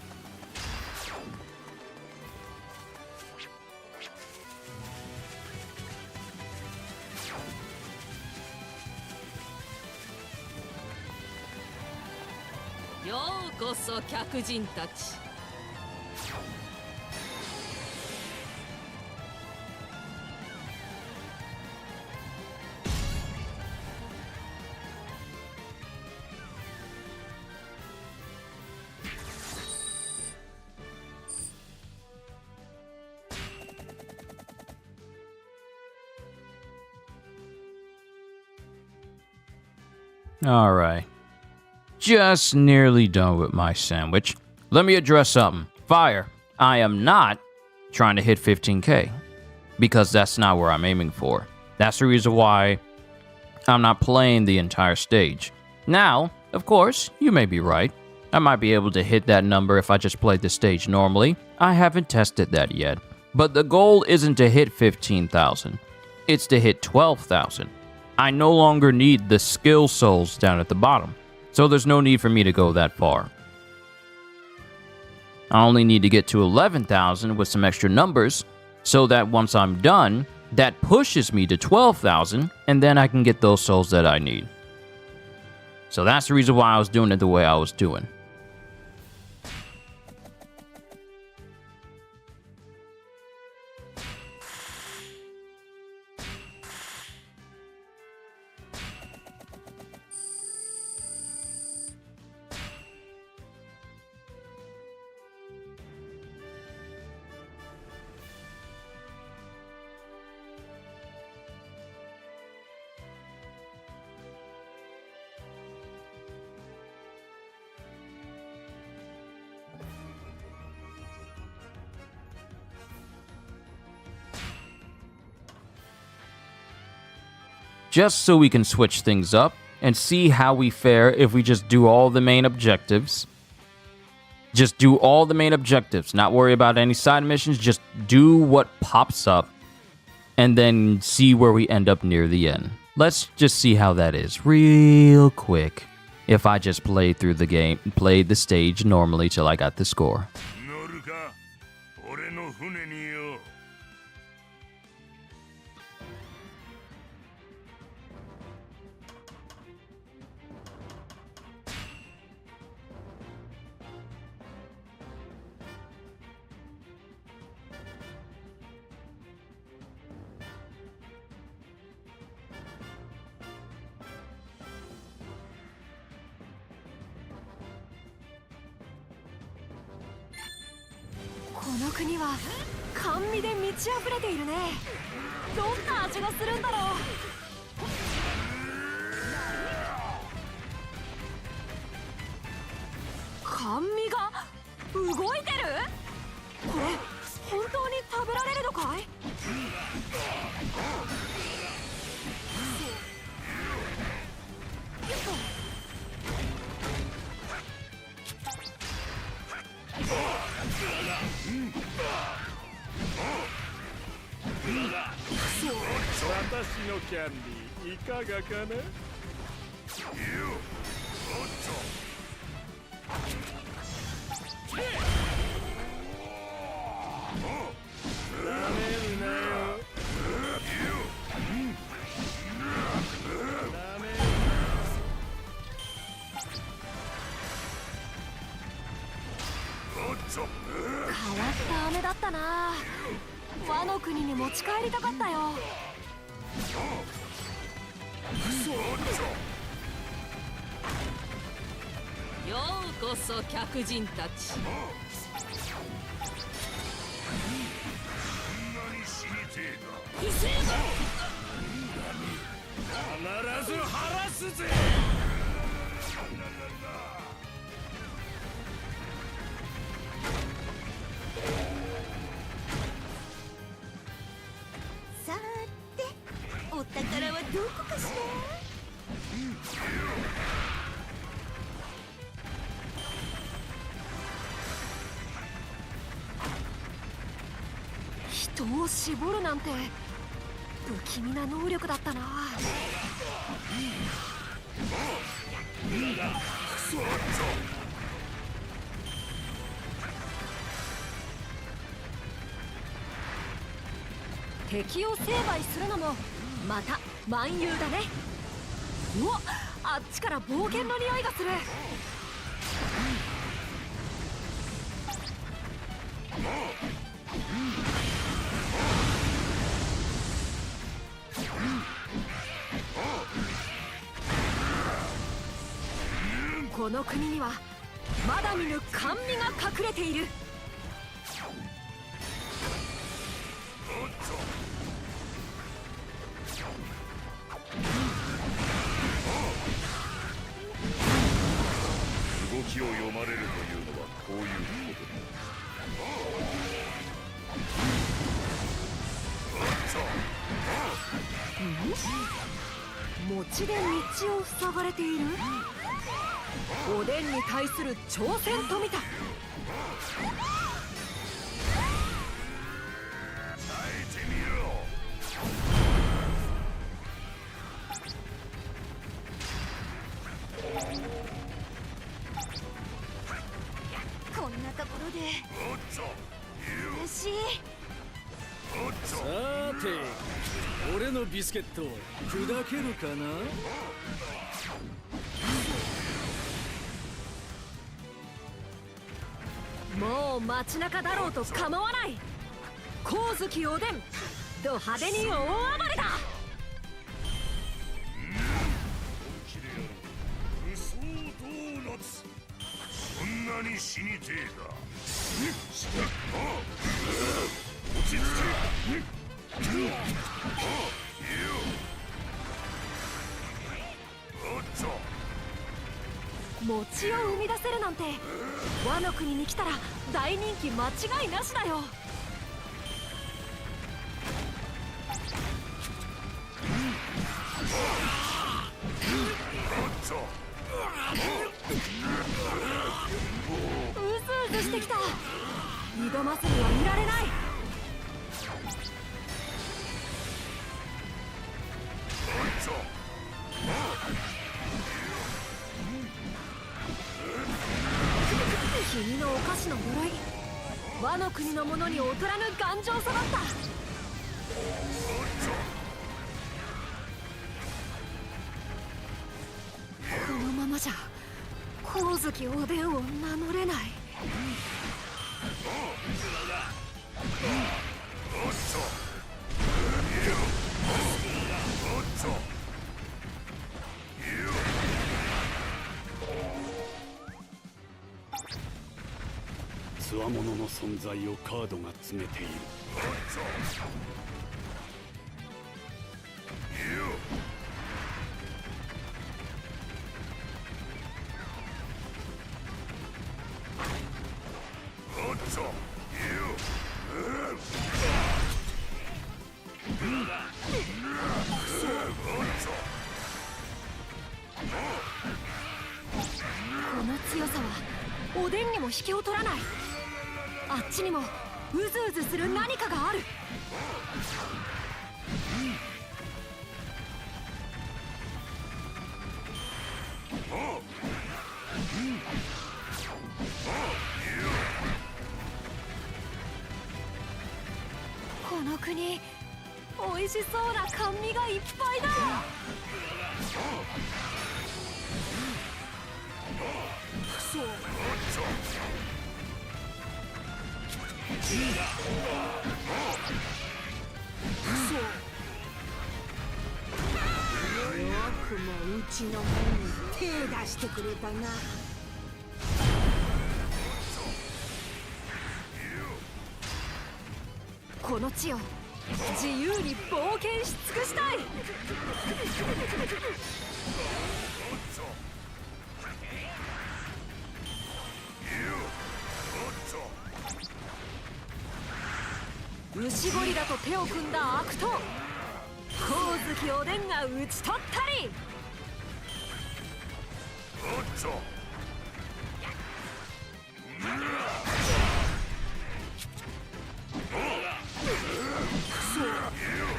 ようこそ客人たち。All right. Just nearly done with my sandwich. Let me address something. Fire. I am not trying to hit 15k because that's not where I'm aiming for. That's the reason why I'm not playing the entire stage. Now, of course, you may be right. I might be able to hit that number if I just played the stage normally. I haven't tested that yet. But the goal isn't to hit 15,000. It's to hit 12,000. I no longer need the skill souls down at the bottom, so there's no need for me to go that far. I only need to get to 11,000 with some extra numbers, so that once I'm done, that pushes me to 12,000, and then I can get those souls that I need. So that's the reason why I was doing it the way I was doing. Just so we can switch things up and see how we fare if we just do all the main objectives. Just do all the main objectives, not worry about any side missions, just do what pops up and then see where we end up near the end. Let's just see how that is real quick. If I just played through the game, played the stage normally till I got the score. 乗るか俺の船によ。この国は甘味で満ち溢れているね。どんな味がするんだろう。甘味が動いてる？これ本当に食べられるのかい？私のキャンディーいかがかな。なめるなよ。なめる変わった飴だったな。和の国に持ち帰りたかったよ。ようこそ客人たち。必ず晴らすぜ。さて、お宝はどこかしら。人を絞るなんて不気味な能力だったな。敵を成敗するのもまた蛮勇だね。うわっ、あっちから冒険の匂いがする。この国にはまだ見ぬ甘味が隠れている。動きを読まれるというのはこういうことだ。餅で道を塞がれている。おでんに対する挑戦と見た。こんなところで嬉しい。さーて、俺のビスケット砕けるかな。もう街中だろうと構わない。光月おでんド派手に大暴れだ。無双ドーナツ、そんなに死にてえか。落ち着け。餅を生み出せるなんて和の国に来たら大人気間違いなしだよ。うずうずしてきた。挑まずにはいられない。君のお菓子の呪い、和の国の者に劣らぬ頑丈さだった。このままじゃ光月おでんを名乗れない。つわものの存在をカードが告げている。この強さはおでんにも引けを取らない。あっちにもうずうずする何かがある。この国美味しそうな甘味がいっぱいだ。よくもうちのもんに手出してくれたな。この地を自由に冒険し尽くしたい。牛ゴリラと手を組んだ悪党光月おでんが討ち取ったり。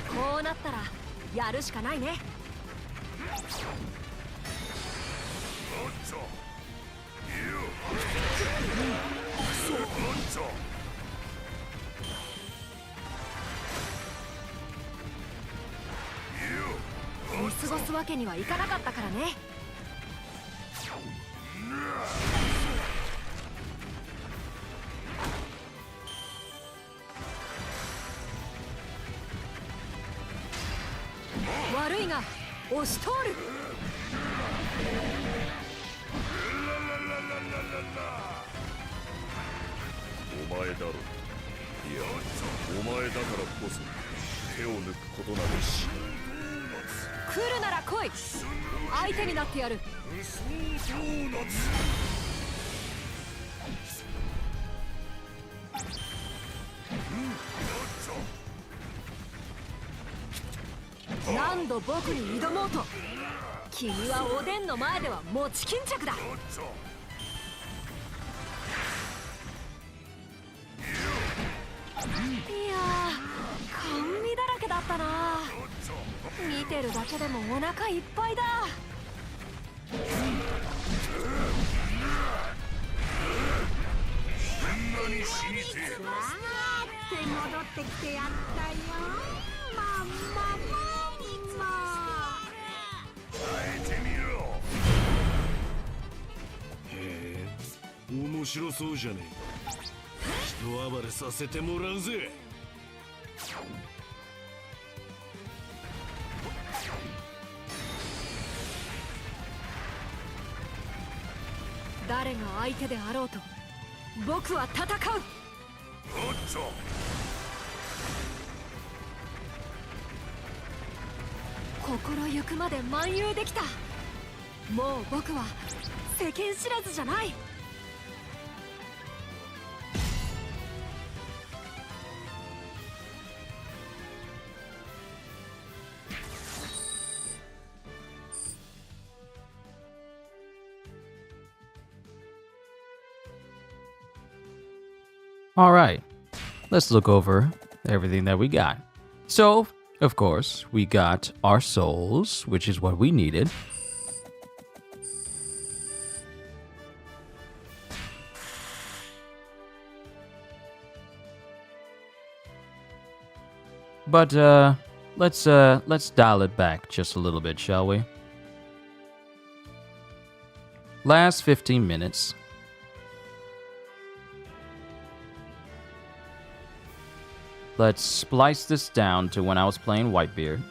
こうなったらやるしかないね。見過ごすわけにはいかなかったからね。悪いが押し通る。お前だろ。いや、お前だからこそ手を抜くことなどしない。来るなら来い。相手になってやる。無双ドーナツ。何度僕に挑もうと君はおでんの前では持ち巾着だ。いやー、甘味だらけだったな。見てるだけでもお腹いっぱいだ。わーって戻ってきてやったよ。まんま耐えてみろ。へえ、面白そうじゃねえか。人暴れさせてもらうぜ。誰が相手であろうと僕は戦う。心ゆくまで漫遊できた。もう僕は世間知らずじゃない。All right, let's look over everything that we got. So, of course, we got our souls, which is what we needed. But let's dial it back just a little bit, shall we? Last 15 minutes. Let's splice this down to when I was playing Whitebeard.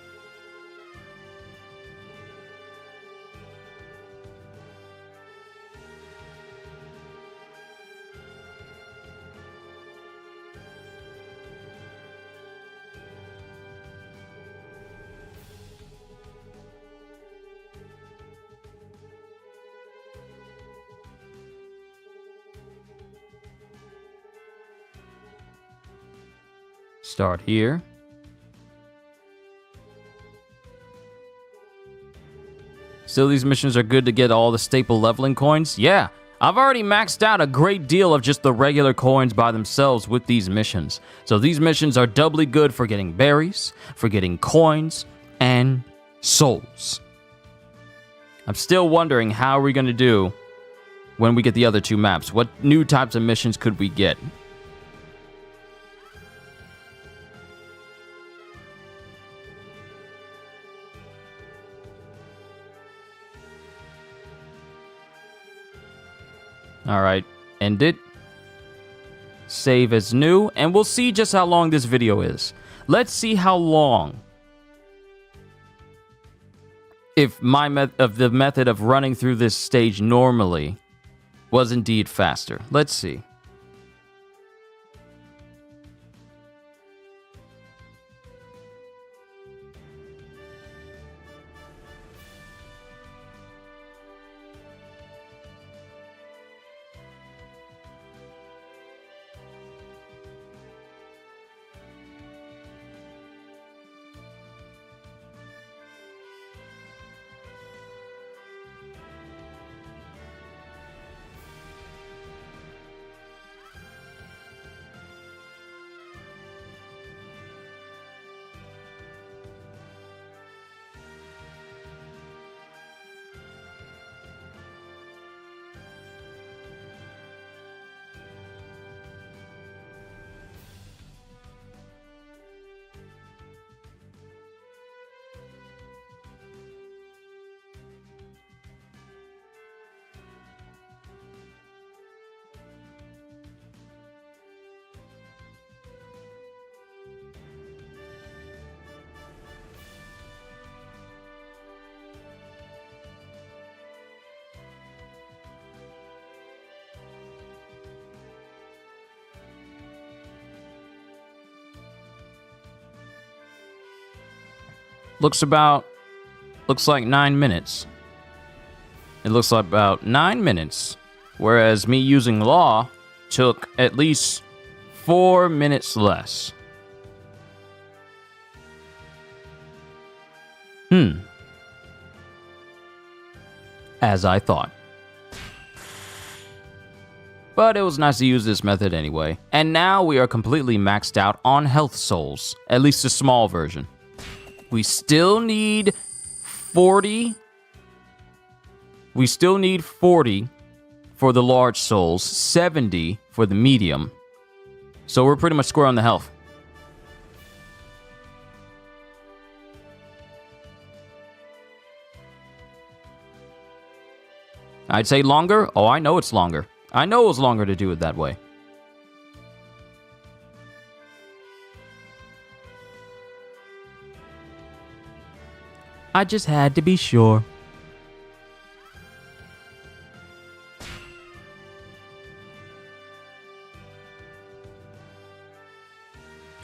Start here. Still, these missions are good to get all the staple leveling coins? Yeah, I've already maxed out a great deal of just the regular coins by themselves with these missions. So these missions are doubly good for getting berries, for getting coins, and souls. I'm still wondering how we're going to do when we get the other two maps. What new types of missions could we get? Alright, end it. Save as new, and we'll see just how long this video is. Let's see how long. If the method of running through this stage normally was indeed faster. Let's see. looks like 9 minutes. It looks like about 9 minutes, whereas me using law took at least 4 minutes less. As I thought. But it was nice to use this method anyway. And now we are completely maxed out on health souls, at least a small version. We still need 40. We still need 40 for the large souls, 70 for the medium. So we're pretty much square on the health. I'd say longer. Oh, I know it's longer. I know it was longer to do it that way. I just had to be sure.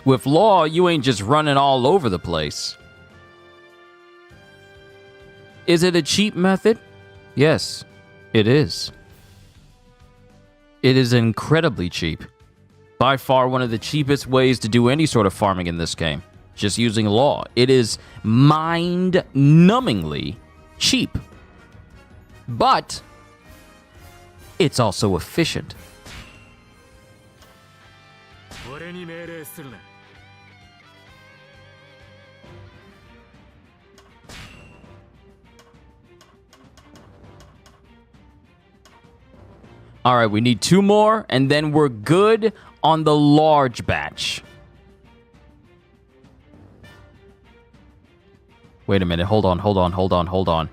With law, you ain't just running all over the place. Is it a cheap method? Yes, it is. It is incredibly cheap. By far one of the cheapest ways to do any sort of farming in this game. Just using law. It is mind-numbingly cheap. But it's also efficient. All right, we need 2 more, and then we're good on the large batch. Wait a minute. Hold on.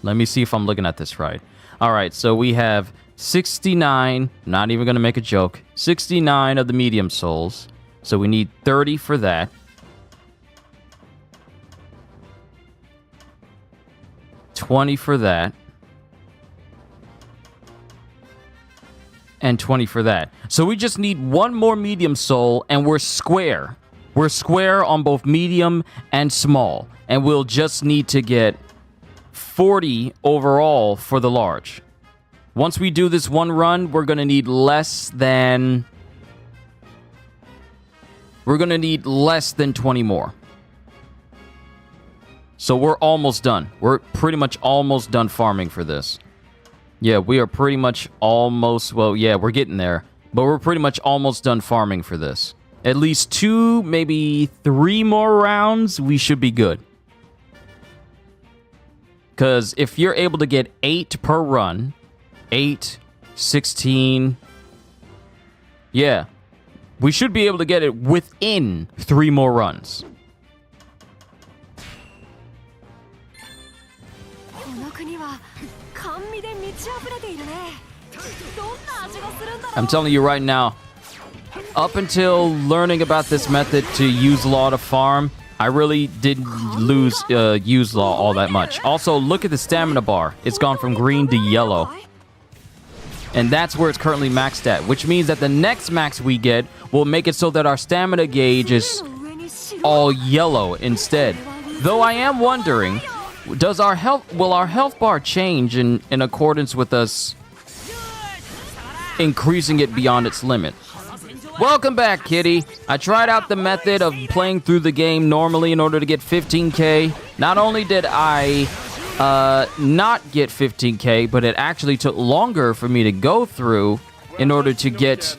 Let me see if I'm looking at this right. All right, so we have 69. Not even going to make a joke. 69 of the medium souls. So we need 30 for that. $20 for that. And 20 for that. So we just need 1 more medium soul, and we're square. We're square on both medium and small. And we'll just need to get 40 overall for the large. Once we do this one run, we're going to need less than 20 more. So we're almost done. We're pretty much almost done farming for this. Yeah, we are pretty much almost... Well, yeah, we're getting there. But we're pretty much almost done farming for this. At least 2, maybe 3 more rounds, we should be good. Because if you're able to get 8 per run... 8, 16... Yeah. We should be able to get it within 3 more runs. I'm telling you right now, up until learning about this method to use law to farm, I really didn't use law all that much. Also, look at the stamina bar. It's gone from green to yellow. And that's where it's currently maxed at, which means that the next max we get will make it so that our stamina gauge is all yellow instead. Though I am wondering, will our health bar change in accordance with us increasing it beyond its limit? Welcome back, kitty. I tried out the method of playing through the game normally in order to get 15k. Not only did I not get 15k, but it actually took longer for me to go through in order to get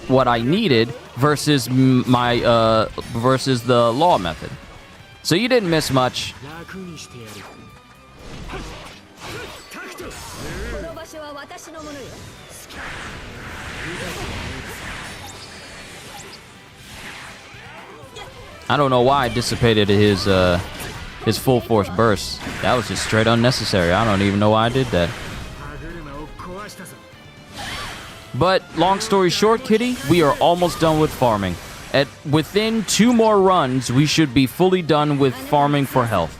what I needed versus versus the law method. So you didn't miss much. I don't know why I dissipated his full force burst. That was just straight unnecessary. I don't even know why I did that. But long story short, kitty, we are almost done with farming. Within 2 more runs, we should be fully done with farming for health.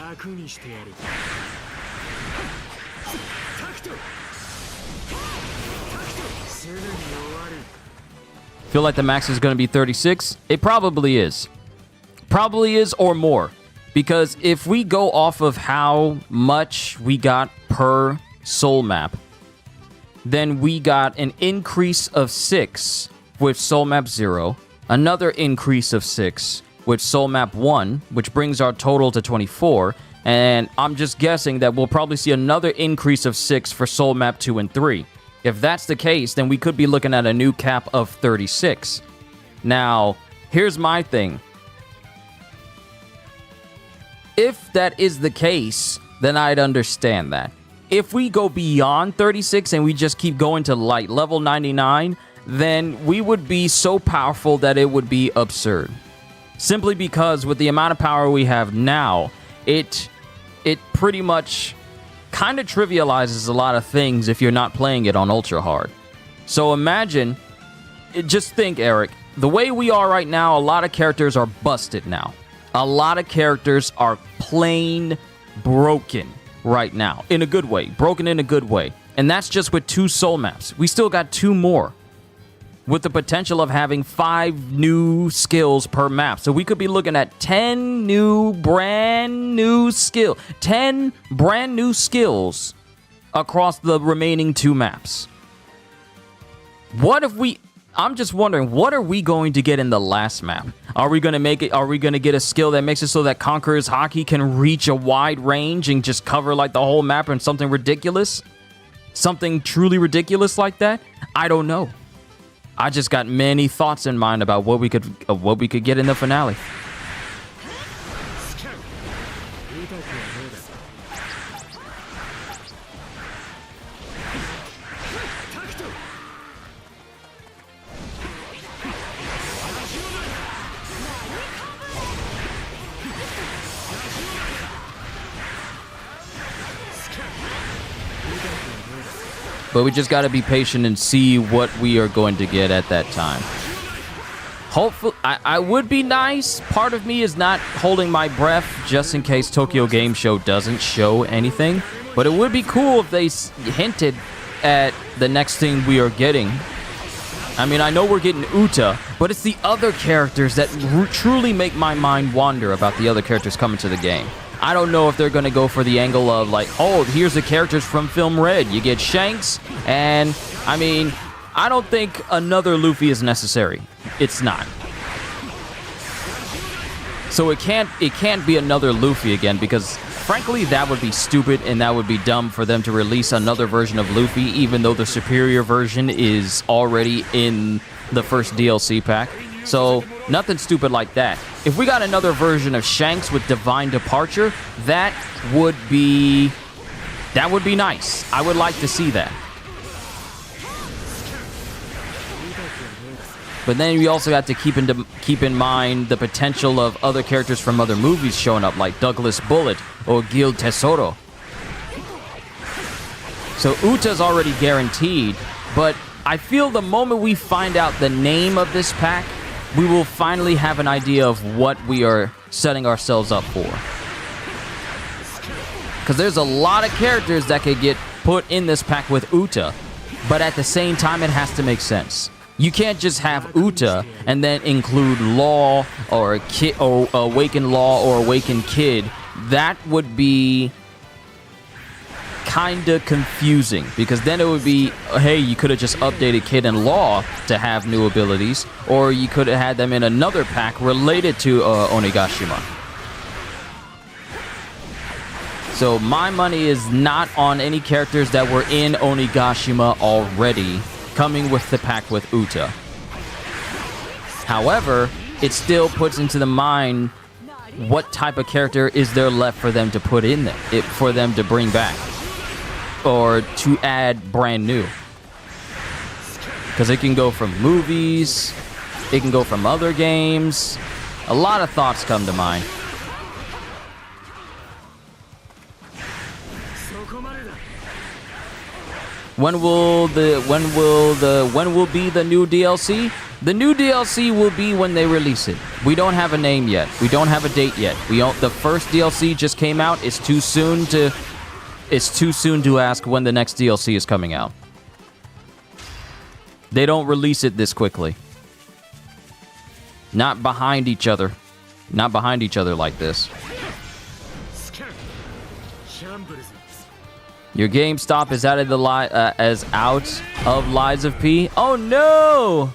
楽にしてやる。タクト。すぐに終わる。 Feel like the max is going to be 36? It probably is. Probably is or more. Because if we go off of how much we got per soul map, then we got an increase of 6 with soul map 0, another increase of 6 with soul map 1, which brings our total to 24, and I'm just guessing that we'll probably see another increase of 6 for soul map 2 and 3. If that's the case, then we could be looking at a new cap of 36. Now, here's my thing. If that is the case, then I'd understand that. If we go beyond 36 and we just keep going to like level 99, then we would be so powerful that it would be absurd. Simply because with the amount of power we have now, it pretty much kind of trivializes a lot of things if you're not playing it on ultra hard. So imagine, just think, Eric, the way we are right now, a lot of characters are busted now. A lot of characters are plain broken right now, in a good way, broken in a good way. And that's just with 2 soul maps. We still got 2 more, with the potential of having 5 new skills per map. So we could be looking at 10 brand new skills across the remaining 2 maps. I'm just wondering, what are we going to get in the last map? Are we going to get a skill that makes it so that Conqueror's Hockey can reach a wide range and just cover like the whole map and something ridiculous? Something truly ridiculous like that? I don't know. I just got many thoughts in mind about what we could get in the finale. But we just got to be patient and see what we are going to get at that time. Hopefully, I would be nice. Part of me is not holding my breath just in case Tokyo Game Show doesn't show anything. But it would be cool if they hinted at the next thing we are getting. I mean, I know we're getting Uta, but it's the other characters that truly make my mind wander about the other characters coming to the game. I don't know if they're going to go for the angle of like, oh, here's the characters from Film Red. You get Shanks, and I mean, I don't think another Luffy is necessary. It's not. So it can't be another Luffy again, because frankly, that would be stupid and that would be dumb for them to release another version of Luffy, even though the superior version is already in the first DLC pack. So nothing stupid like that. If we got another version of Shanks with Divine Departure, that would be nice. I would like to see that. But then we also have to keep in mind the potential of other characters from other movies showing up, like Douglas Bullet or Gil Tesoro. So Uta's already guaranteed, but I feel the moment we find out the name of this pack, we will finally have an idea of what we are setting ourselves up for. Because there's a lot of characters that could get put in this pack with Uta, but at the same time, it has to make sense. You can't just have Uta and then include Law or Kid or Awakened Law or Awakened Kid. That would be kind of confusing, because then it would be, hey, you could have just updated Kid and Law to have new abilities, or you could have had them in another pack related to Onigashima. So my money is not on any characters that were in Onigashima already coming with the pack with Uta. However, it still puts into the mind what type of character is there left for them to put in there, for them to bring back, or to add brand new. Because it can go from movies, it can go from other games. A lot of thoughts come to mind. When will be the new DLC? The new DLC will be when they release it. We don't have a name yet. We don't have a date yet. The first DLC just came out. It's too soon to ask when the next DLC is coming out. They don't release it this quickly. Not behind each other. Not behind each other like this. Your GameStop is out of the Lies of P. Oh no!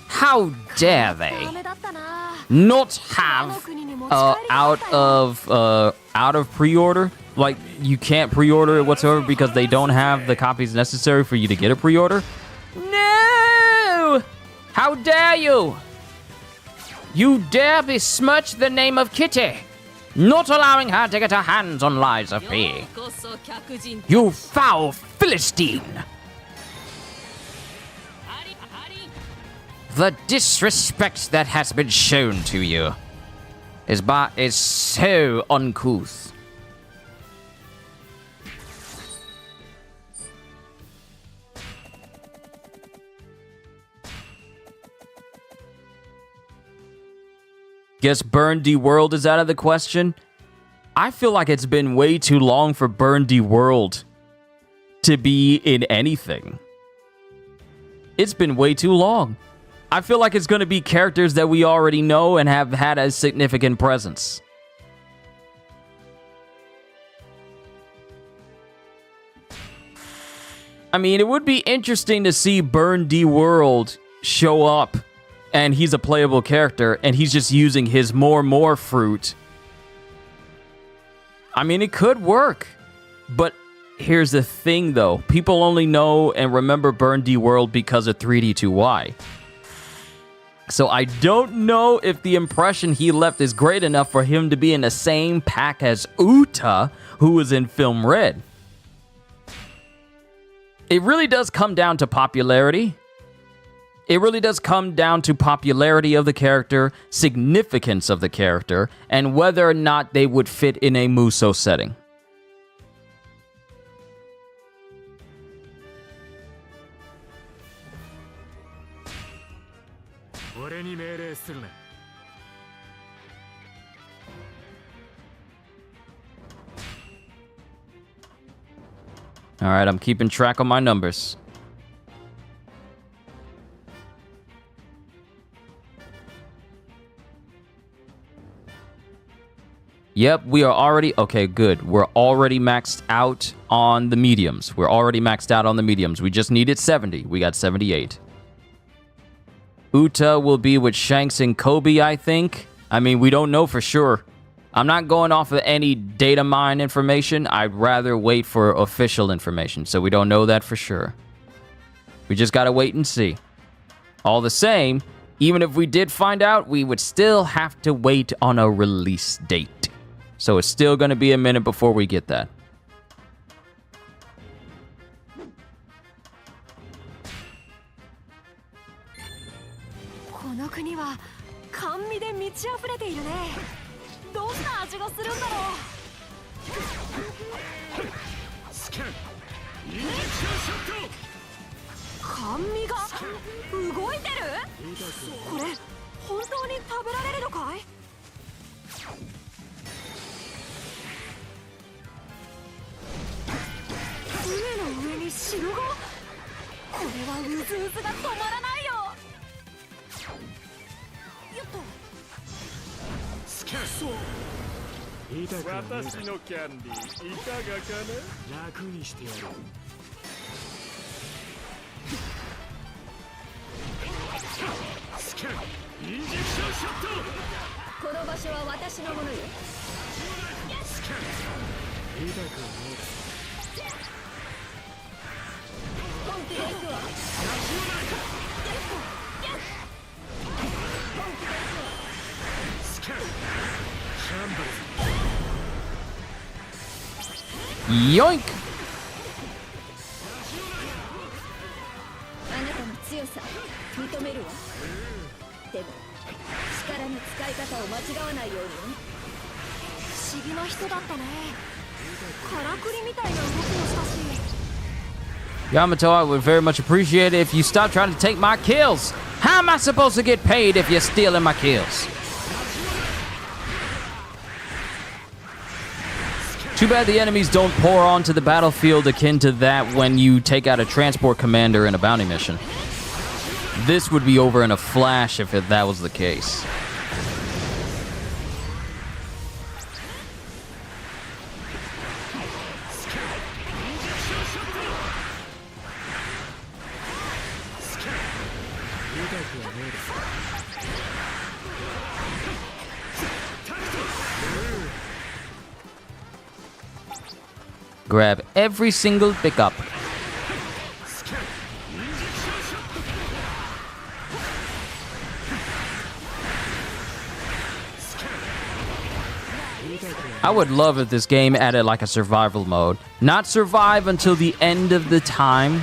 How dare they not have out of pre-order? Like, you can't pre-order it whatsoever because they don't have the copies necessary for you to get a pre-order? No! How dare you! You dare besmirch the name of Kitty, not allowing her to get her hands on Lies of P. You foul Philistine! The disrespect that has been shown to you is so uncouth. Guess Burn D World is out of the question? I feel like it's been way too long for Burn D World to be in anything. It's been way too long. I feel like it's going to be characters that we already know and have had a significant presence. I mean, it would be interesting to see Burn D World show up and he's a playable character and he's just using his more fruit. I mean, it could work. But here's the thing, though. People only know and remember Burn D World because of 3D2Y. So I don't know if the impression he left is great enough for him to be in the same pack as Uta, who was in Film Red. It really does come down to popularity. It really does come down to popularity of the character, significance of the character, and whether or not they would fit in a Muso setting. All right, I'm keeping track of my numbers. Yep, we are already... Okay, good. We're already maxed out on the mediums. We're already maxed out on the mediums. We just needed 70. We got 78. Uta will be with Shanks and Kobe, I think. I mean, we don't know for sure. I'm not going off of any data mine information. I'd rather wait for official information, so we don't know that for sure. We just gotta wait and see. All the same, even if we did find out, we would still have to wait on a release date. So it's still gonna be a minute before we get that. Yoink! あなたの強さ認めるわ。でも力の使い方を間違わないようにね。不思議な人だったね。からくりみたいな動きもしたし。Yamato, I would very much appreciate it if you stop trying to take my kills. How am I supposed to get paid if you're stealing my kills? Too bad the enemies don't pour onto the battlefield akin to that when you take out a transport commander in a bounty mission. This would be over in a flash if that was the case. Grab every single pickup. I would love if this game added like a survival mode. Not survive until the end of the time.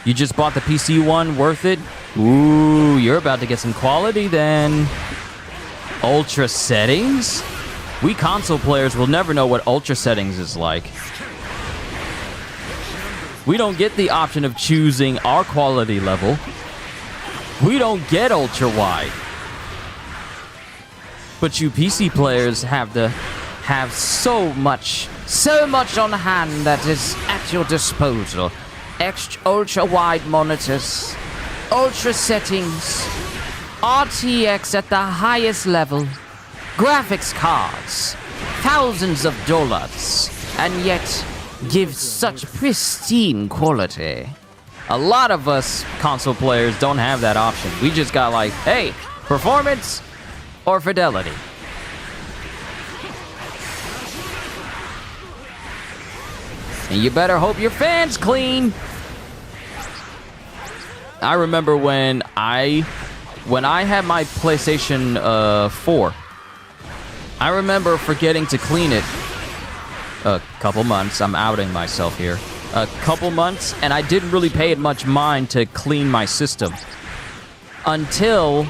You just bought the PC one, worth it? Ooh, you're about to get some quality then. Ultra settings? We console players will never know what ultra settings is like. We don't get the option of choosing our quality level. We don't get ultra wide. But you PC players have to have so much on hand that is at your disposal. Ultra wide monitors, ultra settings, RTX at the highest level, graphics cards, thousands of dollars, and yet give such pristine quality. A lot of us console players don't have that option. We just got like, hey, performance or fidelity. And you better hope your fan's clean. I remember when I had my PlayStation 4, I remember forgetting to clean it a couple months. I'm outing myself here. A couple months, and I didn't really pay it much mind to clean my system until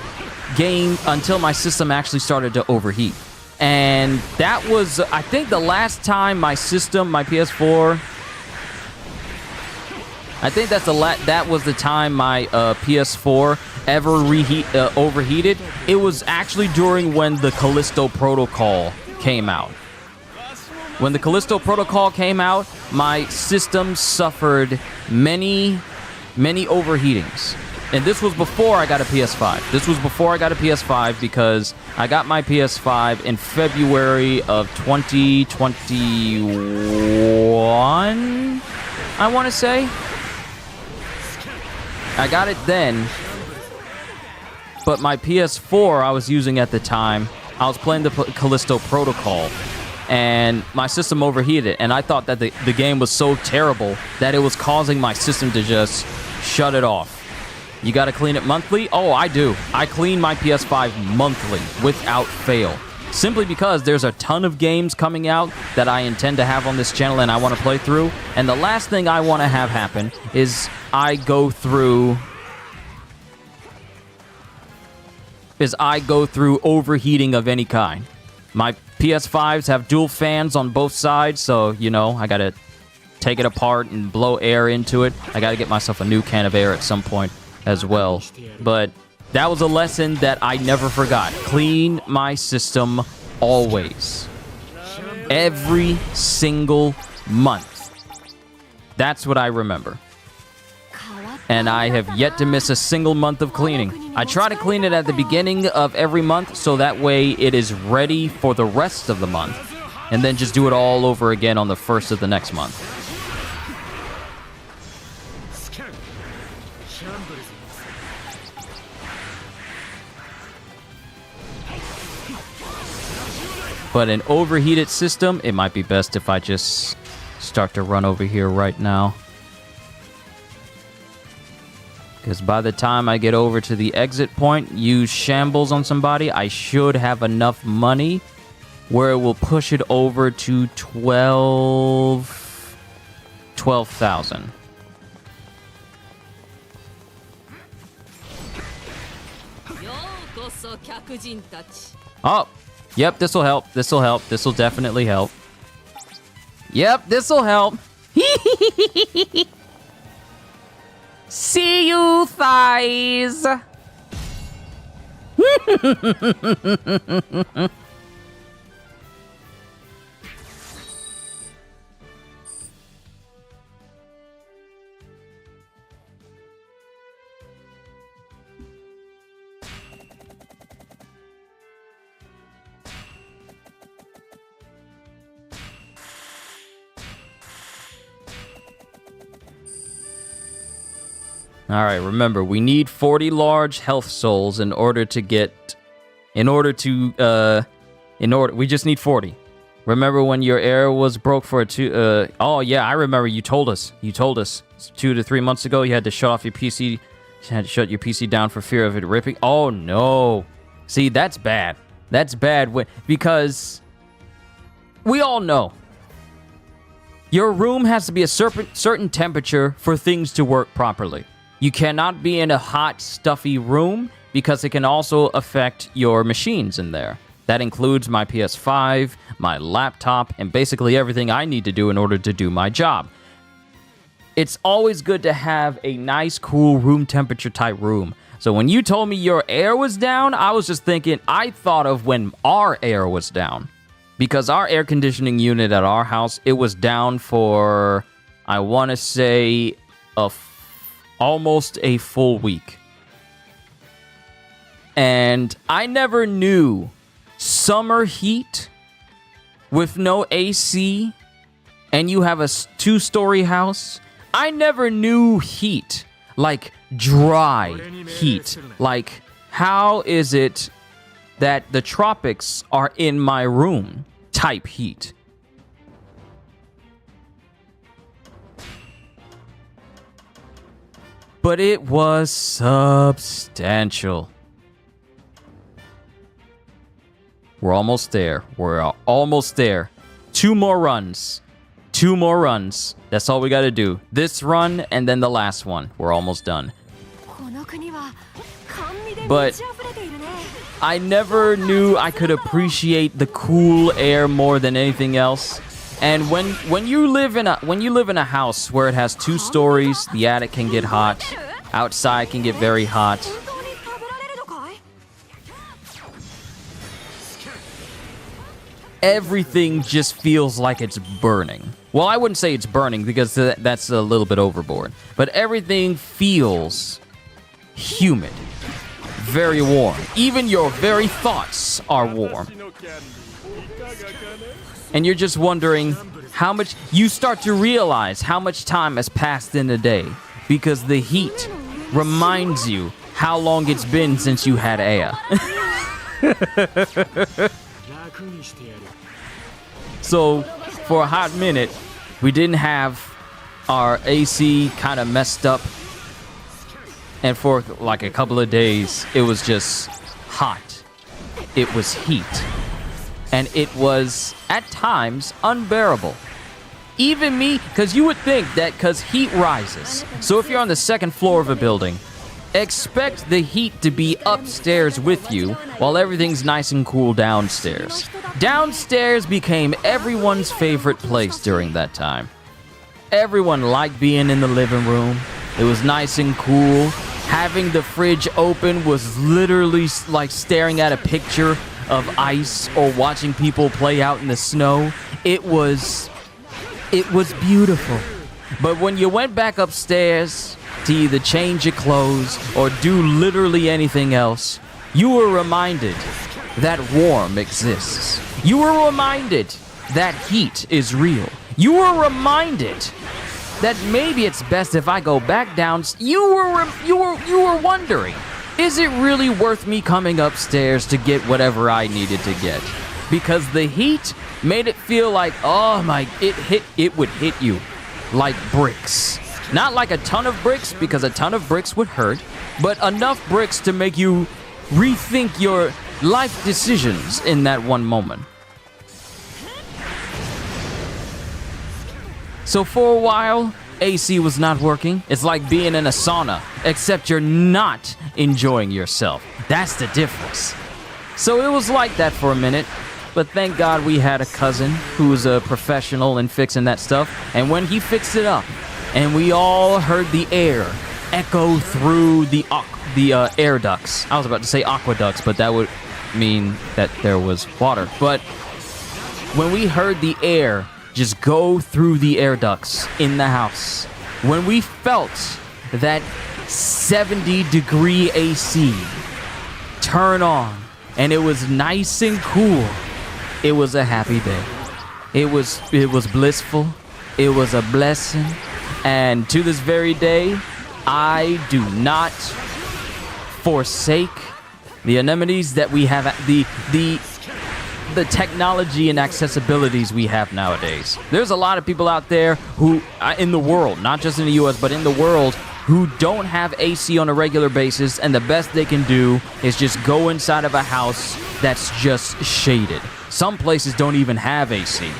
my system actually started to overheat. And that was, I think, the last time my PS4, I think that was the time my PS4 ever overheated. It was actually during when the Callisto Protocol came out. When the Callisto Protocol came out, my system suffered many overheatings. And this was before I got a PS5. This was before I got a PS5 because I got my PS5 in February of 2021, I want to say. I got it then, but my PS4 I was using at the time, I was playing the Callisto Protocol, and my system overheated, and I thought that the game was so terrible that it was causing my system to just shut it off. You gotta clean it monthly? Oh, I do. I clean my PS5 monthly, without fail. Simply because there's a ton of games coming out that I intend to have on this channel and I want to play through. And the last thing I want to have happen is I go through overheating of any kind. My PS5s have dual fans on both sides, so, you know, I gotta take it apart and blow air into it. I gotta get myself a new can of air at some point as well. But that was a lesson that I never forgot. Clean my system always. Every single month. That's what I remember. And I have yet to miss a single month of cleaning. I try to clean it at the beginning of every month so that way it is ready for the rest of the month. And then just do it all over again on the first of the next month. But an overheated system, it might be best if I just start to run over here right now. Because by the time I get over to the exit point, use shambles on somebody, I should have enough money where it will push it over to 12,000. Oh, yep, this will help. This will help. This will definitely help. Yep, this will help. See you, thighs. All right, remember, we need 40 large health souls we just need 40. Remember when your air was broke for oh yeah, I remember you told us. It's 2 to 3 months ago you had to shut off your PC. You had to shut your PC down for fear of it ripping. Oh no. See, that's bad. That's bad because we all know your room has to be a certain temperature for things to work properly. You cannot be in a hot, stuffy room because it can also affect your machines in there. That includes my PS5, my laptop, and basically everything I need to do in order to do my job. It's always good to have a nice, cool, room temperature type room. So when you told me your air was down, I was just thinking, I thought of when our air was down. Because our air conditioning unit at our house, it was down for, I want to say, almost a full week. And I never knew summer heat with no AC and you have a 2-story house. I never knew heat, like dry heat. Like, how is it that the tropics are in my room type heat? But it was substantial. We're almost there. We're almost there. 2 more runs. 2 more runs. That's all we gotta do. This run and then the last one. We're almost done. But I never knew I could appreciate the cool air more than anything else. And when you live in a house where it has 2 stories, the attic can get hot, outside can get very hot. Everything just feels like it's burning. Well, I wouldn't say it's burning because that's a little bit overboard. But everything feels humid, very warm. Even your very thoughts are warm. And you're just wondering how much... You start to realize how much time has passed in a day because the heat reminds you how long it's been since you had air. So, for a hot minute, we didn't have our AC kind of messed up. And for like a couple of days, it was just hot. It was heat. And it was, at times, unbearable. Even me, because you would think that because heat rises. So if you're on the 2nd floor of a building, expect the heat to be upstairs with you while everything's nice and cool downstairs. Downstairs became everyone's favorite place during that time. Everyone liked being in the living room. It was nice and cool. Having the fridge open was literally like staring at a picture of ice or watching people play out in the snow. It was beautiful. But when you went back upstairs to either change your clothes or do literally anything else, you were reminded that warmth exists. You were reminded that heat is real. You were reminded that maybe it's best if I go back down. You were wondering, is it really worth me coming upstairs to get whatever I needed to get? Because the heat made it feel like, it would hit you like bricks. Not like a ton of bricks, because a ton of bricks would hurt, but enough bricks to make you rethink your life decisions in that one moment. So for a while, AC was not working. It's like being in a sauna, except you're not enjoying yourself. That's the difference. So it was like that for a minute. But thank God we had a cousin who was a professional in fixing that stuff. And when he fixed it up, and we all heard the air echo through the air ducts. I was about to say aqueducts, but that would mean that there was water. But when we heard the air just go through the air ducts in the house, when we felt that 70-degree AC turn on, and it was nice and cool, it was a happy day. It was blissful. It was a blessing. And to this very day, I do not forsake the amenities that we have, the technology and accessibilities we have nowadays. There's a lot of people out there who, in the world, not just in the US, but in the world, who don't have AC on a regular basis, and the best they can do is just go inside of a house that's just shaded. Some places don't even have AC.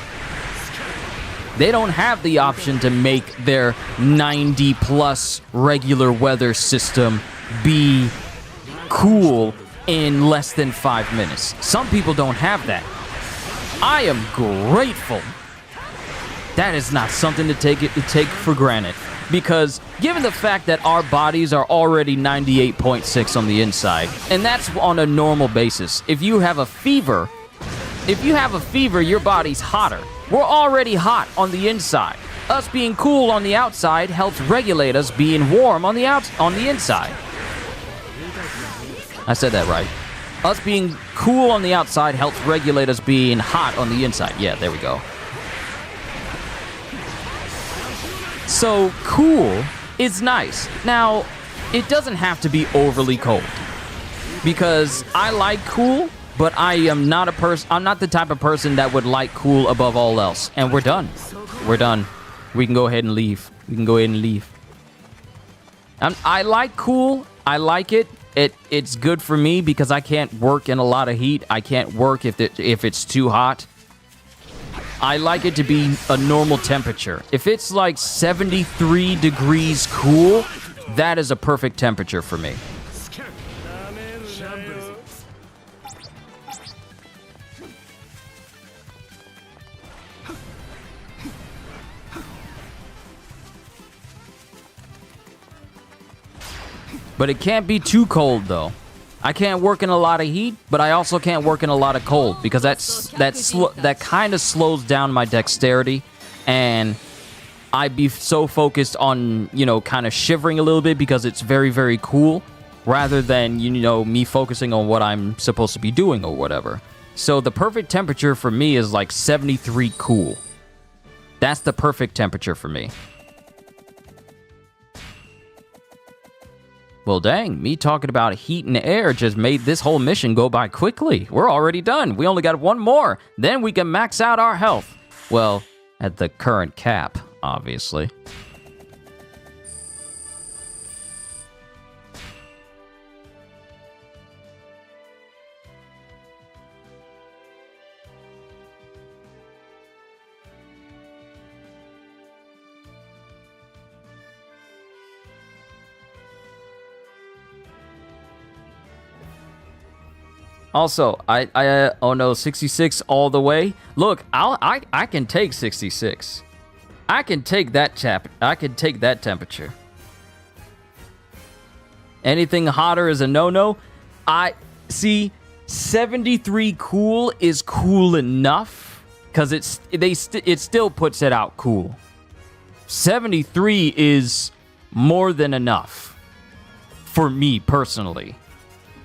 They don't have the option to make their 90-plus regular weather system be cool in less than 5 minutes. Some people don't have that. I am grateful. That is not something to take for granted. Because given the fact that our bodies are already 98.6 on the inside, and that's on a normal basis. If you have a fever, your body's hotter. We're already hot on the inside. Us being cool on the outside helps regulate us being warm on the inside. I said that right. Us being cool on the outside helps regulate us being hot on the inside. Yeah, there we go. So, cool is nice. Now, it doesn't have to be overly cold. Because I like cool, but I am not I'm not the type of person that would like cool above all else. And we're done. We're done. We can go ahead and leave. I like cool. I like it. It's good for me because I can't work in a lot of heat. I can't work if it's too hot. I like it to be a normal temperature. If it's like 73 degrees cool, that is a perfect temperature for me. But it can't be too cold, though. I can't work in a lot of heat, but I also can't work in a lot of cold because that kind of slows down my dexterity, and I'd be so focused on, kind of shivering a little bit because it's very, very cool, rather than, me focusing on what I'm supposed to be doing or whatever. So the perfect temperature for me is like 73 cool. That's the perfect temperature for me. Well, dang, me talking about heat and air just made this whole mission go by quickly. We're already done. We only got one more. Then we can max out our health. Well, at the current cap, obviously. Also, oh no, 66 all the way. Look, I can take 66. I can take that temperature. Anything hotter is a no-no. I see 73 cool is cool enough because it still puts it out cool. 73 is more than enough for me personally.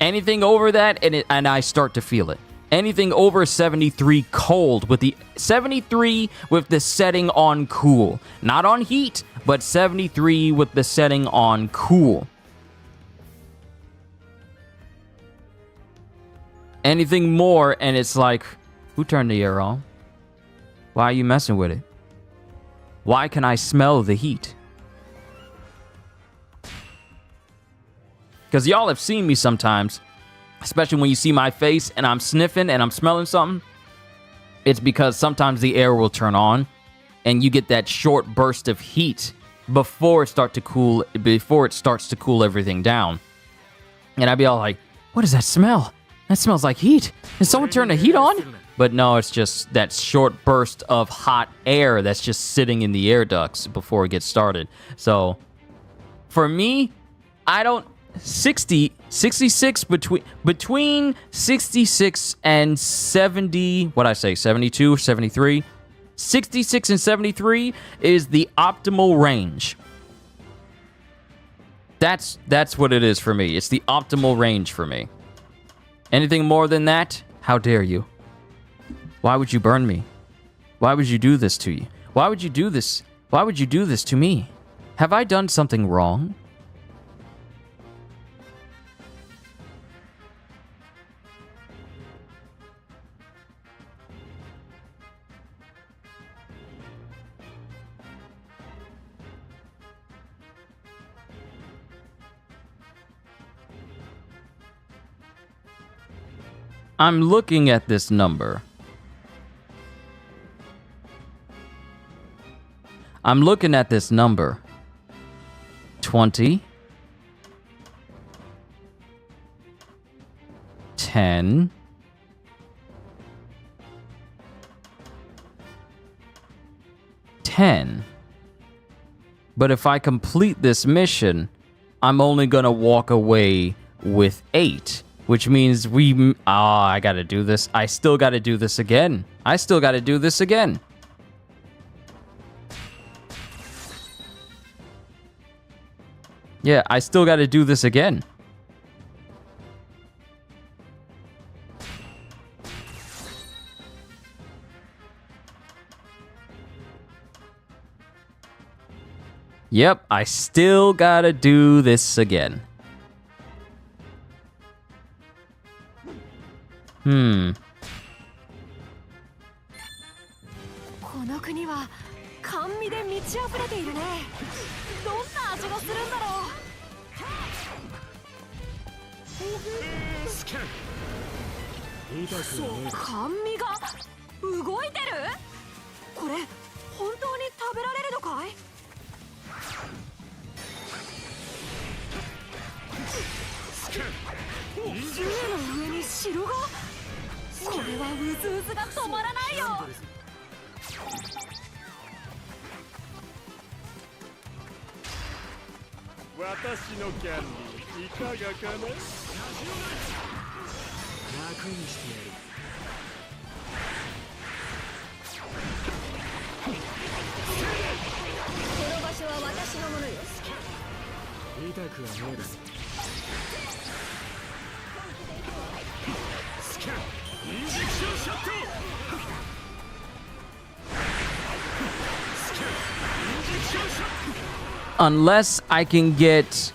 Anything over that, and I start to feel it. Anything over 73 cold with the 73 with the setting on cool. Not on heat, but 73 with the setting on cool. Anything more, and it's like, who turned the air on? Why are you messing with it? Why can I smell the heat? Because y'all have seen me sometimes, especially when you see my face and I'm sniffing and I'm smelling something. It's because sometimes the air will turn on and you get that short burst of heat before it starts to cool everything down. And I'd be all like, what is that smell? That smells like heat. Did someone turn the heat on? But no, it's just that short burst of hot air that's just sitting in the air ducts before it gets started. So, for me, I don't... 66 between 66 and 70, what I say, 72, 73? 66 and 73 is the optimal range. That's what it is for me. It's the optimal range for me. Anything more than that? How dare you? Why would you burn me? Why would you do this to you? Why would you do this? Why would you do this to me? Have I done something wrong? I'm looking at this number. I'm looking at this number. 20. 10. 10. But if I complete this mission, I'm only gonna walk away with 8. Which means I gotta do this. I still gotta do this again. I still gotta do this again. Yeah, I still gotta do this again. Yep, I still gotta do this again. この国は甘味で満ち溢れているね。どんな味がするんだろスキャン。痛くう。ねえ。甘味が動いてる？これ本当に食べられるのかい？スキャン。船の上に城が？これはうずうずが止まらないよ。私のキャンディーいかがかな。楽にしてやる。この場所は私のものよ。痛くはねえだろ。スキャン。インジェクションショット。スキャン。インジェクションショット。Unless I can get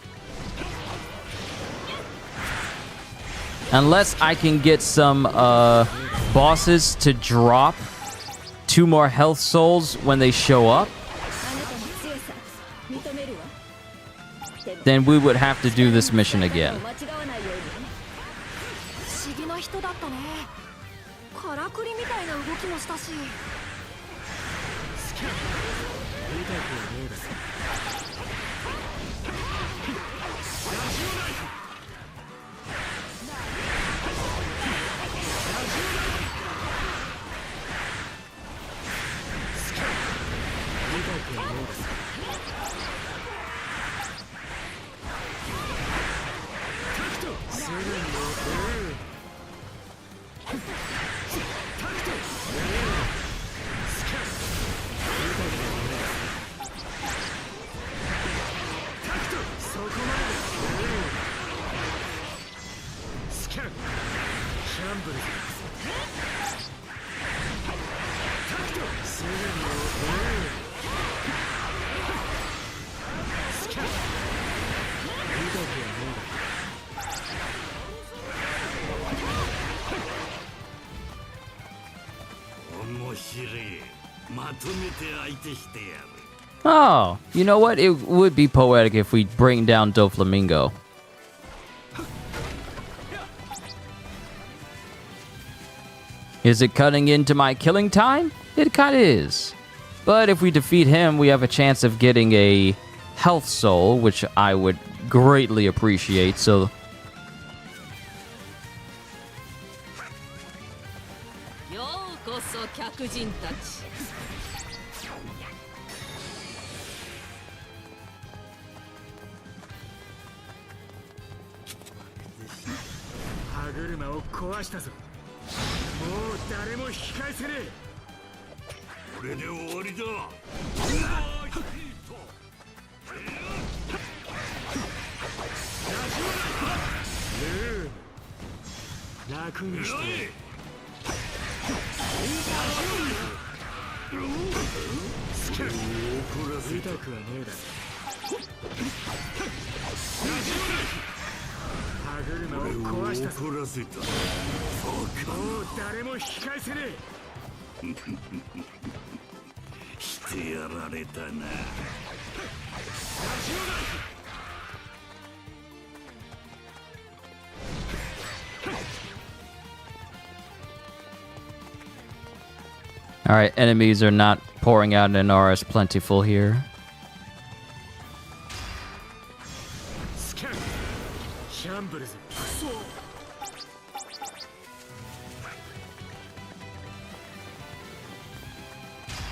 some bosses to drop 2 more health souls when they show up, then we would have to do this mission again. 不思議な人だったね。からくりみたいな動きもしたし。スキャン。痛くはねえだろ。Oh, you know what? It would be poetic if we bring down Doflamingo. Is it cutting into my killing time? It kinda is. But if we defeat him, we have a chance of getting a health soul, which I would greatly appreciate, so... ようこそ客人たち。歯車を壊したぞ。もう誰も引き返せねえ。これで終わりだ。楽にして痛くはねえだろ。歯車を壊したぞ。怒らせた。もう誰も引き返せねえ。してやられたな。Alright, enemies are not pouring out and are as plentiful here. Scan. シャンブルズ。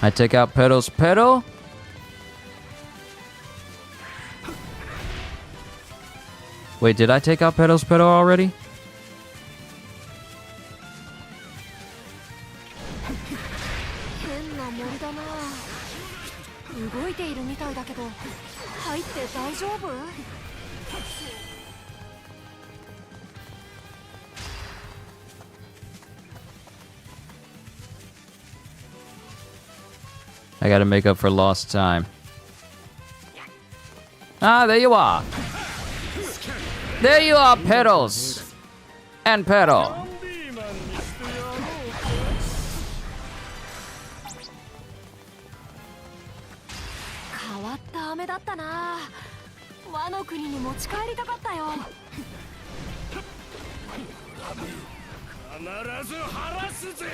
I take out Pedal's pedal. Wait, did I take out Pedal's pedal already? 変な森だな。動いているみたいだけど、入って大丈夫？ I gotta make up for lost time. Ah, there you are. There you are, Pedals. And Pedal. 変わった飴だったな。和の国に持ち帰りたかったよ。必ず晴らすぜ。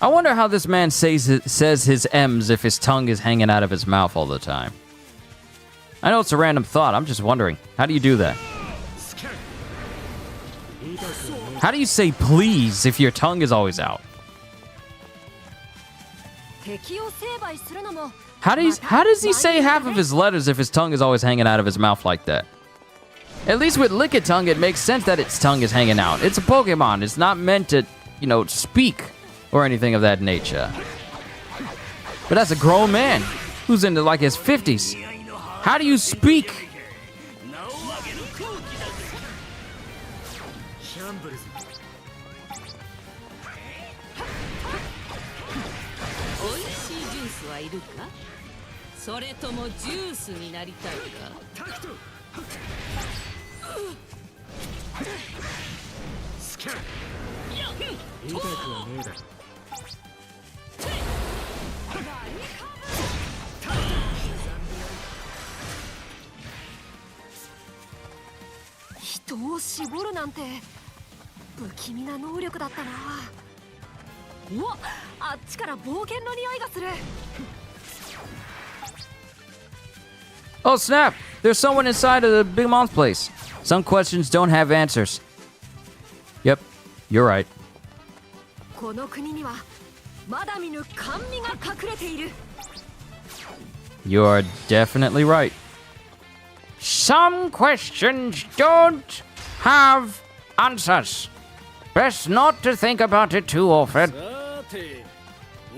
I wonder how this man says his M's if his tongue is hanging out of his mouth all the time. I know it's a random thought. I'm just wondering. How do you do that? How do you say please if your tongue is always out? How does he say half of his letters if his tongue is always hanging out of his mouth like that? At least with Lickitung, it makes sense that its tongue is hanging out. It's a Pokemon. It's not meant to, you know, speak or anything of that nature. But that's a grown man who's into like his 50s. How do you speak? Oh snap! There's someone inside of the Big Mom's place. Some questions don't have answers. Yep, you're right. You are definitely right. Some questions don't have answers. Best not to think about it too often. さて、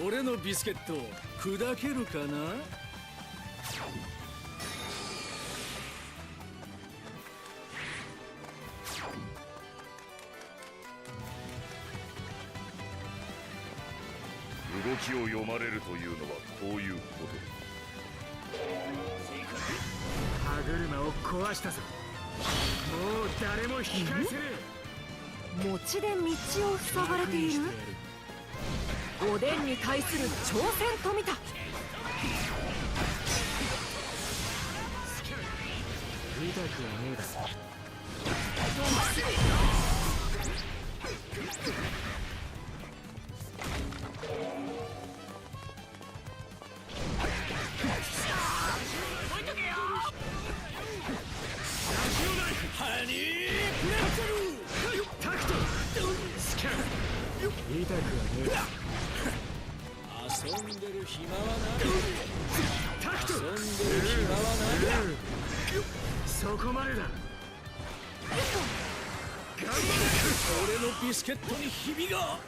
俺のビスケット砕けるかな？ 動きを読まれるというのはこういうこと。歯車を壊したぞ。もう誰も引き返せねえ。餅で道を塞がれている。おでんに対する挑戦と見た。痛くはねえだろ。 こそこまでだ。俺のビスケットにひびが。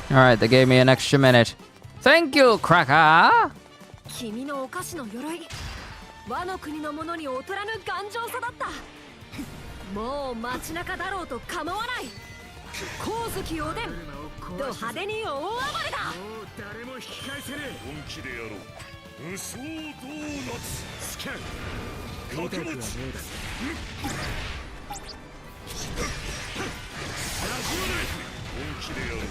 Alright, they gave me an extra minute. Thank you, Cracker! 君のお菓子の鎧、和の国のものに劣らぬ頑丈さだった。もう街中だろうと構わない。光月おでん、ド派手に大暴れだ。もう誰も引き返せねえ。本気でやろう。無双ドーナツ。スキャン。覚悟。痛くはねえだろ。本気でやろう。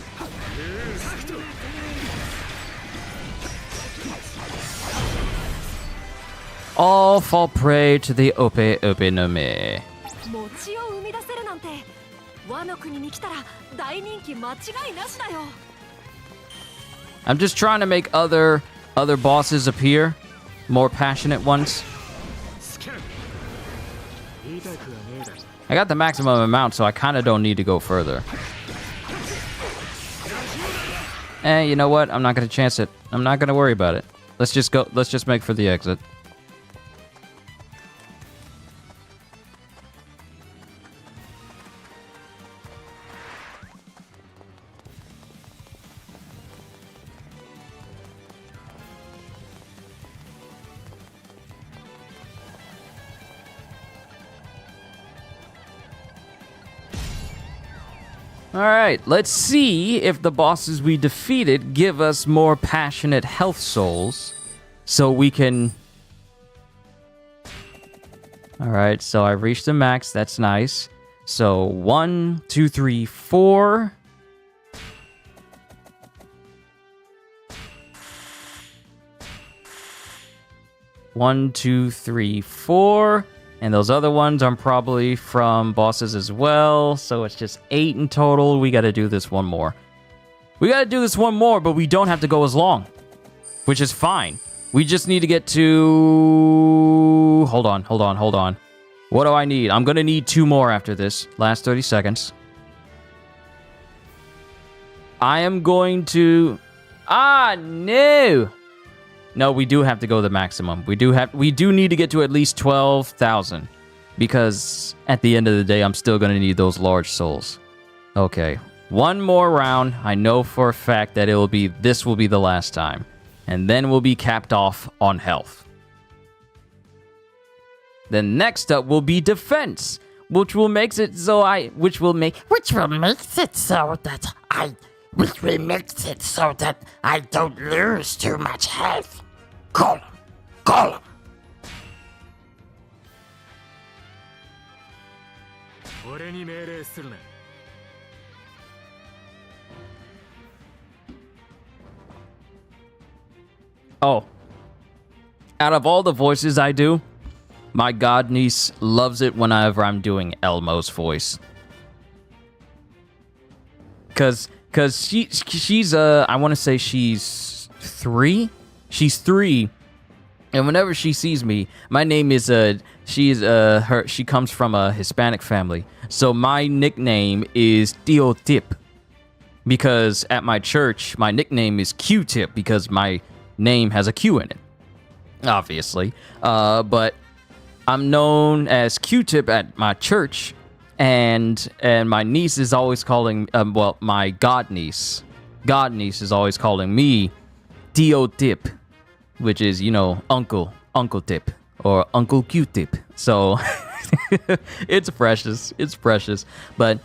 All fall prey to the Ope Ope no Me. 餅を生み出せるなんて、和の国に来たら大人気間違いなしだよ。 I'm just trying to make other bosses appear, more passionate ones. スキャン。痛くはねえだろ。 I got the maximum amount, so I kind of don't need to go further. You know what? I'm not gonna chance it. I'm not gonna worry about it. Let's just go. Let's just make for the exit. Alright, let's see if the bosses we defeated give us more passionate health souls. So we can... Alright, so I reached the max. That's nice. So 1, 2, 3, 4. One, two, three, four. And those other ones are probably from bosses as well. So it's just 8 in total. We got to do this one more. We got to do this one more, but we don't have to go as long. Which is fine. We just need to get to... Hold on. What do I need? I'm going to need 2 more after this. Last 30 seconds. I am going to... Ah, no! No, we do have to go the maximum. We do need to get to at least 12,000. Because at the end of the day, I'm still going to need those large souls. Okay. One more round. I know for a fact that this will be the last time. And then we'll be capped off on health. Then next up will be defense, which will make it so that I don't lose too much health. Call. 俺に命令するな。 Oh. Out of all the voices I do, my god niece loves it whenever I'm doing Elmo's voice. Cause she's I want to say she's 3. She's 3, and whenever she sees me, my name is she comes from a Hispanic family, so my nickname is Tío Tip. Because at my church, my nickname is Q-Tip because my name has a Q in it, obviously. But I'm known as Q-Tip at my church. And my niece is always calling, my god niece is always calling me Tío Tip, which is, Uncle Tip, or Uncle Q-Tip. So, it's precious, but...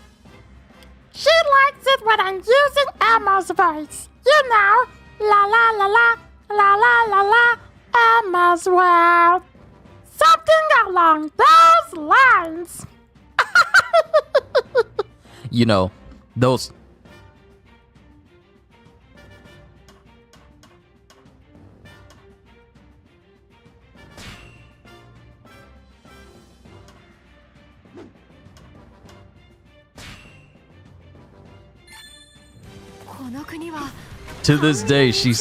She likes it when I'm using Elmo's voice. You know, la la la la, la la la la, Elmo's world. Something along those lines. Those... この国は To this day, she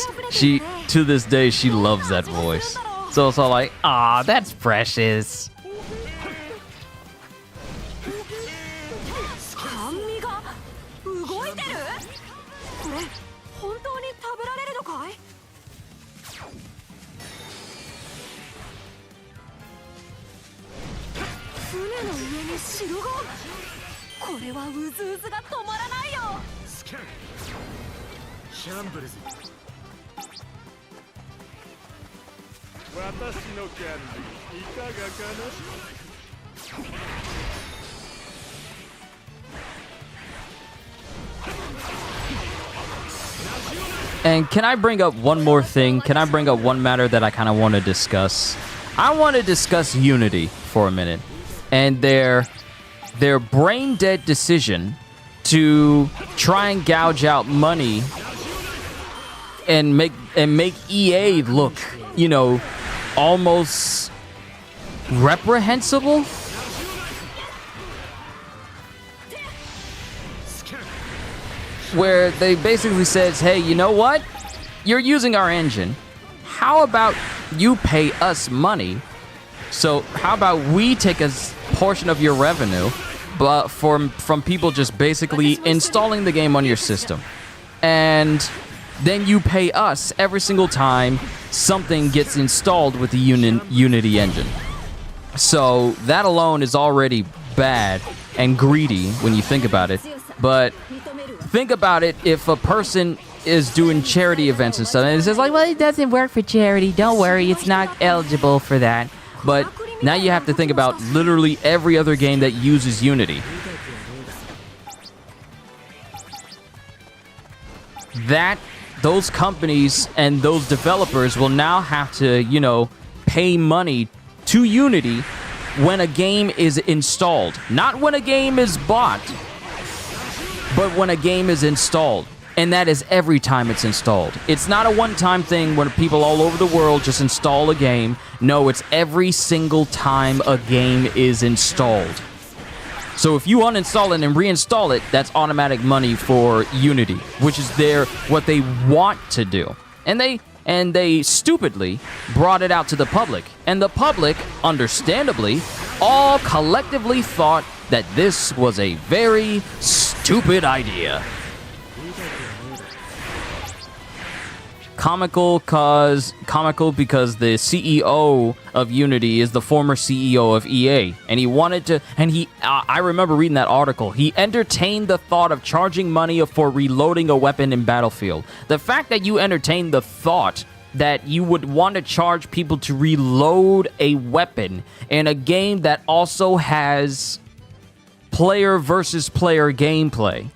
loves that voice. So it's all like, ah, that's precious. 完白ゴン、これはうずうずが止まらないよ。スキャンシャンブルズ。私のキャンディーいかがかな。 And can I bring up one more thing? Can I bring up one matter that I kind of want to discuss? I want to discuss Unity for a minute and their brain dead decision to try and gouge out money and make EA look, you know, almost reprehensible. Where they basically says, hey, you know what? You're using our engine. How about you pay us money? So how about we take a portion of your revenue, but from people just basically installing the game on your system, and then you pay us every single time something gets installed with the Unity engine. So that alone is already bad and greedy when you think about it. But think about it if a person is doing charity events and stuff, and it's just like, well, it doesn't work for charity. Don't worry, it's not eligible for that. But now you have to think about literally every other game that uses Unity. Those companies and those developers will now have to, you know, pay money to Unity when a game is installed. Not when a game is bought, but when a game is installed. And that is every time it's installed. It's not a one-time thing when people all over the world just install a game. No, it's every single time a game is installed. So if you uninstall it and reinstall it, that's automatic money for Unity, which is what they want to do. And they stupidly brought it out to the public. And the public, understandably, all collectively thought that this was a very stupid idea. Comical because the CEO of Unity is the former CEO of EA, and he wanted to, and I remember reading that article, he entertained the thought of charging money for reloading a weapon in Battlefield. The fact that you entertained the thought that you would want to charge people to reload a weapon in a game that also has player versus player gameplay,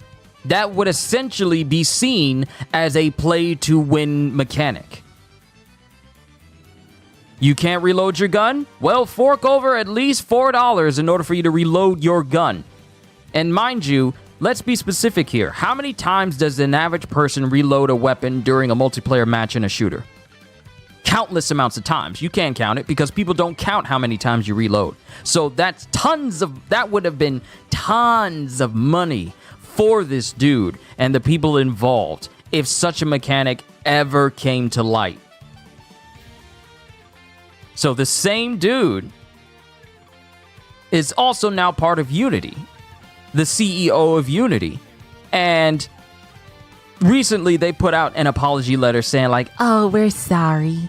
that would essentially be seen as a play-to-win mechanic. You can't reload your gun? Well, fork over at least $4 in order for you to reload your gun. And mind you, let's be specific here. How many times does an average person reload a weapon during a multiplayer match in a shooter? Countless amounts of times. You can't count it because people don't count how many times you reload. So that would have been tons of money for this dude and the people involved if such a mechanic ever came to light. So the same dude is also now part of Unity, the CEO of Unity, and recently they put out an apology letter saying like, oh, we're sorry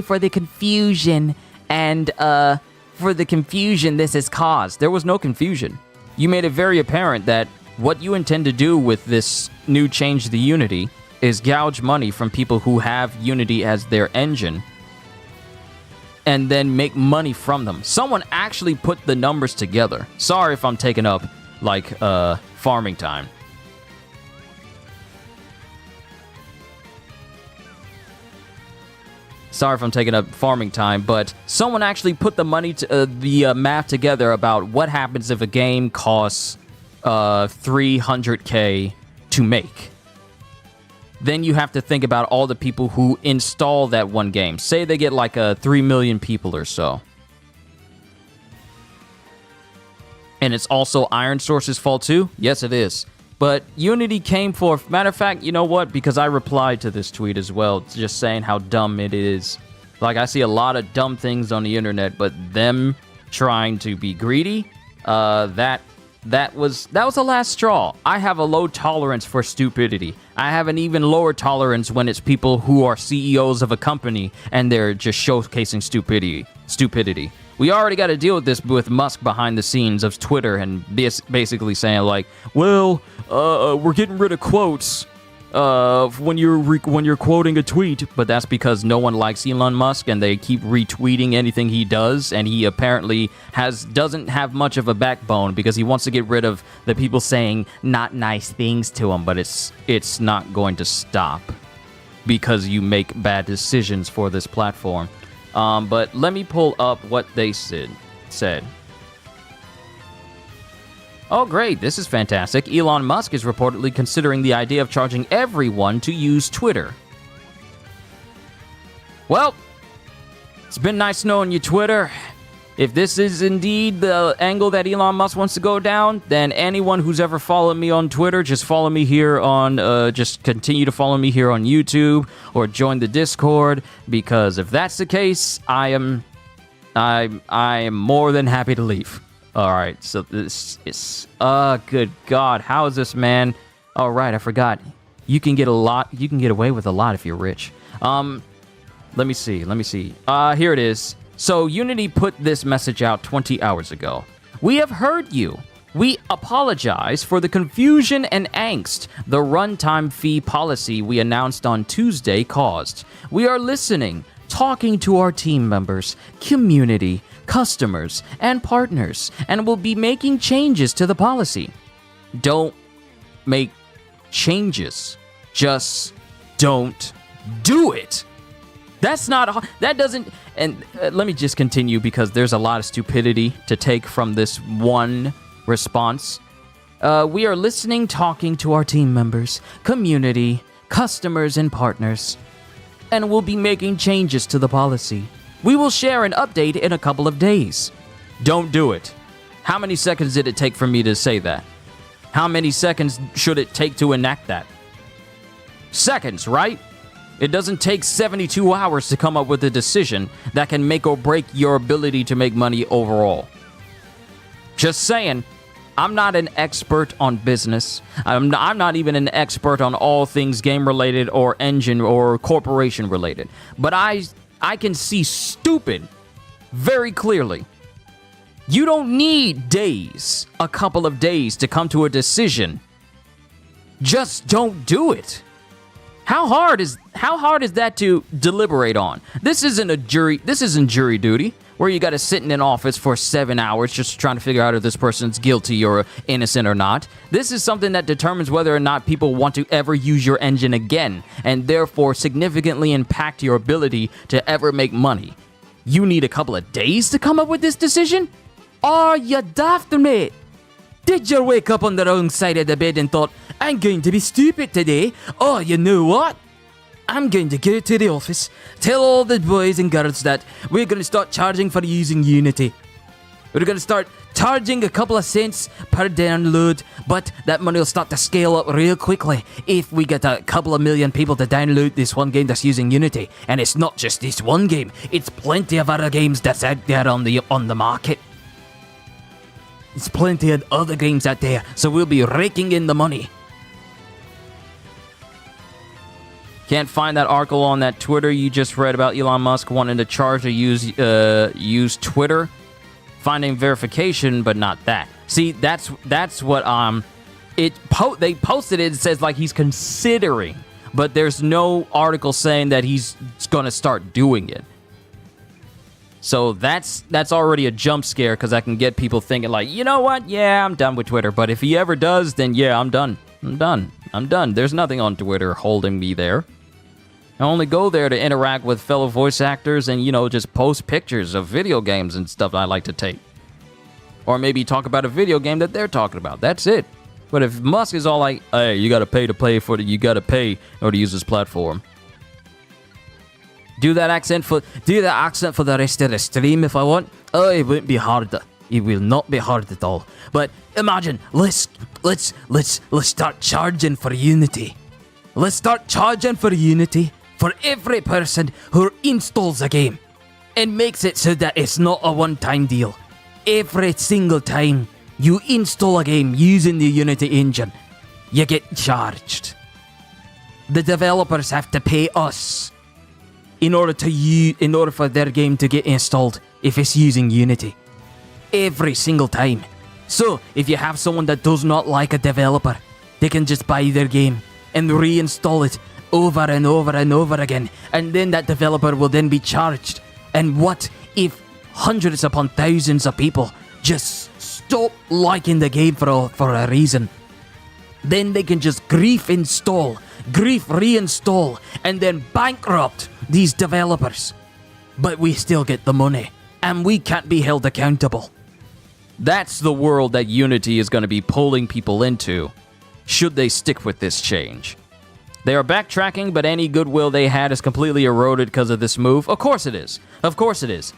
for the confusion and for the confusion this has caused. There was no confusion. You made it very apparent that what you intend to do with this new change to the Unity is gouge money from people who have Unity as their engine and then make money from them. Someone actually put the numbers together. Sorry if I'm taking up, like, farming time. Sorry if I'm taking up farming time, but someone actually put the money to the math together about what happens if a game costs $300K to make. Then you have to think about all the people who install that one game. Say they get like 3 million people or so. And it's also Iron Source's fault too? Yes, it is. But Unity came forth. Matter of fact, you know what? Because I replied to this tweet as well, just saying how dumb it is. Like, I see a lot of dumb things on the internet, but them trying to be greedy, that was the last straw. I have a low tolerance for stupidity. I have an even lower tolerance when it's people who are CEOs of a company and they're just showcasing stupidity. We already got to deal with this with Musk behind the scenes of Twitter and basically saying like, well, we're getting rid of quotes when you're quoting a tweet, but that's because no one likes Elon Musk and they keep retweeting anything he does, and he apparently doesn't have much of a backbone because he wants to get rid of the people saying not nice things to him, but it's not going to stop because you make bad decisions for this platform. But let me pull up what they said. Oh, great. This is fantastic. Elon Musk is reportedly considering the idea of charging everyone to use Twitter. Well, it's been nice knowing you, Twitter. If this is indeed the angle that Elon Musk wants to go down, then anyone who's ever followed me on Twitter, just follow me here on, just continue to follow me here on YouTube or join the Discord, because if that's the case, I am more than happy to leave. All right, so this is, good God, how is this, man? All right, I forgot. You can get away with a lot if you're rich. Let me see. Here it is. So Unity put this message out 20 hours ago. We have heard you. We apologize for the confusion and angst the runtime fee policy we announced on Tuesday caused. We are listening, talking to our team members, community, customers, and partners, and will be making changes to the policy. Don't make changes. Just don't do it. That's not, that doesn't, and let me just continue because there's a lot of stupidity to take from this one response. We are listening, talking to our team members, community, customers, and partners, and we'll be making changes to the policy. We will share an update in a couple of days. Don't do it. How many seconds did it take for me to say that? How many seconds should it take to enact that? Seconds, right? It doesn't take 72 hours to come up with a decision that can make or break your ability to make money overall. Just saying, I'm not an expert on business. I'm not even an expert on all things game-related or engine or corporation-related. But I can see stupid very clearly. You don't need days, a couple of days, to come to a decision. Just don't do it. How hard is that to deliberate on? This isn't jury duty, where you got to sit in an office for 7 hours just trying to figure out if this person's guilty or innocent or not. This is something that determines whether or not people want to ever use your engine again, and therefore significantly impact your ability to ever make money. You need a couple of days to come up with this decision? Are you daft, mate? Did you wake up on the wrong side of the bed and thought, I'm going to be stupid today? Oh, you know what? I'm going to go to the office, tell all the boys and girls that we're going to start charging for using Unity. We're going to start charging a couple of cents per download, but that money will start to scale up real quickly if we get a couple of million people to download this one game that's using Unity. And it's not just this one game, it's plenty of other games that's out there on the market. There's plenty of other games out there, so we'll be raking in the money. Can't find that article on that Twitter you just read about Elon Musk wanting to charge to use Twitter. Finding verification, but not that. See, that's what they posted it. It says like he's considering, but there's no article saying that he's gonna start doing it. So that's already a jump scare, because I can get people thinking like, you know what? Yeah, I'm done with Twitter. But if he ever does, then yeah, I'm done. There's nothing on Twitter holding me there. I only go there to interact with fellow voice actors and, just post pictures of video games and stuff I like to take. Or maybe talk about a video game that they're talking about. That's it. But if Musk is all like, hey, you gotta pay you gotta pay in order to use this platform. Do that accent for the rest of the stream if I want. Oh, it won't be hard. It will not be hard at all. But imagine, let's start charging for Unity. Let's start charging for Unity for every person who installs a game, and makes it so that it's not a one-time deal. Every single time you install a game using the Unity engine, you get charged. The developers have to pay us in order for their game to get installed if it's using Unity. Every single time. So, if you have someone that does not like a developer, they can just buy their game and reinstall it over and over and over again, and then that developer will then be charged. And what if hundreds upon thousands of people just stop liking the game for a reason? Then they can just grief reinstall, and then bankrupt these developers. But we still get the money, and we can't be held accountable. That's the world that Unity is going to be pulling people into, should they stick with this change. They are backtracking, but any goodwill they had is completely eroded because of this move. Of course it is. Of course it is.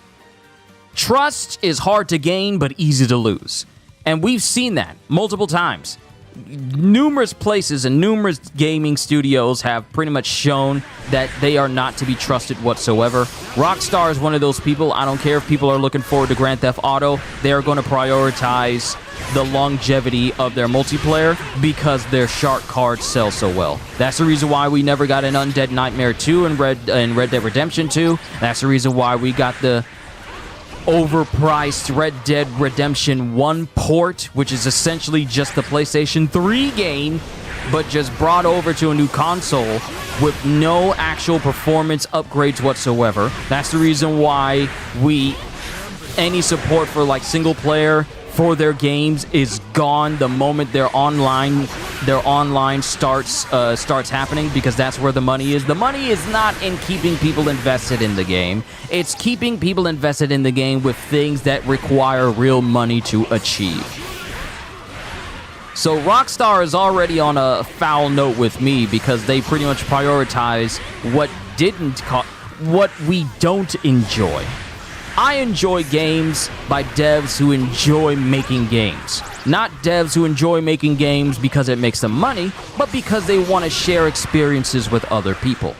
Trust is hard to gain, but easy to lose. And we've seen that multiple times. Numerous places and numerous gaming studios have pretty much shown that they are not to be trusted whatsoever. Rockstar is one of those people. I don't care if people are looking forward to Grand Theft Auto. They are going to prioritize the longevity of their multiplayer because their shark cards sell so well. That's the reason why we never got an Undead Nightmare 2 and Red Dead Redemption 2. That's the reason why we got the overpriced Red Dead Redemption 1 port, which is essentially just the PlayStation 3 game, but just brought over to a new console with no actual performance upgrades whatsoever. That's the reason why any support for like single player for their games is gone the moment their online starts happening, because that's where the money is. The money is not in keeping people invested in the game. It's keeping people invested in the game with things that require real money to achieve. So Rockstar is already on a foul note with me because they pretty much prioritize what we don't enjoy. I enjoy games by devs who enjoy making games. Not devs who enjoy making games because it makes them money, but because they want to share experiences with other people.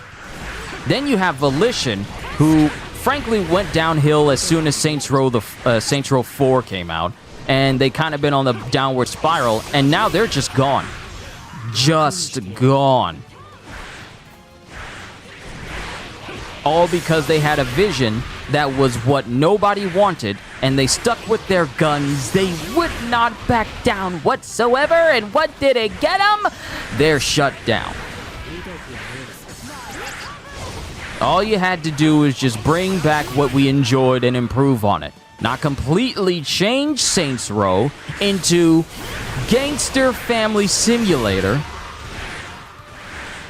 Then you have Volition, who frankly went downhill as soon as Saints Row 4 came out, and they kind of been on the downward spiral, and now they're just gone. Just gone. All because they had a vision that was what nobody wanted, and they stuck with their guns. They would not back down whatsoever, and what did it get them? They're shut down. All you had to do is just bring back what we enjoyed and improve on it. Not completely change Saints Row into Gangster Family Simulator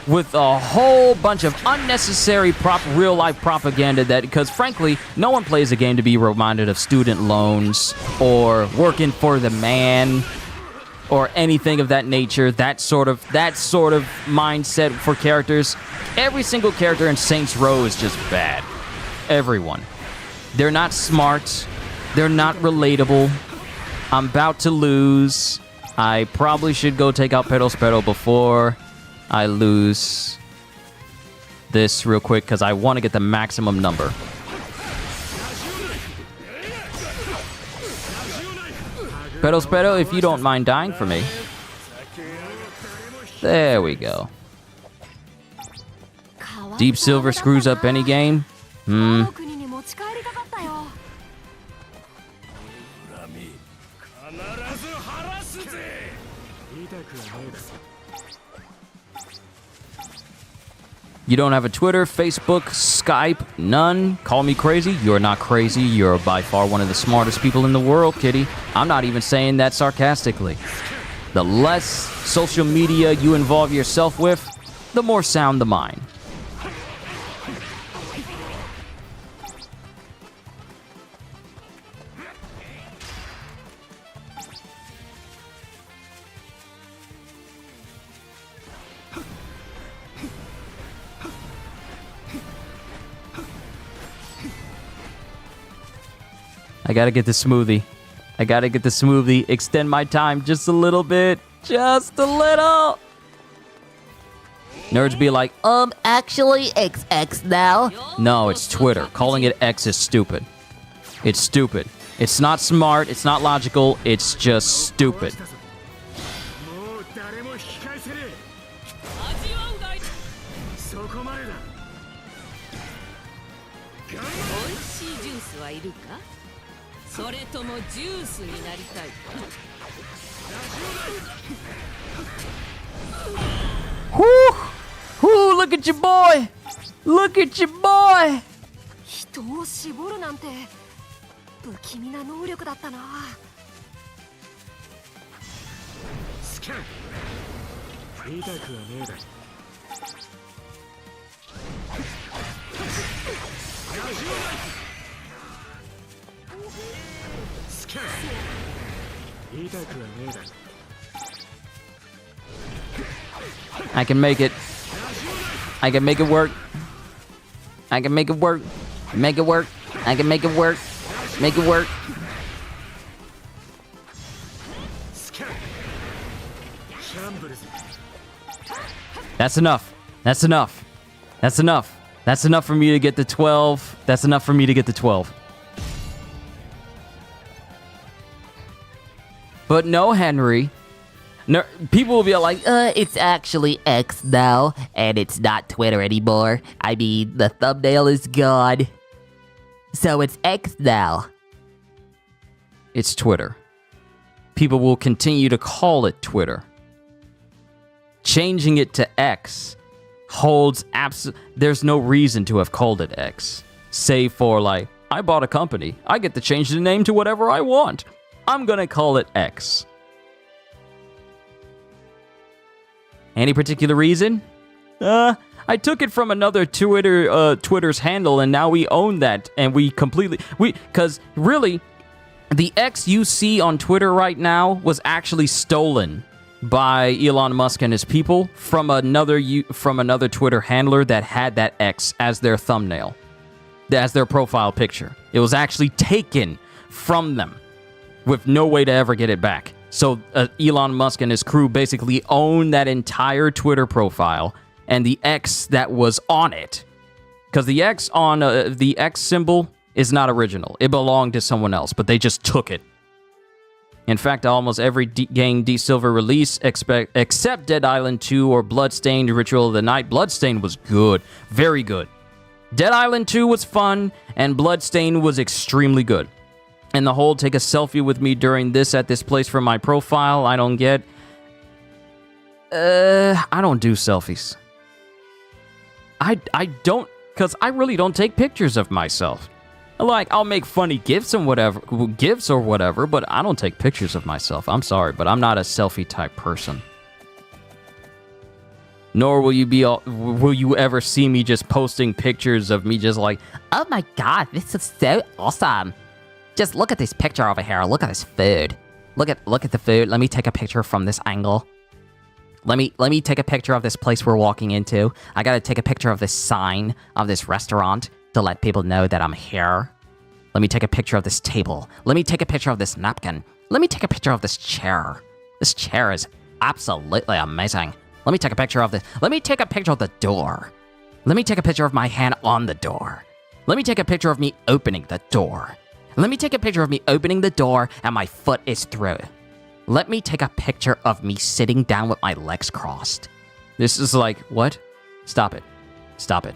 with a whole bunch of unnecessary real-life propaganda that, because frankly, no one plays a game to be reminded of student loans or working for the man or anything of that nature. That sort of mindset for characters. Every single character in Saints Row is just bad. Everyone. They're not smart. They're not relatable. I'm about to lose. I probably should go take out Pedal before I lose this real quick, because I want to get the maximum number. Pedal, if you don't mind dying for me. There we go. Deep Silver screws up any game? You don't have a Twitter, Facebook, Skype, none? Call me crazy? You're not crazy. You're by far one of the smartest people in the world, kitty. I'm not even saying that sarcastically. The less social media you involve yourself with, the more sound the mind. I gotta get the smoothie. Extend my time just a little bit. Just a little. Nerds be like, actually XX now. No, it's Twitter. Calling it X is stupid. It's stupid. It's not smart. It's not logical. It's just stupid. しいジュースはいるか？それともジュースになりたいか？ Whoo, look at your boy. Look at your boy. 人を絞るなんて不気味な能力だったな。スキャン言いたくはねえだろ。スキャン言いたくはねえだろ。 I can make it. I can make it work. I can make it work. Make it work. I can make it work. Make it work. That's enough. That's enough. That's enough. That's enough for me to get the 12. That's enough for me to get the 12. But no, Henry. No, people will be like, it's actually X now, and it's not Twitter anymore. I mean, the thumbnail is gone. So it's X now. It's Twitter. People will continue to call it Twitter. Changing it to X holds there's no reason to have called it X. Save for, like, I bought a company. I get to change the name to whatever I want. I'm gonna call it X. Any particular reason? I took it from another Twitter's handle, and now we own that, and because really, the X you see on Twitter right now was actually stolen by Elon Musk and his people from another Twitter handler that had that X as their thumbnail, as their profile picture. It was actually taken from them with no way to ever get it back. So Elon Musk and his crew basically own that entire Twitter profile and the X that was on it. Because the X on the X symbol is not original. It belonged to someone else, but they just took it. In fact, almost every Gang D Silver release except Dead Island 2 or Bloodstained Ritual of the Night. Bloodstained was good. Very good. Dead Island 2 was fun, and Bloodstained was extremely good. And the whole take a selfie with me during this at this place for my profile, I don't get. I don't do selfies. I don't, because I really don't take pictures of myself. Like, I'll make funny gifs or whatever, but I don't take pictures of myself. I'm sorry, but I'm not a selfie type person. Nor will you ever see me just posting pictures of me just like, oh my god, this is so awesome. Just look at this picture over here. Look at this food. Look at the food. Let me take a picture from this angle. Let me take a picture of this place we're walking into. I gotta take a picture of this sign of this restaurant to let people know that I'm here. Let me take a picture of this table. Let me take a picture of this napkin. Let me take a picture of this chair. This chair is absolutely amazing. Let me take a picture of this. Let me take a picture of the door. Let me take a picture of my hand on the door. Let me take a picture of me opening the door. Let me take a picture of me opening the door and my foot is through. Let me take a picture of me sitting down with my legs crossed. This is like, what? Stop it. Stop it.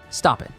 Stop it.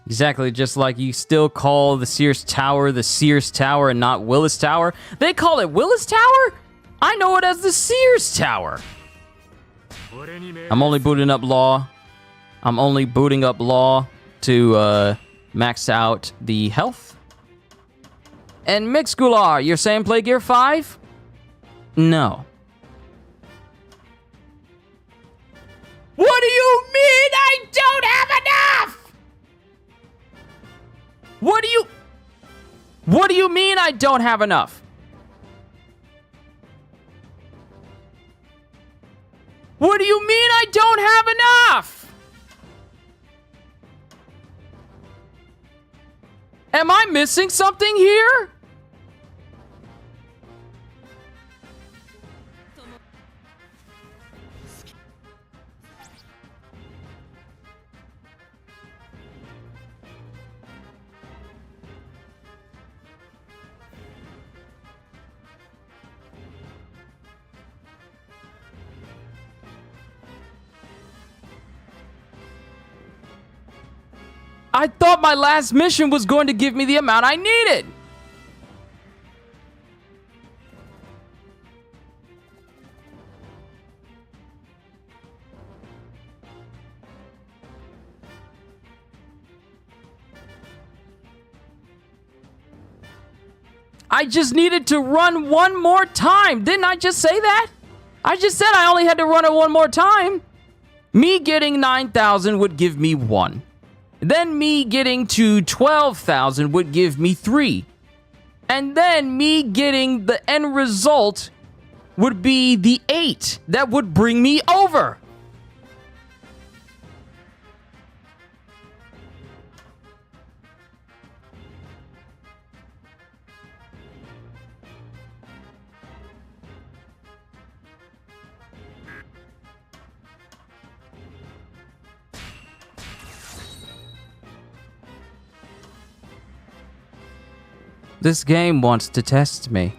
Exactly, just like you still call the Sears Tower and not Willis Tower. They call it Willis Tower? I know it as the Sears Tower. I'm only booting up Law. To max out the health. And Mixgular, you're saying play Gear 5? No. What do you mean I don't have enough? What do you mean I don't have enough? What do you mean I don't have enough? Am I missing something here? I thought my last mission was going to give me the amount I needed. I just needed to run one more time. Didn't I just say that? I just said I only had to run it one more time. Me getting 9,000 would give me 1. Then me getting to 12,000 would give me 3. And then me getting the end result would be the 8. That would bring me over. This game wants to test me.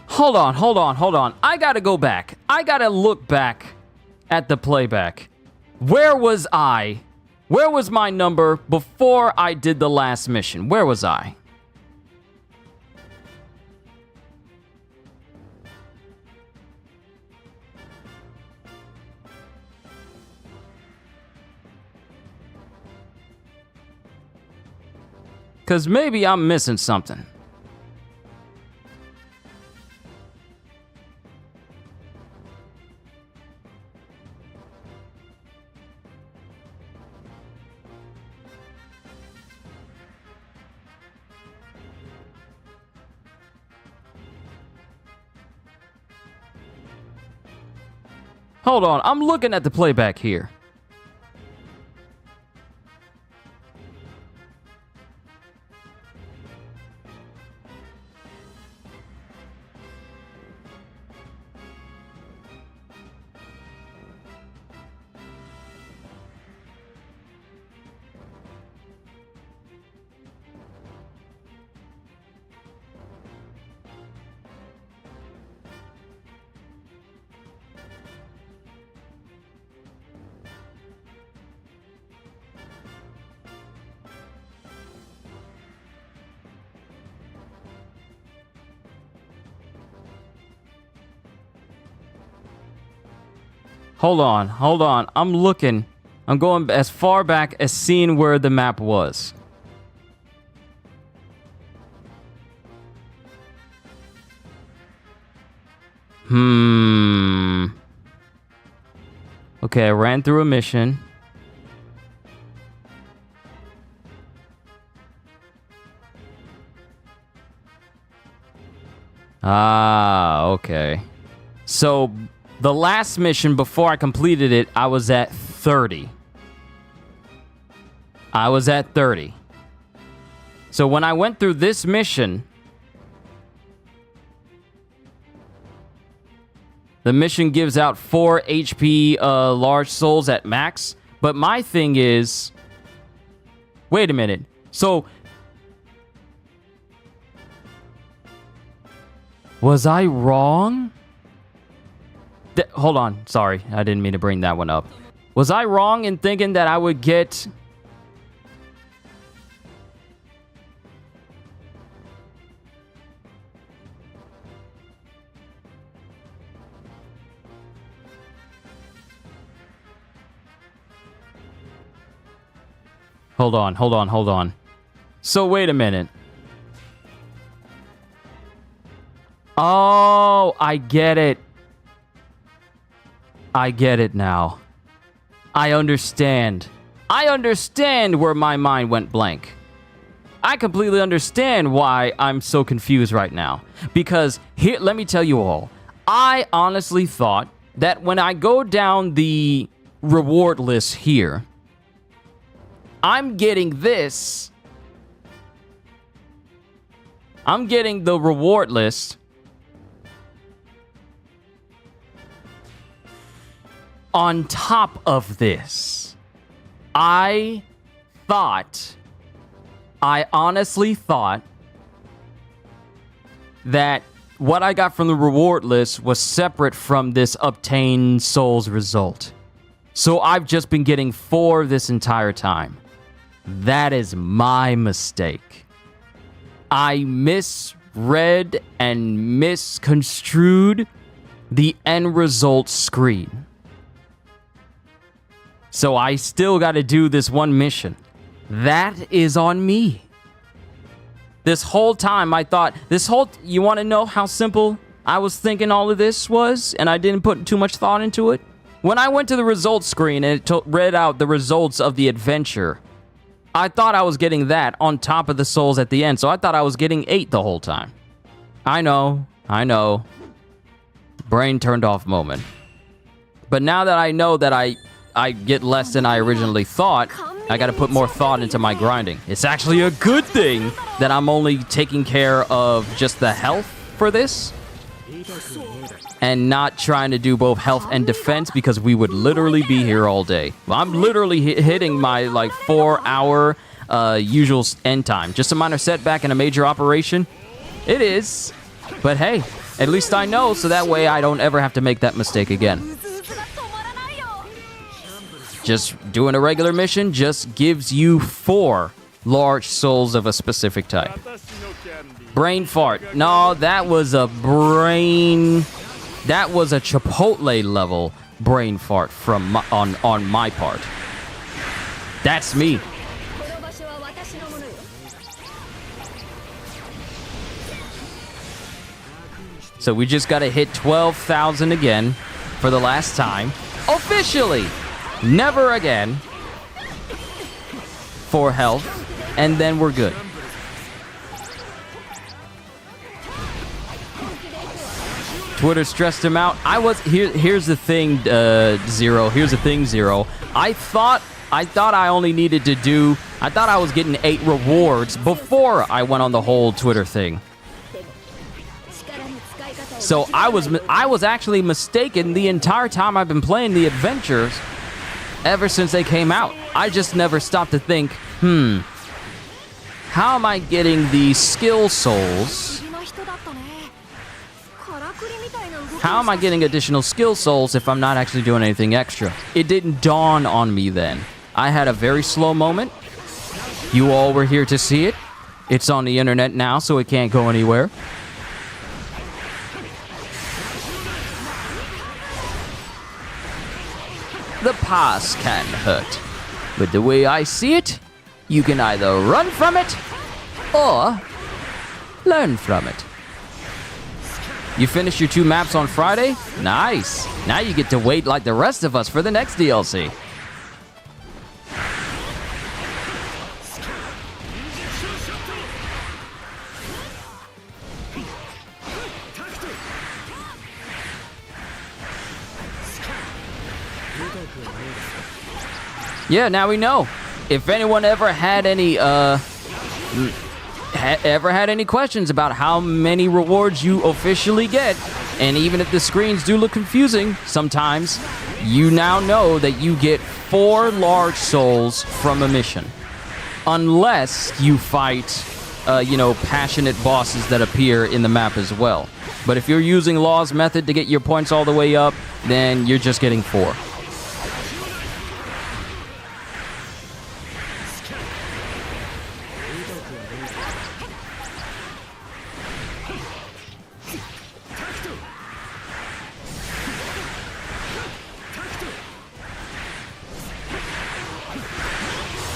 Hold on. I gotta go back. I gotta look back at the playback. Where was I? Where was my number before I did the last mission? Where was I? Because maybe I'm missing something. Hold on, I'm looking at the playback here. Hold on. I'm looking. I'm going as far back as seeing where the map was. Okay, I ran through a mission. Okay. So the last mission before I completed it, I was at 30. So when I went through this mission, the mission gives out 4 HP large souls at max. But my thing is, wait a minute. So was I wrong? Hold on. Sorry, I didn't mean to bring that one up. Was I wrong in thinking that I would get... Hold on. So wait a minute. Oh, I get it. I get it now. I understand. I understand where my mind went blank. I completely understand why I'm so confused right now. Because here, let me tell you all. I honestly thought that when I go down the reward list here, I'm getting this. I'm getting the reward list. On top of this, I honestly thought that what I got from the reward list was separate from this obtained souls result. So I've just been getting 4 this entire time. That is my mistake. I misread and misconstrued the end result screen. So I still got to do this one mission. That is on me. This whole time I thought, you want to know how simple I was thinking all of this was, and I didn't put too much thought into it? When I went to the results screen and it read out the results of the adventure, I thought I was getting that on top of the souls at the end, so I thought I was getting 8 the whole time. I know. Brain turned off moment. But now that I know that I get less than I originally thought, I gotta put more thought into my grinding. It's actually a good thing that I'm only taking care of just the health for this, and not trying to do both health and defense, because we would literally be here all day. Well, I'm literally hitting my 4-hour usual end time. Just a minor setback in a major operation. It is, but hey, at least I know, so that way I don't ever have to make that mistake again. Just doing a regular mission just gives you 4 large souls of a specific type. Brain fart. No, that was a Chipotle level brain fart from on my part. That's me. So we just gotta hit 12,000 again for the last time. Officially! Never again. For health. And then we're good. Twitter stressed him out. Here's the thing, Zero. Here's the thing, Zero. I thought I only needed to do... I thought I was getting 8 rewards before I went on the whole Twitter thing. So I was actually mistaken the entire time I've been playing the adventures ever since they came out. I just never stopped to think, how am I getting the skill souls? How am I getting additional skill souls if I'm not actually doing anything extra? It didn't dawn on me then. I had a very slow moment. You all were here to see it. It's on the internet now, so it can't go anywhere. The past can hurt, but the way I see it, you can either run from it or learn from it. You finished your 2 maps on Friday? Nice. Now you get to wait like the rest of us for the next DLC. Yeah, now we know. If anyone ever had any questions about how many rewards you officially get, and even if the screens do look confusing sometimes, you now know that you get 4 large souls from a mission. Unless you fight, passionate bosses that appear in the map as well. But if you're using Law's method to get your points all the way up, then you're just getting 4.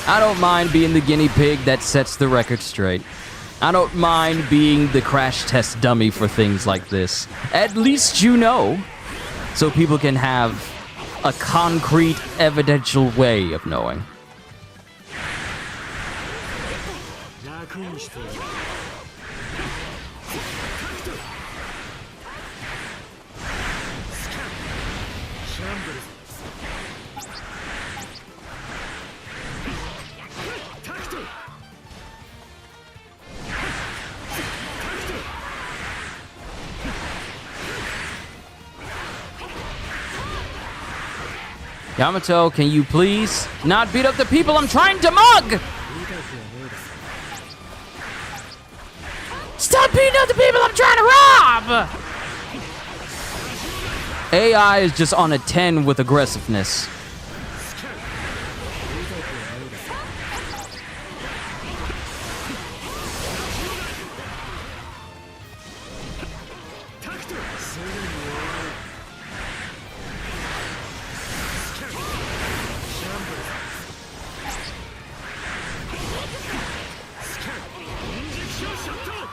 I don't mind being the guinea pig that sets the record straight. I don't mind being the crash test dummy for things like this. At least you know, so people can have a concrete, evidential way of knowing. Yamato, can you please not beat up the people I'm trying to mug? Stop beating up the people I'm trying to rob! AI is just on a 10 with aggressiveness.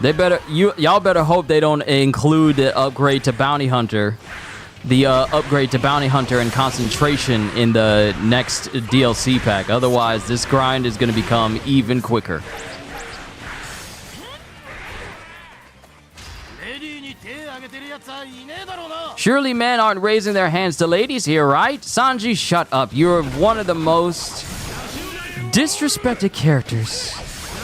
They better, y'all better hope they don't include the upgrade to Bounty Hunter. The upgrade to Bounty Hunter and concentration in the next DLC pack. Otherwise, this grind is going to become even quicker. Surely men aren't raising their hands to ladies here, right? Sanji, shut up. You're one of the most disrespected characters.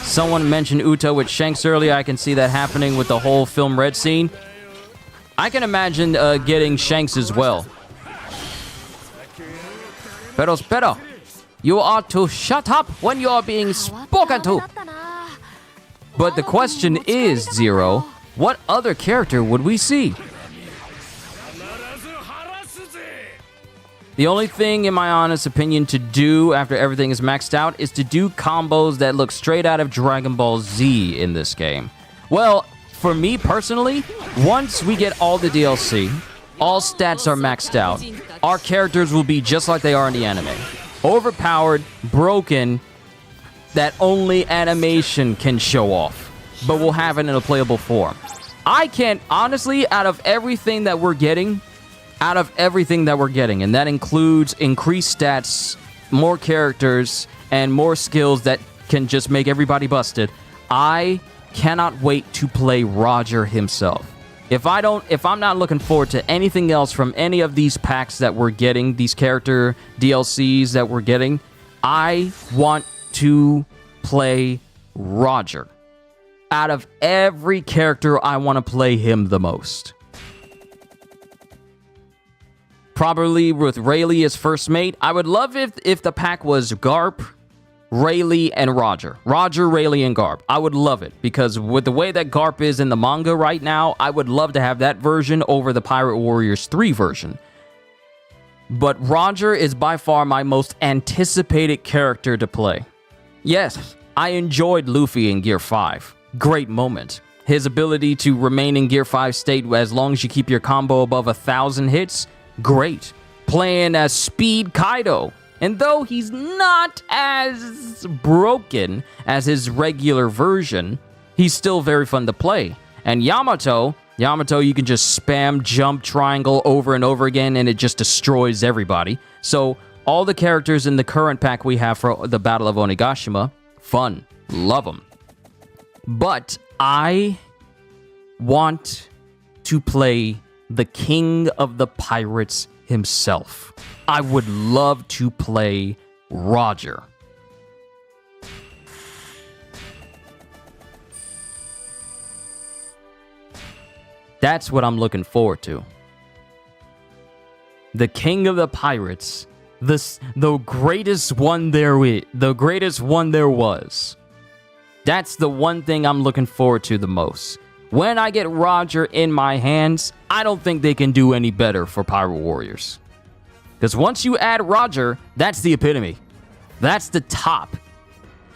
Someone mentioned Uta with Shanks earlier. I can see that happening with the whole Film Red scene. I can imagine getting Shanks as well. Pero, you are to shut up when you are being spoken to. But the question is, Zero, what other character would we see? The only thing, in my honest opinion, to do after everything is maxed out is to do combos that look straight out of Dragon Ball Z in this game. Well, for me personally, once we get all the DLC, all stats are maxed out, our characters will be just like they are in the anime. Overpowered, broken, that only animation can show off, but we'll have it in a playable form. I can't, honestly, out of everything that we're getting, and that includes increased stats, more characters, and more skills that can just make everybody busted, I cannot wait to play Roger himself. If I'm not looking forward to anything else from any of these packs that we're getting, these character DLCs that we're getting, I want to play Roger. Out of every character, I want to play him the most. Probably with Rayleigh as first mate. I would love if the pack was Garp, Rayleigh, and Roger. Roger, Rayleigh, and Garp. I would love it, because with the way that Garp is in the manga right now, I would love to have that version over the Pirate Warriors 3 version. But Roger is by far my most anticipated character to play. Yes, I enjoyed Luffy in Gear 5. Great moment. His ability to remain in Gear 5 state as long as you keep your combo above 1,000 hits, great. Playing as Speed Kaido. And though he's not as broken as his regular version, he's still very fun to play. And Yamato, you can just spam jump triangle over and over again and it just destroys everybody. So all the characters in the current pack we have for the Battle of Onigashima, fun. Love them. But I want to play the King of the Pirates himself. I would love to play Roger. That's what I'm looking forward to. The King of the Pirates, the greatest one there was. That's the one thing I'm looking forward to the most. When I get Roger in my hands, I don't think they can do any better for Pirate Warriors. Because once you add Roger, that's the epitome. That's the top.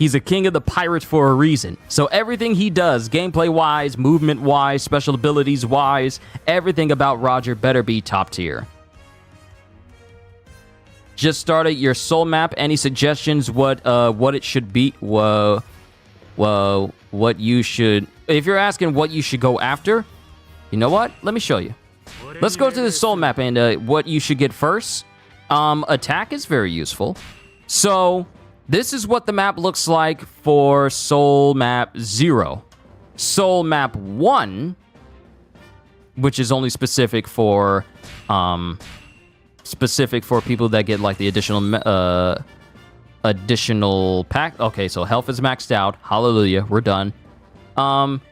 He's a king of the pirates for a reason. So everything he does, gameplay-wise, movement-wise, special abilities-wise, everything about Roger better be top tier. Just started your soul map. Any suggestions what it should be? What you should... If you're asking what you should go after, you know what? Let me show you. Let's go to the soul map and what you should get first. Attack is very useful. So, this is what the map looks like for Soul Map 0. Soul Map 1, which is only specific for people that get like the additional pack. Okay, so health is maxed out. Hallelujah, we're done.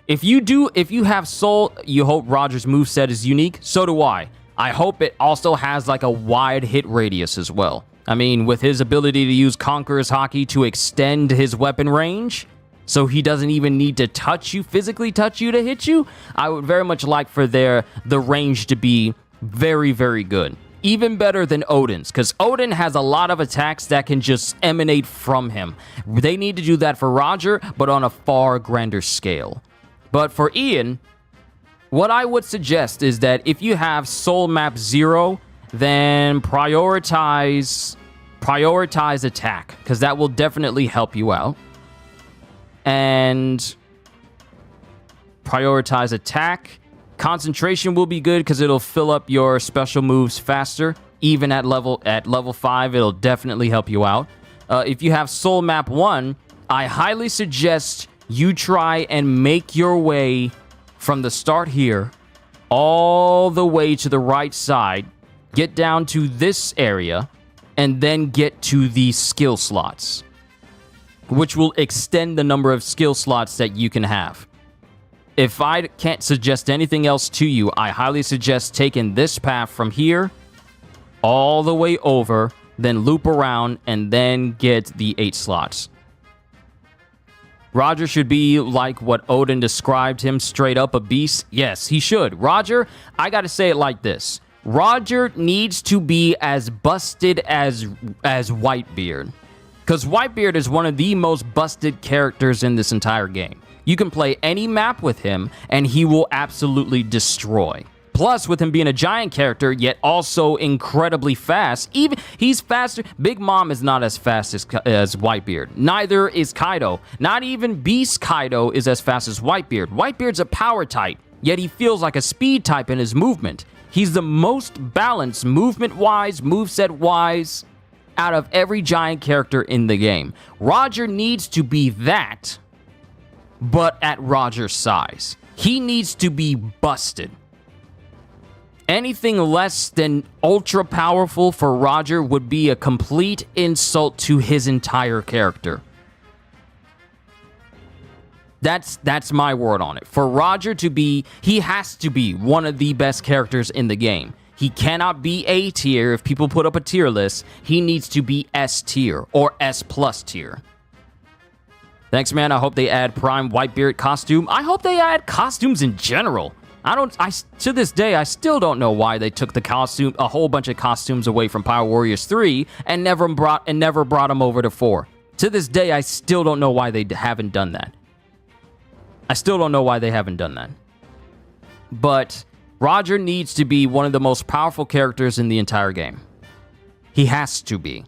If you have Soul, you hope Roger's moveset is unique. So do I. I hope it also has like a wide hit radius as well. I mean, with his ability to use Conqueror's Haki to extend his weapon range, so he doesn't even need to touch you, physically touch you to hit you, I would very much like for the range to be very, very good. Even better than Odin's, because Odin has a lot of attacks that can just emanate from him. They need to do that for Roger, but on a far grander scale. But for Ian, what I would suggest is that if you have Soul Map 0, then prioritize attack, because that will definitely help you out. And prioritize attack. Concentration will be good because it'll fill up your special moves faster. Even at level 5, it'll definitely help you out. If you have Soul Map 1, I highly suggest you try and make your way from the start here all the way to the right side, get down to this area, and then get to the skill slots, which will extend the number of skill slots that you can have. If I can't suggest anything else to you, I highly suggest taking this path from here all the way over, then loop around, and then get the 8 slots. Roger should be like what Odin described him, straight up a beast. Yes, he should. Roger, I gotta say it like this. Roger needs to be as busted as Whitebeard. Because Whitebeard is one of the most busted characters in this entire game. You can play any map with him, and he will absolutely destroy. Plus, with him being a giant character, yet also incredibly fast, even he's faster. Big Mom is not as fast as Whitebeard. Neither is Kaido. Not even Beast Kaido is as fast as Whitebeard. Whitebeard's a power type, yet he feels like a speed type in his movement. He's the most balanced movement-wise, moveset-wise, out of every giant character in the game. Roger needs to be that, but at Roger's size. He needs to be busted. Anything less than ultra powerful for Roger would be a complete insult to his entire character. That's my word on it. For Roger to be, he has to be one of the best characters in the game. He cannot be A tier. If people put up a tier list, he needs to be S tier or S plus tier. Thanks, man. I hope they add Prime Whitebeard costume. I hope they add costumes in general. To this day, I still don't know why they took a whole bunch of costumes away from Power Warriors 3 and never brought them over to 4. To this day, I still don't know why they haven't done that. But Roger needs to be one of the most powerful characters in the entire game. He has to be.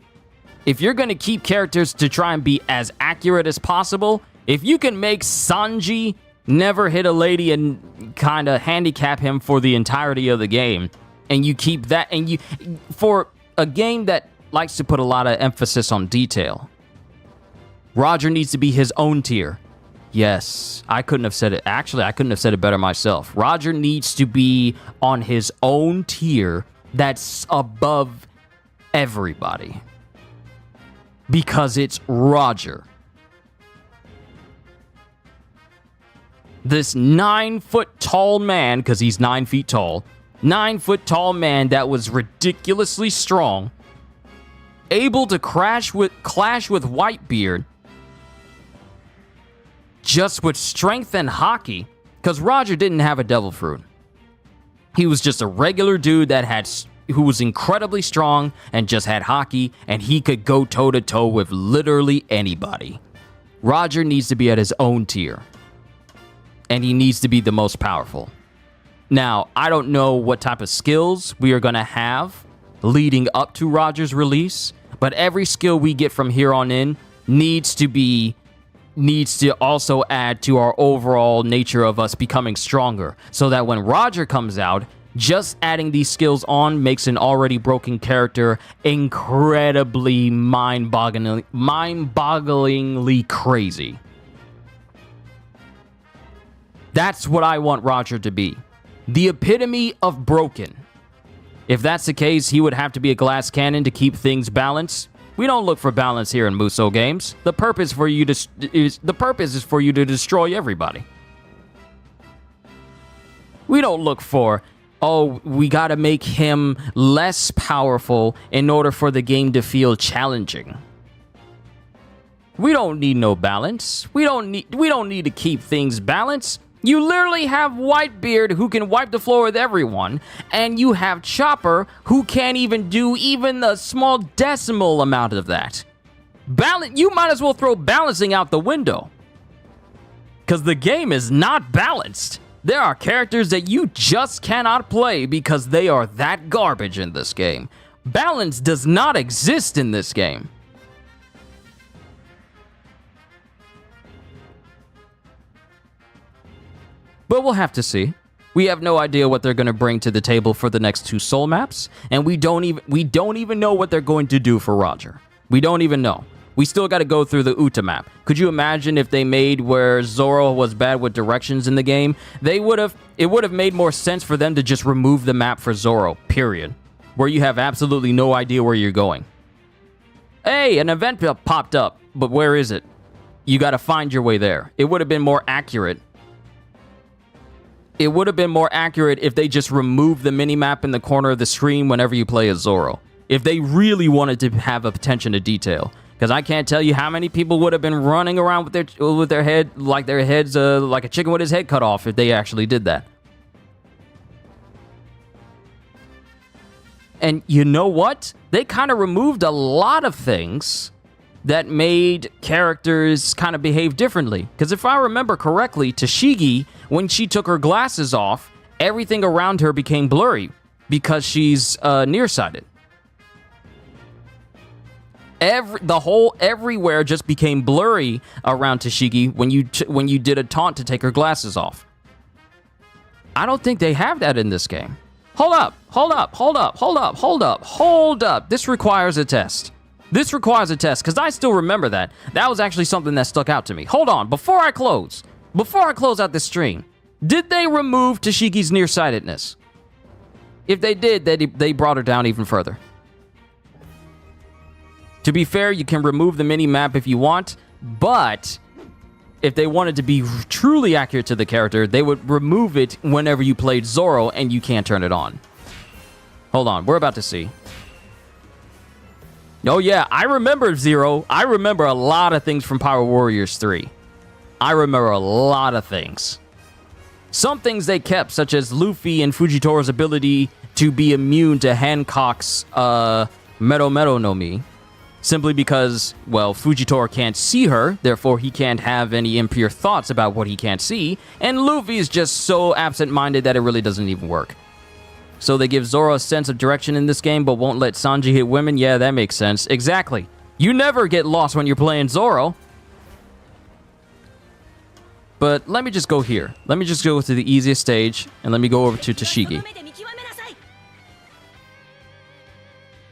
If you're going to keep characters to try and be as accurate as possible, if you can make Sanji never hit a lady and kind of handicap him for the entirety of the game, and you keep that, and you, for a game that likes to put a lot of emphasis on detail, Roger needs to be his own tier. Yes, I couldn't have said it. Actually, I couldn't have said it better myself. Roger needs to be on his own tier that's above everybody. Because it's Roger. This 9-foot tall man, because he's 9 feet tall, 9-foot tall man that was ridiculously strong, able to clash with Whitebeard, just with strength and haki, because Roger didn't have a devil fruit. He was just a regular dude who was incredibly strong and just had haki, and he could go toe-to-toe with literally anybody. Roger needs to be at his own tier, and he needs to be the most powerful. Now, I don't know what type of skills we are going to have leading up to Roger's release, but every skill we get from here on in needs to also add to our overall nature of us becoming stronger, so that when Roger comes out, just adding these skills on makes an already broken character incredibly mind-bogglingly crazy. That's what I want Roger to be. The epitome of broken. If that's the case, he would have to be a glass cannon to keep things balanced. We don't look for balance here in Muso games. The purpose is for you to destroy everybody. We don't look for oh, we got to make him less powerful in order for the game to feel challenging. We don't need no balance. We don't need to keep things balanced. You literally have Whitebeard who can wipe the floor with everyone, and you have Chopper who can't even do even a small decimal amount of that. You might as well throw balancing out the window. Because the game is not balanced. There are characters that you just cannot play because they are that garbage in this game. Balance does not exist in this game. But we'll have to see. We have no idea what they're going to bring to the table for the next 2 soul maps, and we don't even know what they're going to do for Roger. We don't even know. We still got to go through the Uta map. Could you imagine if they made where Zoro was bad with directions in the game? It would have made more sense for them to just remove the map for Zoro, period. Where you have absolutely no idea where you're going. Hey, an event popped up, but where is it? You got to find your way there. It would have been more accurate. It would have been more accurate if they just removed the mini-map in the corner of the screen whenever you play as Zoro. If they really wanted to have attention to detail. Because I can't tell you how many people would have been running around with their head, like their heads, like a chicken with his head cut off if they actually did that. And you know what? They kind of removed a lot of things that made characters kind of behave differently. Because if I remember correctly, Tashigi, when she took her glasses off, everything around her became blurry because she's nearsighted. Everywhere just became blurry around Tashigi when you did a taunt to take her glasses off. I don't think they have that in this game. Hold up. This requires a test. Because I still remember that. That was actually something that stuck out to me. Hold on, before I close out this stream, did they remove Tashigi's nearsightedness? If they did, they brought her down even further. To be fair, you can remove the mini-map if you want, but if they wanted to be truly accurate to the character, they would remove it whenever you played Zoro and you can't turn it on. Hold on, we're about to see. Oh yeah, I remember Zero. I remember a lot of things from Power Warriors 3. I remember a lot of things. Some things they kept, such as Luffy and Fujitora's ability to be immune to Hancock's Mero Mero no Mi. Simply because, well, Fujitora can't see her, therefore he can't have any impure thoughts about what he can't see, and Luffy is just so absent-minded that it really doesn't even work. So they give Zoro a sense of direction in this game, but won't let Sanji hit women? Yeah, that makes sense. Exactly. You never get lost when you're playing Zoro. But let me just go here. Let me just go to the easiest stage, and let me go over to Tashigi.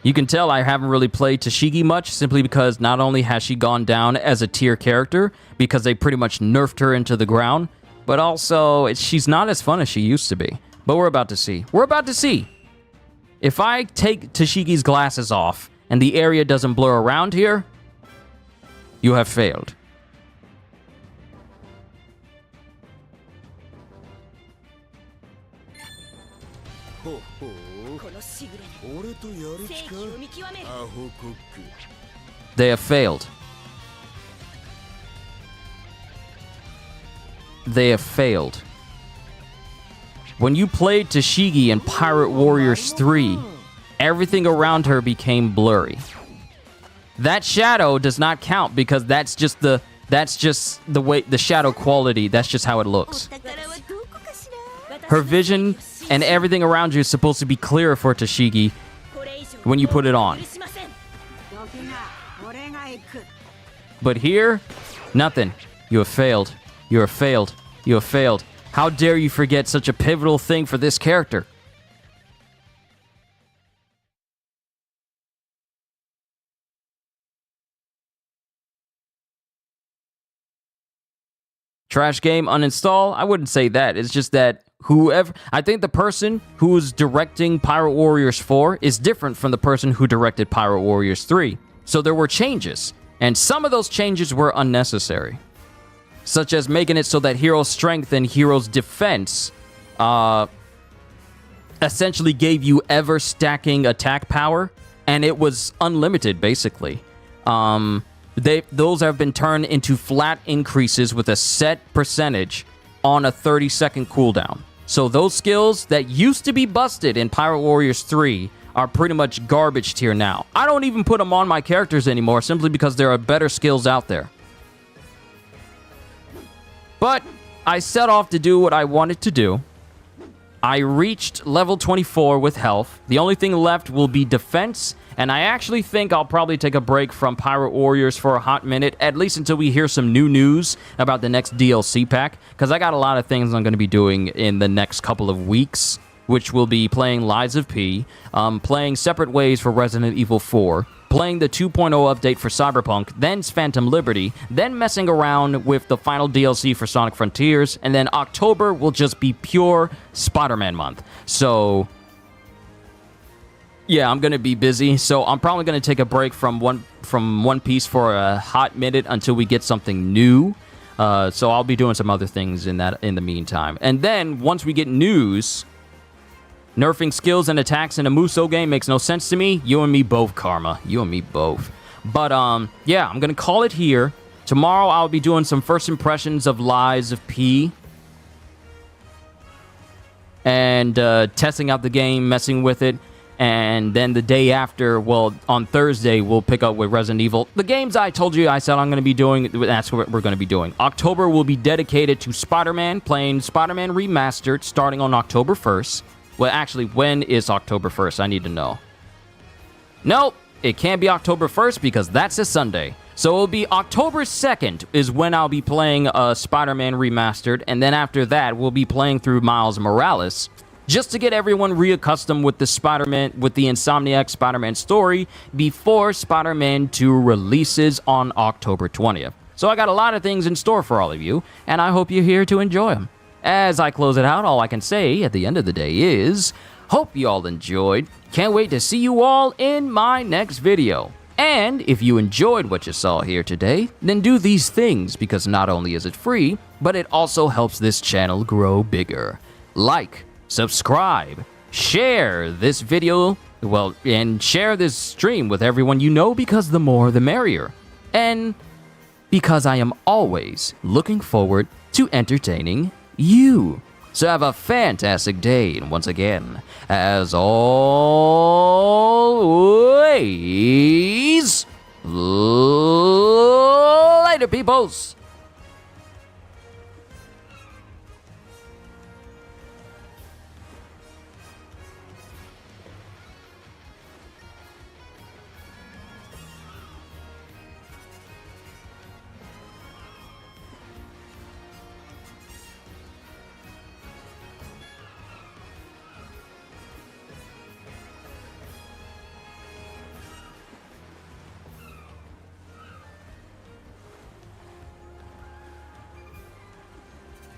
You can tell I haven't really played Tashigi much, simply because not only has she gone down as a tier character, because they pretty much nerfed her into the ground, but also she's not as fun as she used to be. But we're about to see. We're about to see. If I take Tashigi's glasses off, and the area doesn't blur around here, you have failed. They have failed. They have failed. When you played Tashigi in Pirate Warriors 3, everything around her became blurry. That shadow does not count because that's just the way the shadow quality, that's just how it looks. Her vision and everything around you is supposed to be clearer for Tashigi when you put it on. But here, nothing. You have failed. You have failed. You have failed. How dare you forget such a pivotal thing for this character? Trash game, uninstall? I wouldn't say that. It's just that I think the person who's directing Pirate Warriors 4 is different from the person who directed Pirate Warriors 3. So there were changes, and some of those changes were unnecessary. Such as making it so that Hero's strength and Hero's defense essentially gave you ever stacking attack power, and it was unlimited basically. Those have been turned into flat increases with a set percentage on a 30-second cooldown. So those skills that used to be busted in Pirate Warriors 3 are pretty much garbage tier now. I don't even put them on my characters anymore simply because there are better skills out there. But I set off to do what I wanted to do. I reached level 24 with health. The only thing left will be defense, and I actually think I'll probably take a break from Pirate Warriors for a hot minute, at least until we hear some new news about the next DLC pack, because I got a lot of things I'm going to be doing in the next couple of weeks, which will be playing Lies of P, playing Separate Ways for Resident Evil 4, playing the 2.0 update for Cyberpunk, then Phantom Liberty, then messing around with the final DLC for Sonic Frontiers, and then October will just be pure Spider-Man month. So yeah, I'm gonna be busy, so I'm probably gonna take a break from One Piece for a hot minute until we get something new. So I'll be doing some other things in the meantime. And then once we get news, nerfing skills and attacks in a Musou game makes no sense to me. You and me both, Karma. You and me both. But yeah, I'm gonna call it here. Tomorrow I'll be doing some first impressions of Lies of P. And testing out the game, messing with it. And then the day after, well, on Thursday, we'll pick up with Resident Evil. The games I told you I said I'm going to be doing, that's what we're going to be doing. October will be dedicated to Spider-Man, playing Spider-Man Remastered starting on October 1st. Well, actually, when is October 1st? I need to know. Nope, it can't be October 1st because that's a Sunday. So it'll be October 2nd is when I'll be playing Spider-Man Remastered. And then after that, we'll be playing through Miles Morales, just to get everyone reaccustomed with the Insomniac Spider-Man story before Spider-Man 2 releases on October 20th. So I got a lot of things in store for all of you, and I hope you're here to enjoy them. As I close it out, all I can say at the end of the day is, hope you all enjoyed. Can't wait to see you all in my next video. And if you enjoyed what you saw here today, then do these things, because not only is it free, but it also helps this channel grow bigger. Like, subscribe, share this video, well, and share this stream with everyone you know, because the more the merrier. And because I am always looking forward to entertaining you. So have a fantastic day, and once again, as always, later, peoples!